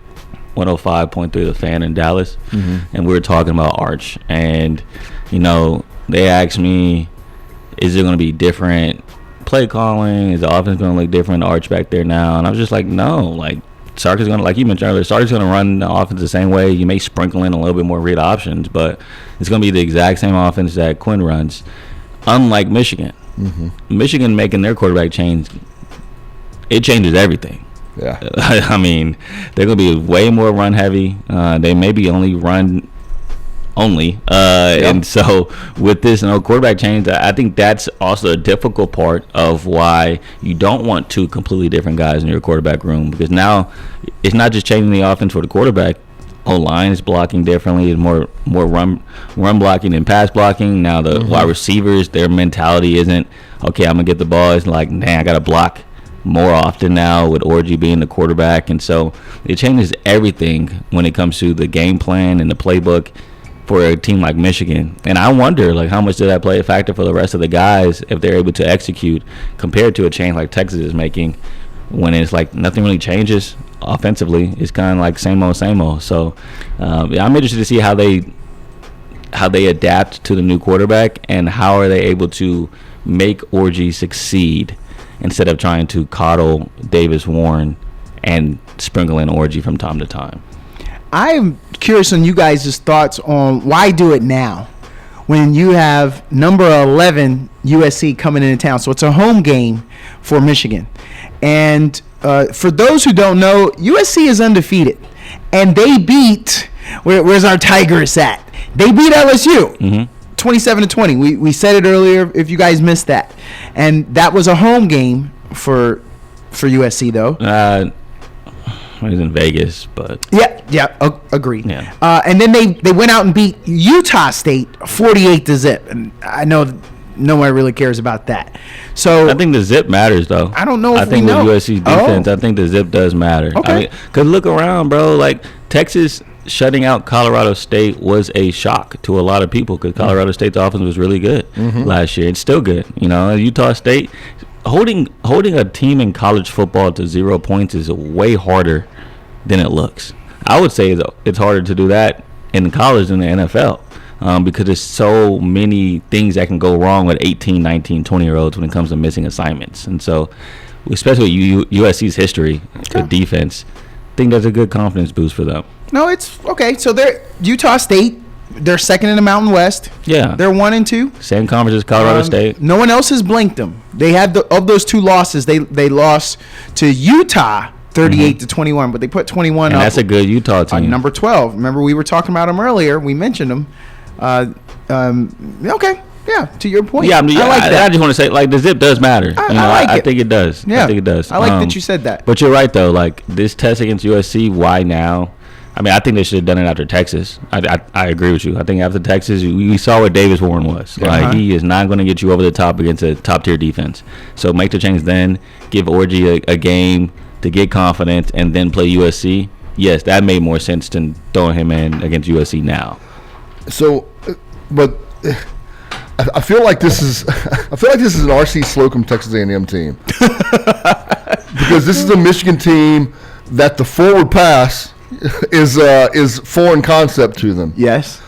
[SPEAKER 2] 105.3 The Fan in Dallas, and we were talking about Arch, and they asked me, is it going to be different play calling? Is the offense going to look different? Arch back there now, and I was just like, no, like Sark is going to, like you mentioned earlier, Sark is going to run the offense the same way. You may sprinkle in a little bit more read options, but it's going to be the exact same offense that Quinn runs. Unlike Michigan, Michigan making their quarterback change, it changes everything.
[SPEAKER 1] Yeah.
[SPEAKER 2] I mean, they're going to be way more run heavy. They maybe only run only. And so with this quarterback change, I think that's also a difficult part of why you don't want 2 completely different guys in your quarterback room, because now it's not just changing the offense for the quarterback. O-line is blocking differently. It's more run blocking than pass blocking. Now the wide receivers, their mentality isn't, okay, I'm going to get the ball. It's like, dang, I got to block more often now with Orji being the quarterback. And so it changes everything when it comes to the game plan and the playbook for a team like Michigan. And I wonder, like, how much does that play a factor for the rest of the guys if they're able to execute compared to a change like Texas is making, when it's like nothing really changes offensively. It's kind of like same old. So I'm interested to see how they adapt to the new quarterback, and how are they able to make Orji succeed instead of trying to coddle Davis Warren and sprinkle in Orji from time to time.
[SPEAKER 3] I'm curious on you guys' thoughts on why do it now when you have number 11 USC coming into town. So it's a home game for Michigan. And for those who don't know, USC is undefeated. And they beat, where's our Tigers at? They beat LSU. 27-20. We said it earlier if you guys missed that. And that was a home game for USC though.
[SPEAKER 2] It was in Vegas, but
[SPEAKER 3] agreed.
[SPEAKER 2] Yeah.
[SPEAKER 3] And then they went out and beat Utah State 48-0. And I know no one really cares about that. So
[SPEAKER 2] I think the zip matters though.
[SPEAKER 3] I don't know if
[SPEAKER 2] I think
[SPEAKER 3] we know.
[SPEAKER 2] with USC's defense, I think the zip does matter.
[SPEAKER 3] Okay.
[SPEAKER 2] I mean, cause look around, bro. Like Texas shutting out Colorado State was a shock to a lot of people, because Colorado State's offense was really good last year. It's still good. Utah State holding a team in college football to 0 points is way harder than it looks. I would say it's harder to do that in college than the NFL. Because there's so many things that can go wrong with 18, 19, 20-year-olds when it comes to missing assignments. And so especially USC's history with defense, I think that's a good confidence boost for them.
[SPEAKER 3] No, it's okay. So they're Utah State. They're second in the Mountain West.
[SPEAKER 2] Yeah.
[SPEAKER 3] They're 1 and 2.
[SPEAKER 2] Same conference as Colorado State.
[SPEAKER 3] No one else has blinked them. They had of those 2 losses, they lost to Utah 38-21, but they put 21
[SPEAKER 2] And
[SPEAKER 3] up.
[SPEAKER 2] that's a good Utah team.
[SPEAKER 3] Number 12. Remember, we were talking about them earlier. We mentioned them. Okay. Yeah, to your point.
[SPEAKER 2] Yeah, I mean,
[SPEAKER 3] I like that.
[SPEAKER 2] I just want to say, like, the zip does matter.
[SPEAKER 3] I like
[SPEAKER 2] I
[SPEAKER 3] it.
[SPEAKER 2] think it does.
[SPEAKER 3] Yeah.
[SPEAKER 2] I think it does.
[SPEAKER 3] I like that you said that.
[SPEAKER 2] But you're right, though. Like, this test against USC, why now? I mean, I think they should have done it after Texas. I agree with you. I think after Texas, we saw what Davis Warren was. Like, he is not going to get you over the top against a top-tier defense. So make the change then. Give Orji a game to get confidence and then play USC. Yes, that made more sense than throwing him in against USC now.
[SPEAKER 1] So, but I feel like this is an RC Slocum Texas A&M team because this is a Michigan team that the forward pass is foreign concept to them.
[SPEAKER 3] Yes.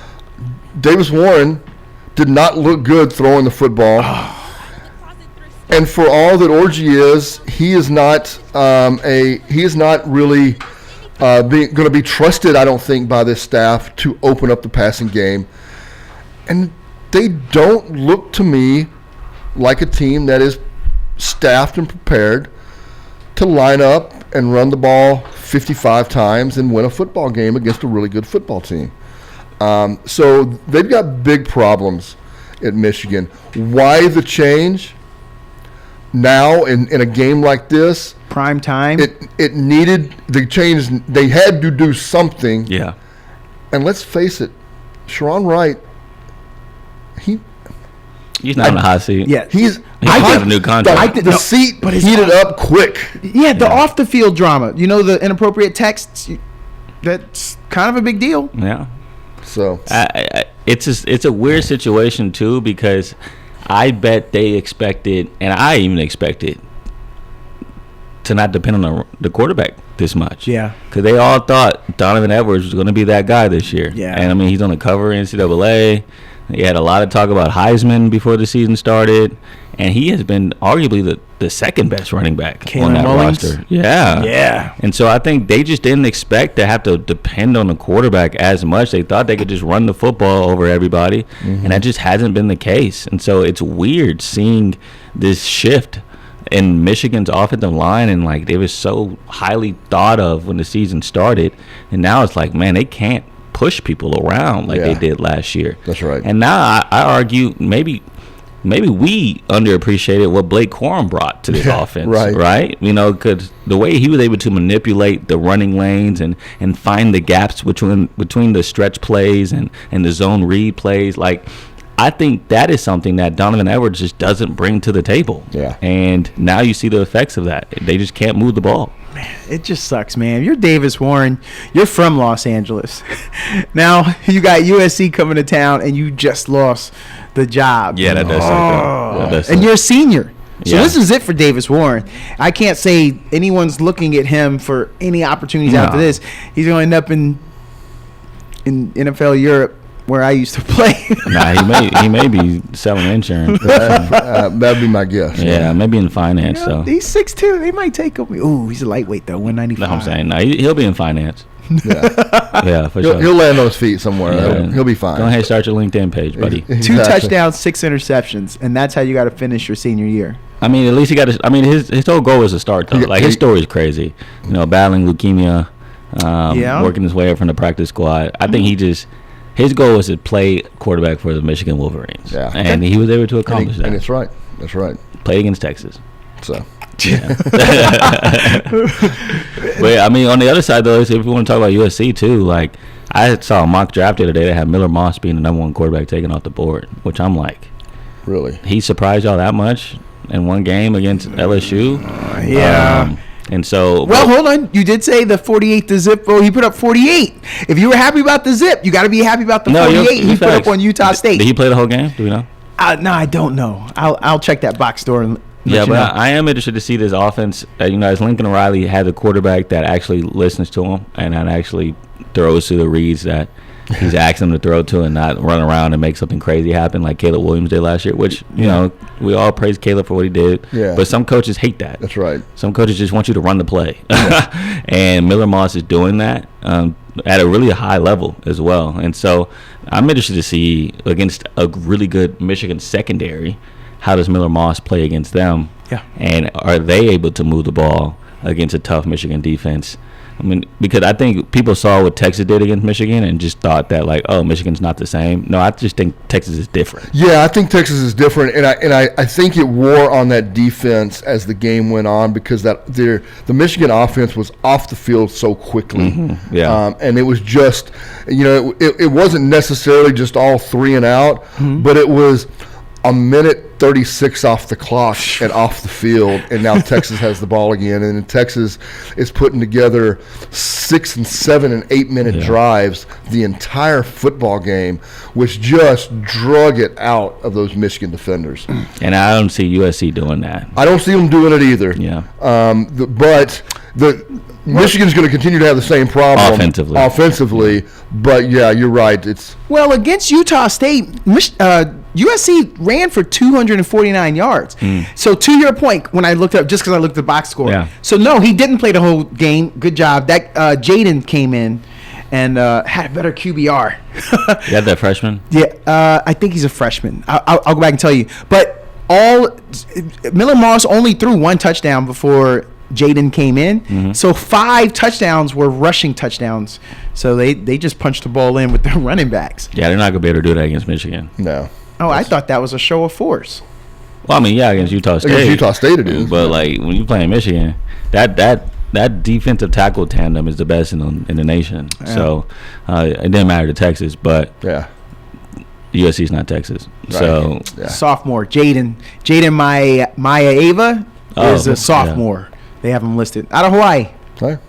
[SPEAKER 1] Davis Warren did not look good throwing the football. And for all that Orji is, he is not really going to be trusted, I don't think, by this staff to open up the passing game. And they don't look to me like a team that is staffed and prepared to line up and run the ball 55 times and win a football game against a really good football team. So they've got big problems at Michigan. Why the change now in a game like this?
[SPEAKER 3] Prime time.
[SPEAKER 1] It needed the change. They had to do something.
[SPEAKER 2] Yeah.
[SPEAKER 1] And let's face it, Sharon Wright,
[SPEAKER 2] He's not on the hot seat.
[SPEAKER 3] Yeah.
[SPEAKER 2] He's got a new contract.
[SPEAKER 1] The seat heated up quick.
[SPEAKER 3] Yeah, the off the field drama. You know, the inappropriate texts. That's kind of a big deal.
[SPEAKER 2] Yeah.
[SPEAKER 1] So
[SPEAKER 2] it's a weird situation too, because I bet they expected, and I even expected, to not depend on the quarterback this much.
[SPEAKER 3] Yeah.
[SPEAKER 2] Because they all thought Donovan Edwards was going to be that guy this year.
[SPEAKER 3] Yeah.
[SPEAKER 2] And I mean, he's on the cover of NCAA. He had a lot of talk about Heisman before the season started, and he has been arguably the second best running back on that roster. Yeah.
[SPEAKER 3] Yeah.
[SPEAKER 2] And so I think they just didn't expect to have to depend on the quarterback as much. They thought they could just run the football over everybody, and that just hasn't been the case. And so it's weird seeing this shift in Michigan's offensive line, and like they were so highly thought of when the season started, and now it's like, man, they can't push people around like they did last year.
[SPEAKER 1] That's right.
[SPEAKER 2] And now I argue maybe we underappreciated what Blake Corum brought to this offense, right? You know, because the way he was able to manipulate the running lanes and find the gaps between the stretch plays and the zone read plays, like, I think that is something that Donovan Edwards just doesn't bring to the table.
[SPEAKER 1] Yeah.
[SPEAKER 2] And now you see the effects of that. They just can't move the ball.
[SPEAKER 3] Man, it just sucks, man. You're Davis Warren. You're from Los Angeles. Now you got USC coming to town, and you just lost the job.
[SPEAKER 2] Yeah, that does suck. That does
[SPEAKER 3] And
[SPEAKER 2] suck.
[SPEAKER 3] you're a senior. So
[SPEAKER 2] Yeah.
[SPEAKER 3] this is it for Davis Warren. I can't say anyone's looking at him for any opportunities
[SPEAKER 2] No.
[SPEAKER 3] after this. He's going to end up in NFL Europe, where I used to play.
[SPEAKER 2] Nah, he may be selling insurance.
[SPEAKER 1] That'd be my guess.
[SPEAKER 2] Yeah, maybe in finance. So
[SPEAKER 3] He's 6'2". They might take him. Ooh, he's a lightweight though, 195.
[SPEAKER 2] no, I'm saying no. He'll be in finance.
[SPEAKER 1] Yeah.
[SPEAKER 2] Yeah, for
[SPEAKER 1] He'll,
[SPEAKER 2] sure.
[SPEAKER 1] he'll land on his feet somewhere.
[SPEAKER 2] Yeah.
[SPEAKER 1] He'll be fine.
[SPEAKER 2] Go ahead, start your LinkedIn page, buddy.
[SPEAKER 3] 2
[SPEAKER 1] Exactly.
[SPEAKER 3] touchdowns, 6 interceptions, and that's how you got to finish your senior year.
[SPEAKER 2] I mean, at least he got. His whole goal was to start though. Like his story is crazy. You know, battling leukemia, working his way up from the practice squad. I think his goal was to play quarterback for the Michigan Wolverines.
[SPEAKER 1] Yeah.
[SPEAKER 2] And he was able to accomplish
[SPEAKER 1] And
[SPEAKER 2] that.
[SPEAKER 1] it's right. That's right.
[SPEAKER 2] Played against Texas.
[SPEAKER 1] So
[SPEAKER 2] But I mean, on the other side though, if we want to talk about USC too, like I saw a mock draft the other day that had Miller Moss being the number 1 quarterback taken off the board, which I'm like,
[SPEAKER 1] really,
[SPEAKER 2] he surprised y'all that much in one game against LSU?
[SPEAKER 3] Yeah.
[SPEAKER 2] And so,
[SPEAKER 3] Well, hold on. You did say the 48 to zip. Well, he put up 48. If you were happy about the zip, you got to be happy about the 48 he put up on Utah State.
[SPEAKER 2] Did he play the whole game? Do we know?
[SPEAKER 3] No, I don't know. I'll check that box score and
[SPEAKER 2] Yeah,
[SPEAKER 3] let you
[SPEAKER 2] but
[SPEAKER 3] know.
[SPEAKER 2] I am interested to see this offense. As Lincoln Riley had a quarterback that actually listens to him and that actually throws to the reads that he's asking them to throw to and not run around and make something crazy happen like Caleb Williams did last year, which, you know, we all praise Caleb for what he did.
[SPEAKER 1] Yeah.
[SPEAKER 2] But some coaches hate that.
[SPEAKER 1] That's right.
[SPEAKER 2] Some coaches just want you to run the play. And Miller Moss is doing that at a really high level as well. And so I'm interested to see against a really good Michigan secondary, how does Miller Moss play against them?
[SPEAKER 3] Yeah.
[SPEAKER 2] And are they able to move the ball against a tough Michigan defense? I mean, because I think people saw what Texas did against Michigan and just thought that, like, oh, Michigan's not the same. No, I just think Texas is different.
[SPEAKER 1] Yeah, I think Texas is different, and I think it wore on that defense as the game went on because the Michigan offense was off the field so quickly.
[SPEAKER 2] Mm-hmm. Yeah.
[SPEAKER 1] And it was just, you know, it wasn't necessarily just all 3 and out, but it was a minute 36 off the clock and off the field, and now Texas has the ball again, and then Texas is putting together 6 and 7 and 8 minute drives the entire football game, which just drug it out of those Michigan defenders.
[SPEAKER 2] And I don't see USC doing that.
[SPEAKER 1] I don't see them doing it either.
[SPEAKER 2] Yeah.
[SPEAKER 1] But Michigan's going to continue to have the same problem offensively. But yeah, you're right.
[SPEAKER 3] Well, against Utah State, USC ran for 249 yards. So to your point, when I looked up, just because I looked at the box score.
[SPEAKER 2] Yeah.
[SPEAKER 3] So no, he didn't play the whole game. Good job. That Jaden came in and had a better QBR.
[SPEAKER 2] You got that freshman?
[SPEAKER 3] Yeah, I think he's a freshman. I'll go back and tell you. But Miller Moss only threw 1 touchdown before Jaden came in. Mm-hmm. So 5 touchdowns were rushing touchdowns. So they just punched the ball in with their running backs.
[SPEAKER 2] Yeah, they're not going to be able to do that against Michigan.
[SPEAKER 1] No.
[SPEAKER 3] Oh, I thought that was a show of force.
[SPEAKER 2] Well, I mean, yeah, against Utah State.
[SPEAKER 1] Against Utah State it is.
[SPEAKER 2] But, like, when you play in Michigan, that defensive tackle tandem is the best in the nation. Yeah. So it didn't matter to Texas, but USC's not Texas. Right. So
[SPEAKER 3] sophomore Jaden Maeva is a sophomore. Yeah. They have him listed out of Hawaii.
[SPEAKER 1] Right.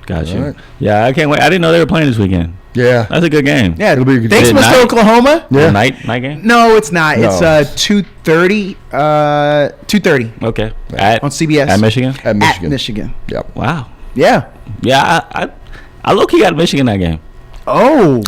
[SPEAKER 2] Gotcha. Right. Yeah, I can't wait. I didn't know they were playing this weekend.
[SPEAKER 1] Yeah,
[SPEAKER 2] that's a good game.
[SPEAKER 3] Yeah,
[SPEAKER 1] it'll be a good
[SPEAKER 3] thanks,
[SPEAKER 1] game.
[SPEAKER 3] Mr. Oklahoma.
[SPEAKER 2] Yeah, night game.
[SPEAKER 3] No, it's not. No. It's 2:30. 2:30.
[SPEAKER 2] Okay.
[SPEAKER 3] On CBS
[SPEAKER 2] at Michigan.
[SPEAKER 1] At
[SPEAKER 3] Michigan.
[SPEAKER 1] Yep.
[SPEAKER 2] Wow.
[SPEAKER 3] Yeah.
[SPEAKER 2] Yeah, I low-key got Michigan that game.
[SPEAKER 3] Oh.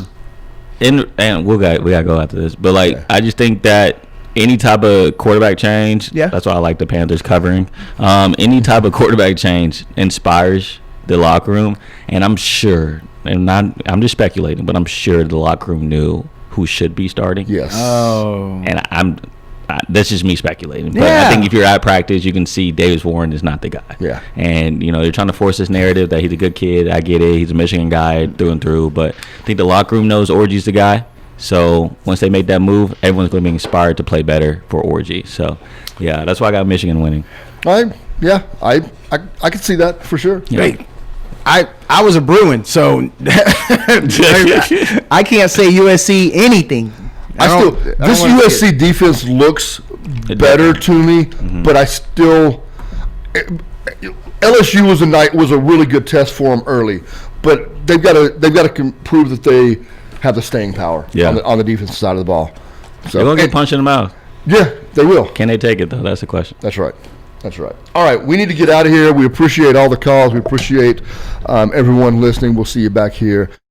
[SPEAKER 2] And we gotta go after this, but I just think that any type of quarterback change.
[SPEAKER 3] Yeah.
[SPEAKER 2] That's why I like the Panthers covering. Any type of quarterback change inspires the locker room, and I'm sure. I'm just speculating, but I'm sure the locker room knew who should be starting.
[SPEAKER 1] Yes.
[SPEAKER 3] Oh.
[SPEAKER 2] And that's just me speculating. But I think if you're at practice, you can see Davis Warren is not the guy.
[SPEAKER 1] Yeah.
[SPEAKER 2] And, they're trying to force this narrative that he's a good kid. I get it. He's a Michigan guy through and through. But I think the locker room knows Orgy's the guy. So once they make that move, everyone's going to be inspired to play better for Orgy. So, yeah, that's why I got Michigan winning.
[SPEAKER 1] I could see that for sure.
[SPEAKER 2] Yeah.
[SPEAKER 3] Great. I was a Bruin, so I can't say USC anything.
[SPEAKER 1] This USC defense looks better to me, but I still LSU was a really good test for them early, but they've got to prove that they have the staying power on the defensive side of the ball. So
[SPEAKER 2] they're gonna get punched in the mouth.
[SPEAKER 1] Yeah, they will.
[SPEAKER 2] Can they take it though? That's the question.
[SPEAKER 1] That's right. All right, we need to get out of here. We appreciate all the calls. We appreciate everyone listening. We'll see you back here